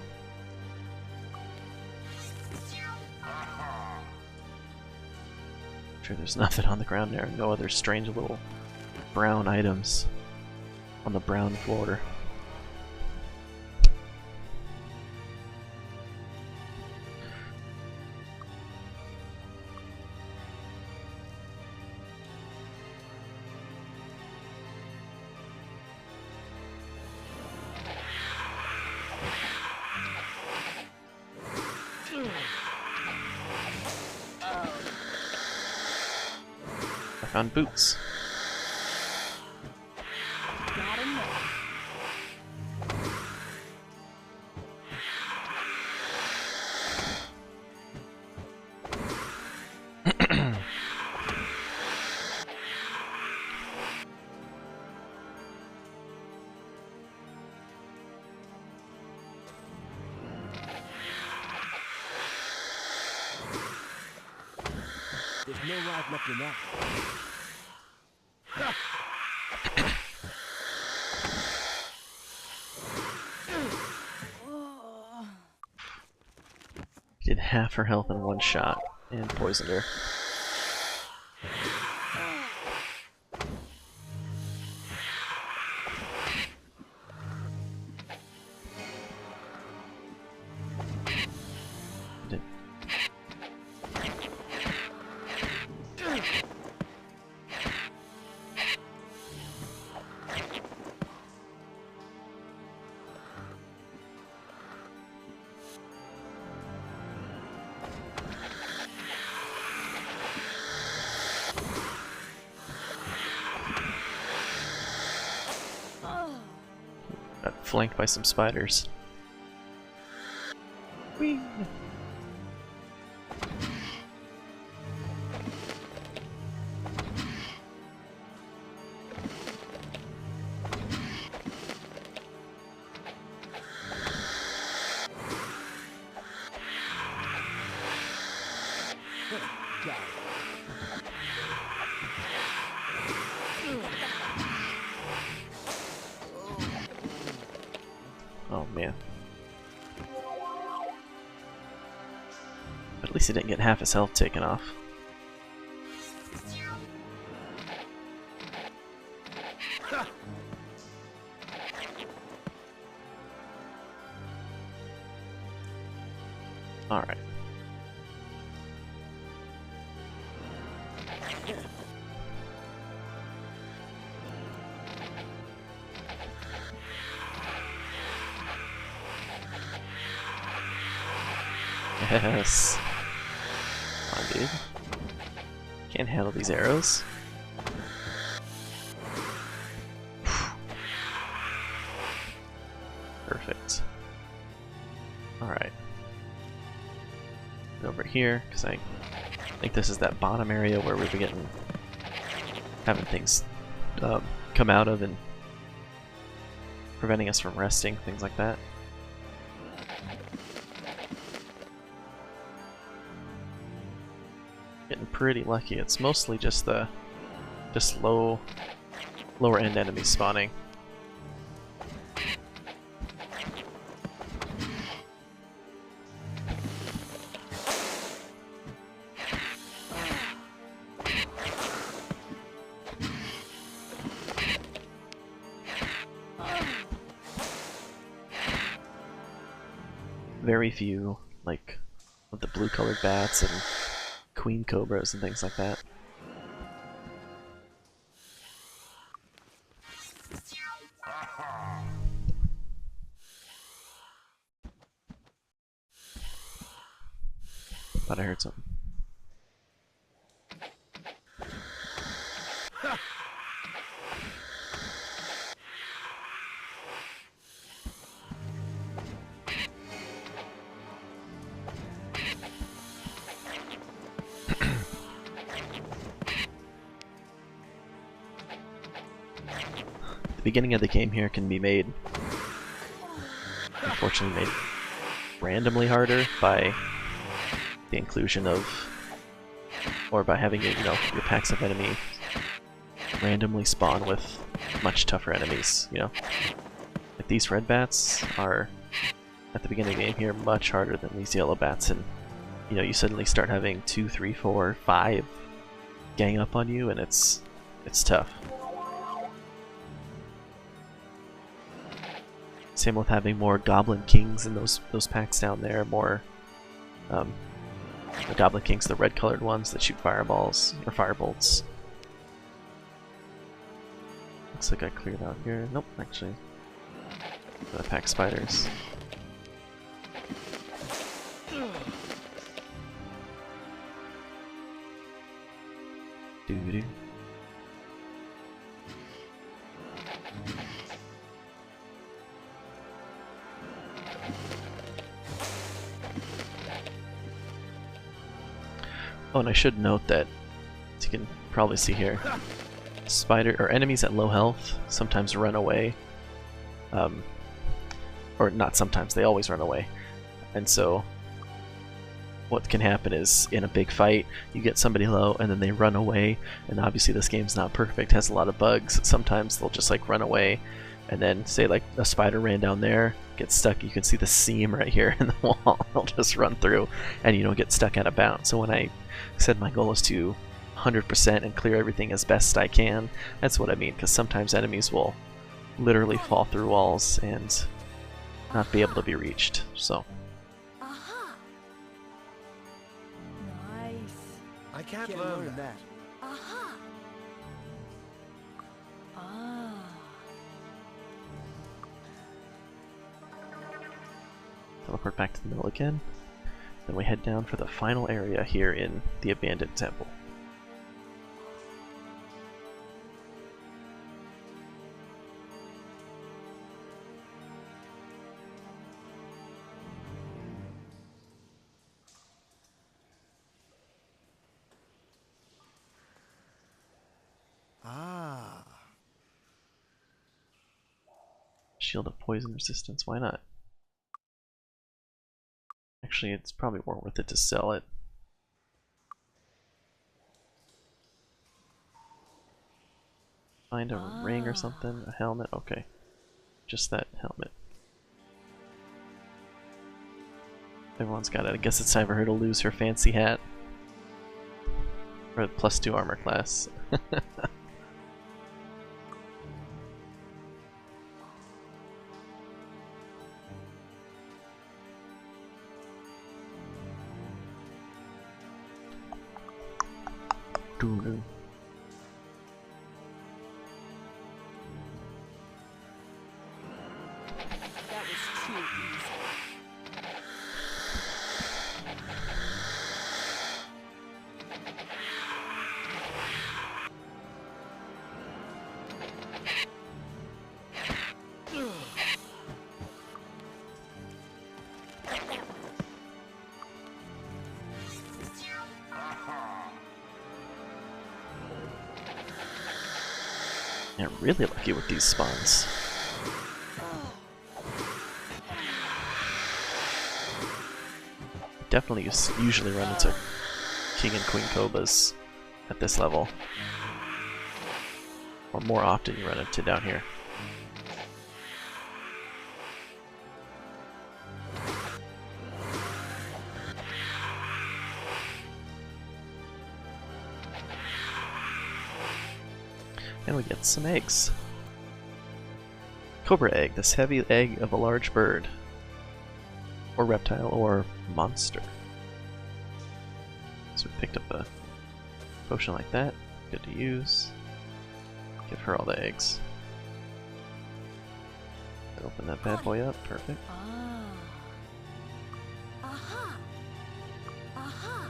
Sure, there's nothing on the ground there. No other strange little brown items on the brown floor. Found boots. Not enough. There's no life left in that. Did half her health in one shot and poisoned her. Did- Got flanked by some spiders. Whee! Got it. Oh man. But at least he didn't get half his health taken off. Alright. Yes. Come on, dude. Can't handle these arrows. Perfect. Alright. Over here, because I think this is that bottom area where we've been having things come out of and preventing us from resting, things like that. Getting pretty lucky. It's mostly just the lower end enemies spawning. Very few, like, of the blue-colored bats and queen cobras and things like that. Thought I heard something. The beginning of the game here can be made, unfortunately made randomly harder by the inclusion of, or by having your packs of enemy randomly spawn with much tougher enemies, Like these red bats are, at the beginning of the game here, much harder than these yellow bats, and you suddenly start having 2, 3, 4, 5 gang up on you, and it's tough. Same with having more Goblin Kings in those packs down there, more the Goblin Kings, the red colored ones that shoot fireballs or firebolts. Looks like I cleared out here. Nope, actually. Gotta pack spiders. Doo-doo. Oh, and I should note that, as you can probably see here, spider or enemies at low health sometimes run away. Or not sometimes, they always run away. And so what can happen is in a big fight, you get somebody low and then they run away, and obviously this game's not perfect, has a lot of bugs. Sometimes they'll just like run away, and then say like a spider ran down there, gets stuck, you can see the seam right here in the wall, they'll just run through and get stuck out of bounds. So when I said my goal is to 100% and clear everything as best I can, that's what I mean, because sometimes enemies will literally fall through walls and not be able to be reached. So Aha! Nice. I can't learn that. Aha! Ah. teleport back to the middle again. Then we head down for the final area here in the abandoned temple. Ah. Shield of poison resistance, why not? Actually, it's probably more worth it to sell it. Find a ring or something, a helmet, okay. Just that helmet. Everyone's got it. I guess it's time for her to lose her fancy hat. For +2 armor class. Doo-doo. That was too easy. Yeah, really lucky with these spawns. Definitely usually run into King and Queen Cobas at this level. Or more often you run into down here. And we get some eggs. Cobra egg, this heavy egg of a large bird. Or reptile, or monster. So we picked up a potion like that. Good to use. Give her all the eggs. Open that bad boy up, perfect. Ah. Aha! Aha!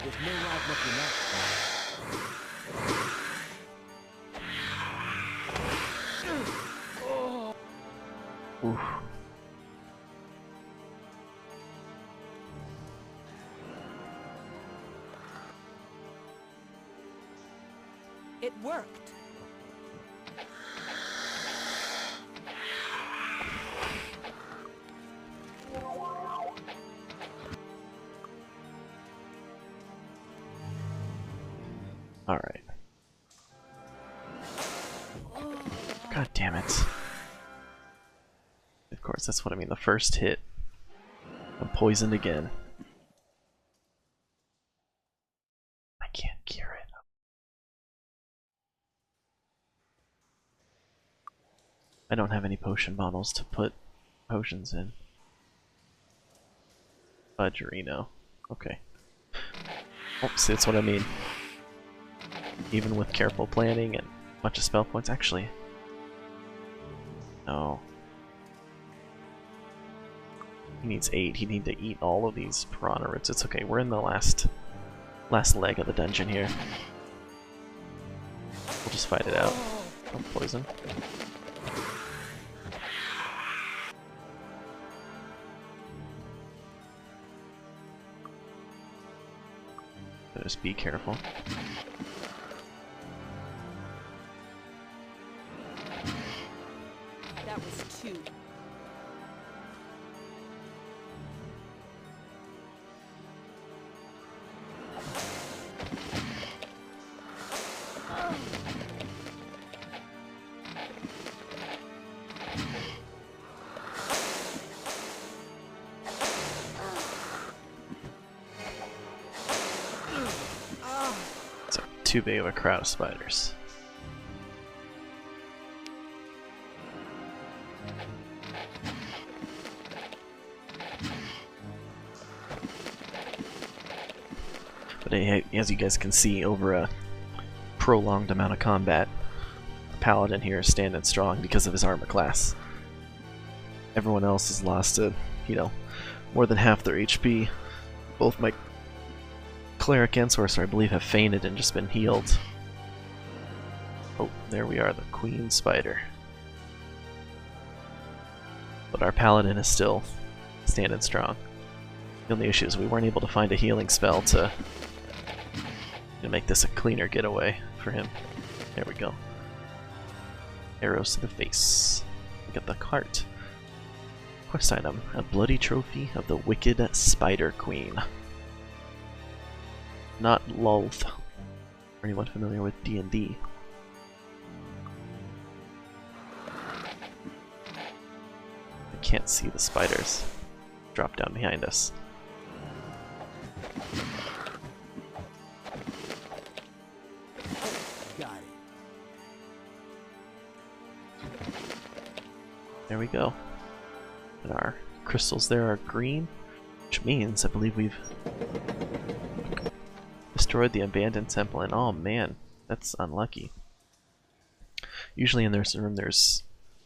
There's no route looking up. Oof. It worked. Alright. God damn it. Of course, that's what I mean. The first hit. I'm poisoned again. I can't cure it. I don't have any potion bottles to put potions in. Fudgerino. Okay. Oh, see, that's what I mean. Even with careful planning and a bunch of spell points, actually. No. He needs 8. He'd need to eat all of these piranha roots. It's okay. We're in the last leg of the dungeon here. We'll just fight it out. Oh, poison. Just be careful. That was two. So too big of a crowd of spiders. But as you guys can see, over a prolonged amount of combat, the Paladin here is standing strong because of his armor class. Everyone else has lost more than half their HP. Both my Cleric and Sorcerer, I believe, have fainted and just been healed. Oh, there we are, the Queen Spider. But our Paladin is still standing strong. The only issue is we weren't able to find a healing spell to make this a cleaner getaway for him. There we go. Arrows to the face. Look at the cart. Quest item, a bloody trophy of the Wicked Spider Queen. Not Lolth. For anyone familiar with D&D. I can't see the spiders drop down behind us. Got it. There we go. And our crystals there are green, which means I believe we've destroyed the abandoned temple. And oh man, that's unlucky. Usually in this room there's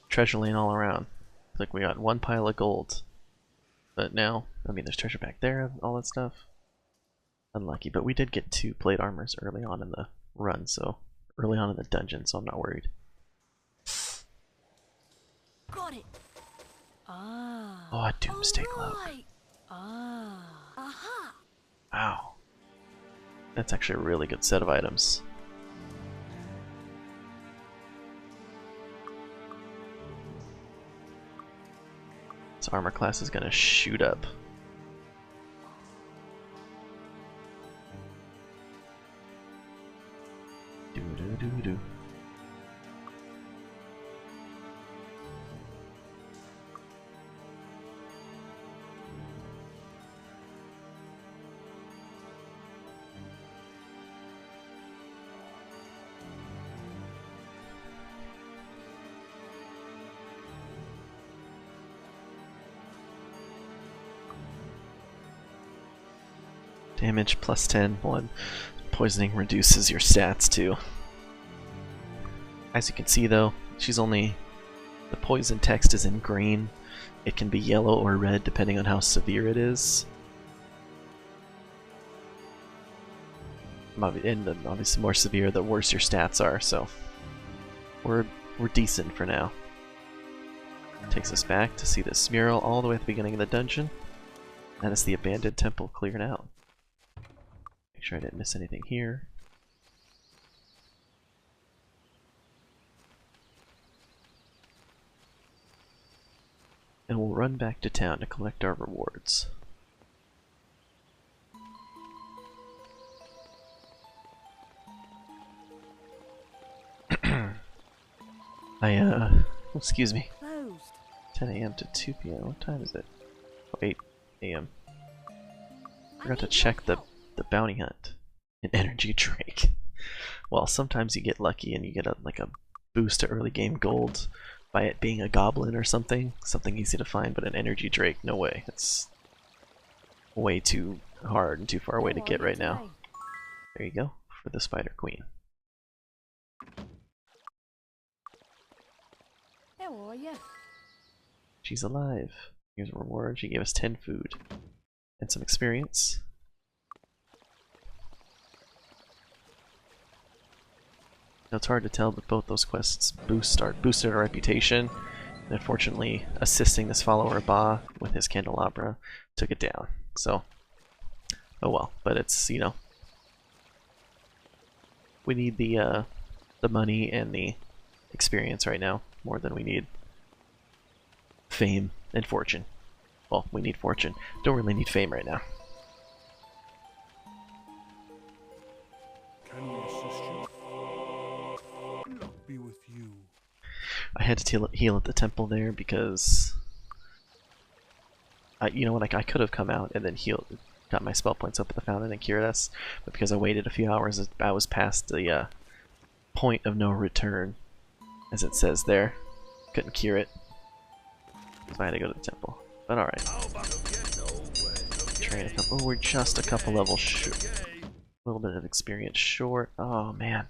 treasure laying all around. It's like we got one pile of gold. But now, I mean, there's treasure back there, all that stuff. Unlucky, but we did get 2 plate armors early on in the run, so early on in the dungeon, so I'm not worried. Got it. Ah. Oh, a doomsday cloak. Right. Ah. Aha. Wow. That's actually a really good set of items. This armor class is gonna shoot up. Do-do-do-do. Damage plus 10, 1. Poisoning reduces your stats too. As you can see though, the poison text is in green. It can be yellow or red depending on how severe it is. And obviously more severe the worse your stats are, so we're decent for now. Takes us back to see this mural all the way at the beginning of the dungeon. That is the abandoned temple cleared out. Make sure I didn't miss anything here. And we'll run back to town to collect our rewards. Excuse me. Closed. 10 a.m. to 2 p.m. What time is it? Oh, 8 a.m. Forgot to check the bounty hunt. An energy drink. Well, sometimes you get lucky and you get a boost to early game gold by it being a goblin or something easy to find, but an energy drake, no way. It's way too hard and too far away to get right now. There you go, for the Spider Queen. How are you? She's alive. Here's a reward. She gave us 10 food and some experience. It's hard to tell, but both those quests boosted our reputation. And unfortunately, assisting this follower Ba with his candelabra took it down. So, oh well. But it's, you know, we need the money and the experience right now more than we need fame and fortune. Well, we need fortune. Don't really need fame right now. Can we assist you? Luck be with you. I had to heal at the temple there because, you know what, I could have come out and then healed, got my spell points up at the fountain and cured us, but because I waited a few hours, I was past the point of no return, as it says there. Couldn't cure it, so I had to go to the temple. But alright. Train a couple. Oh, we're just a couple levels short. A little bit of experience short. Oh man.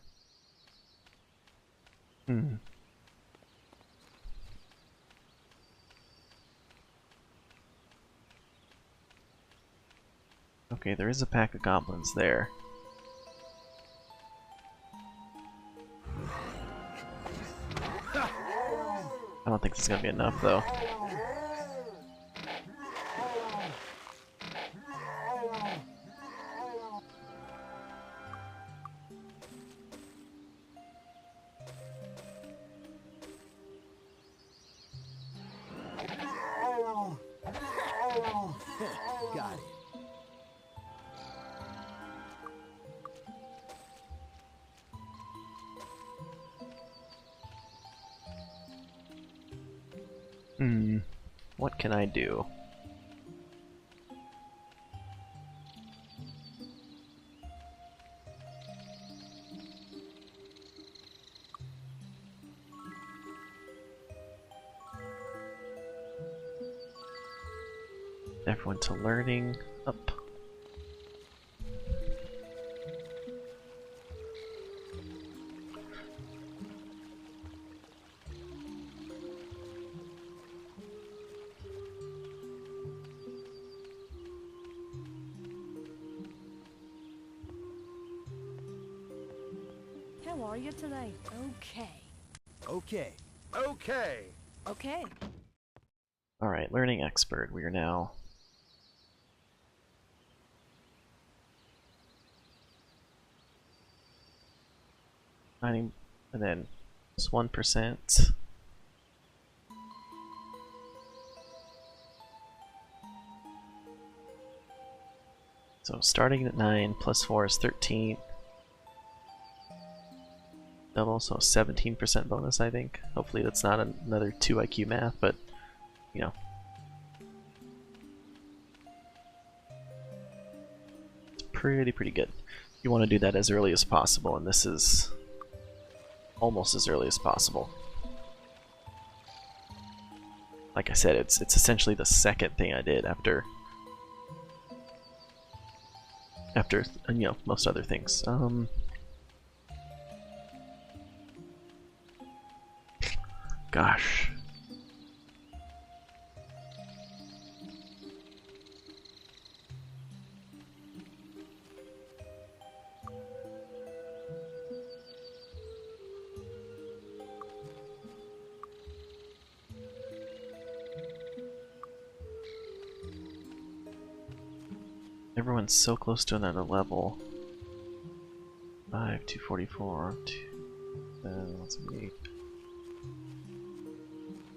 Okay, there is a pack of goblins there. I don't think this is gonna be enough though. Got it. What can I do? Everyone to learning up. How are you today? Okay. Okay. Okay. Okay. Alright, learning expert. We are now and then it's 1%. So starting at 9 plus 4 is 13. Double, so 17% bonus, I think. Hopefully that's not another 2 IQ math, but you know. It's pretty good. You want to do that as early as possible, and this is almost as early as possible. Like I said, it's essentially the second thing I did after you know, most other things. Gosh. Everyone's so close to another level. 5, 244, 8.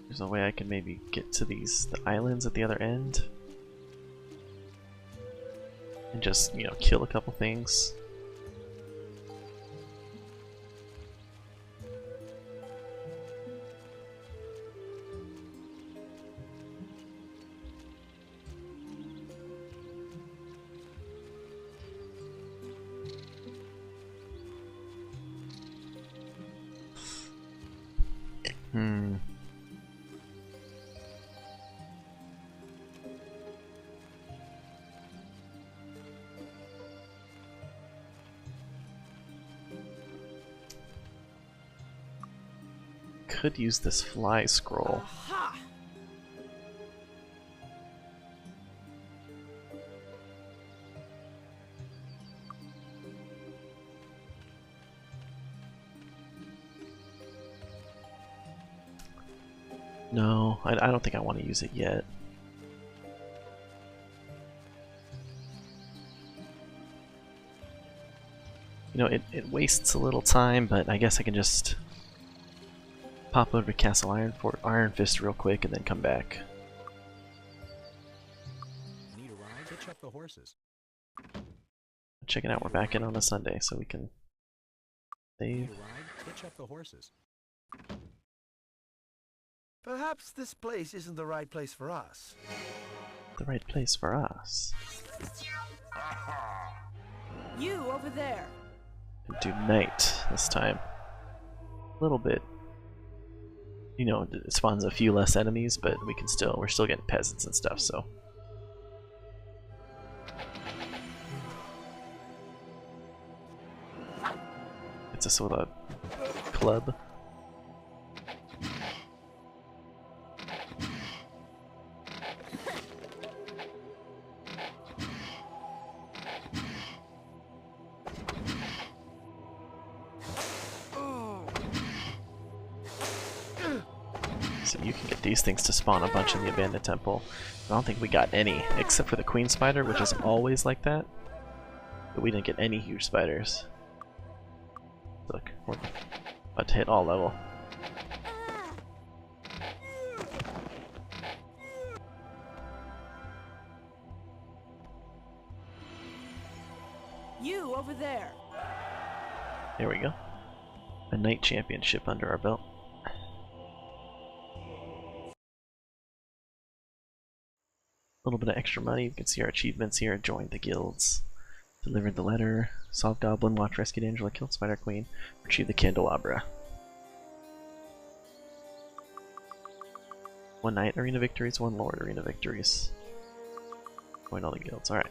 There's a way I can maybe get to the islands at the other end. And just, you know, kill a couple things. Could use this fly scroll. Aha! No, I don't think I want to use it yet. You know, it wastes a little time, but I guess I can just pop over to Castle Iron Fist real quick and then come back. Need a ride? Hitch up the horses. Check it out, we're back in on a Sunday, so we can save. Need a ride? Hitch up the horses. Perhaps this place isn't the right place for us. The right place for us. You over there. And do night this time. A little bit. You know, it spawns a few less enemies, but we're still getting peasants and stuff, so. It's a sort of club. So you can get these things to spawn a bunch in the abandoned temple. I don't think we got any, except for the queen spider, which is always like that. But we didn't get any huge spiders. Look, we're about to hit all level. You over there. There we go. A night championship under our belt. A little bit of extra money. You can see our achievements here. Joined the guilds. Delivered the letter. Solved Goblin Watch. Rescued Angela. Killed Spider Queen. Retrieved the candelabra. 1 night arena victories, 1 lord arena victories. Joined all the guilds. Alright.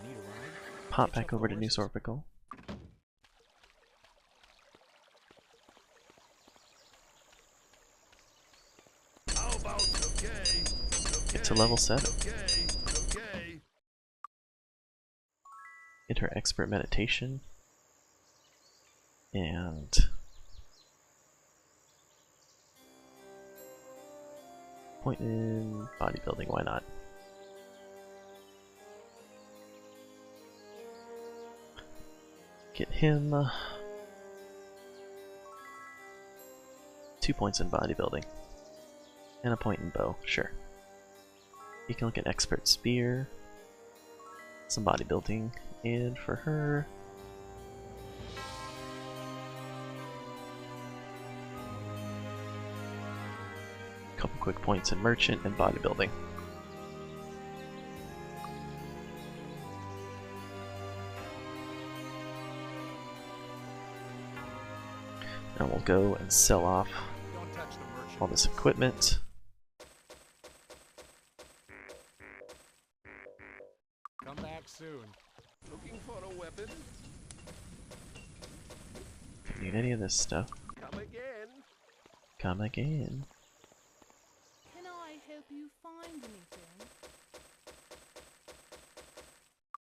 Need a ride? Pop back over to New Sorpigal. How about okay? Get to level 7. Okay. Get her expert meditation. And point in bodybuilding, why not? Get him 2 points in bodybuilding. And a point in bow, sure. You can look at expert spear. Some bodybuilding. And for her, a couple quick points in merchant and bodybuilding. And we'll go and sell off Don't touch the merchant. all this equipment. Come back soon. Looking for a weapon? Don't need any of this stuff. Come again. Come again. Can I help you find anything?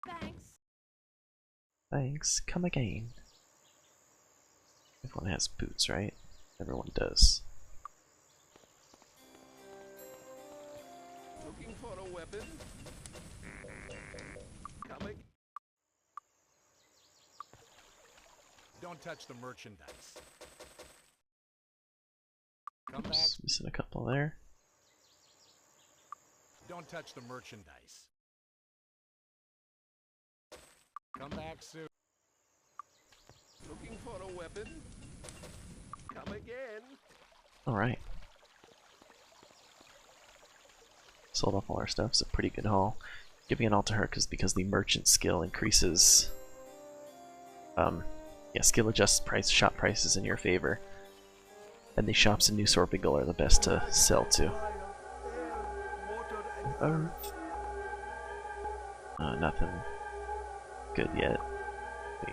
Thanks. Thanks. Come again. Everyone has boots, right? Everyone does. Looking for a weapon? Come again. Don't touch the merchandise. Come back. Oops, missing a couple there. Don't touch the merchandise. Come back soon. Looking for a weapon? Come again. Alright. Sold off all our stuff, it's a pretty good haul. Giving it all to her because the merchant skill increases. Yeah, skill adjusts shop prices in your favor. And the shops in New Sorpigal are the best to sell to. Earth. Nothing good yet. We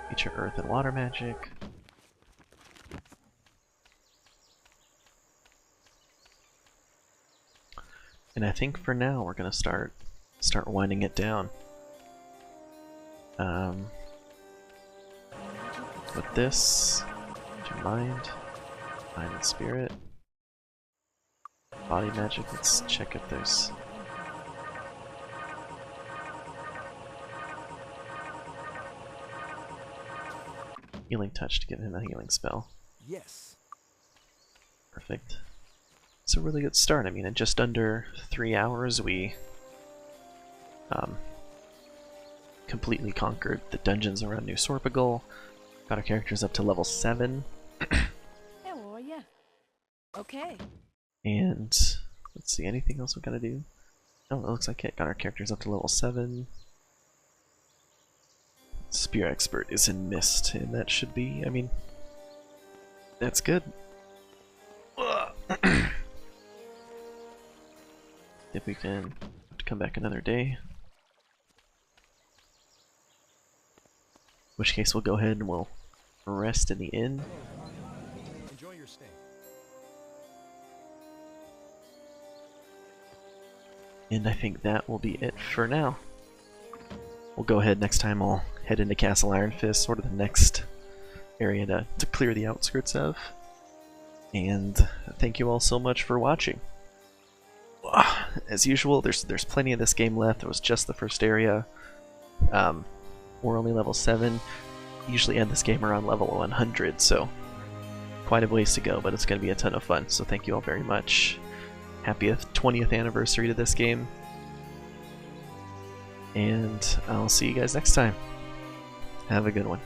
feature earth and water magic. And I think for now we're gonna start winding it down. With this, to mind and spirit. Body magic, let's check if there's... Healing touch to give him a healing spell. Yes. Perfect. It's a really good start. I mean, in just under 3 hours, we completely conquered the dungeons around New Sorpigal. Got our characters up to level 7. How are ya? Okay. And let's see, anything else we gotta do? Oh, it looks like it. Got our characters up to level 7. Spear Expert is in Mist, and that should be, I mean, that's good. If we can have to come back another day. In which case we'll go ahead and we'll rest in the inn. Enjoy your stay. And I think that will be it for now. We'll go ahead next time, I'll head into Castle Iron Fist, sort of the next area to clear the outskirts of. And thank you all so much for watching. As usual, there's plenty of this game left. It was just the first area. We're only level 7. Usually end this game around level 100, so quite a ways to go, but it's going to be a ton of fun. So thank you all very much. Happy 20th anniversary to this game. And I'll see you guys next time. Have a good one.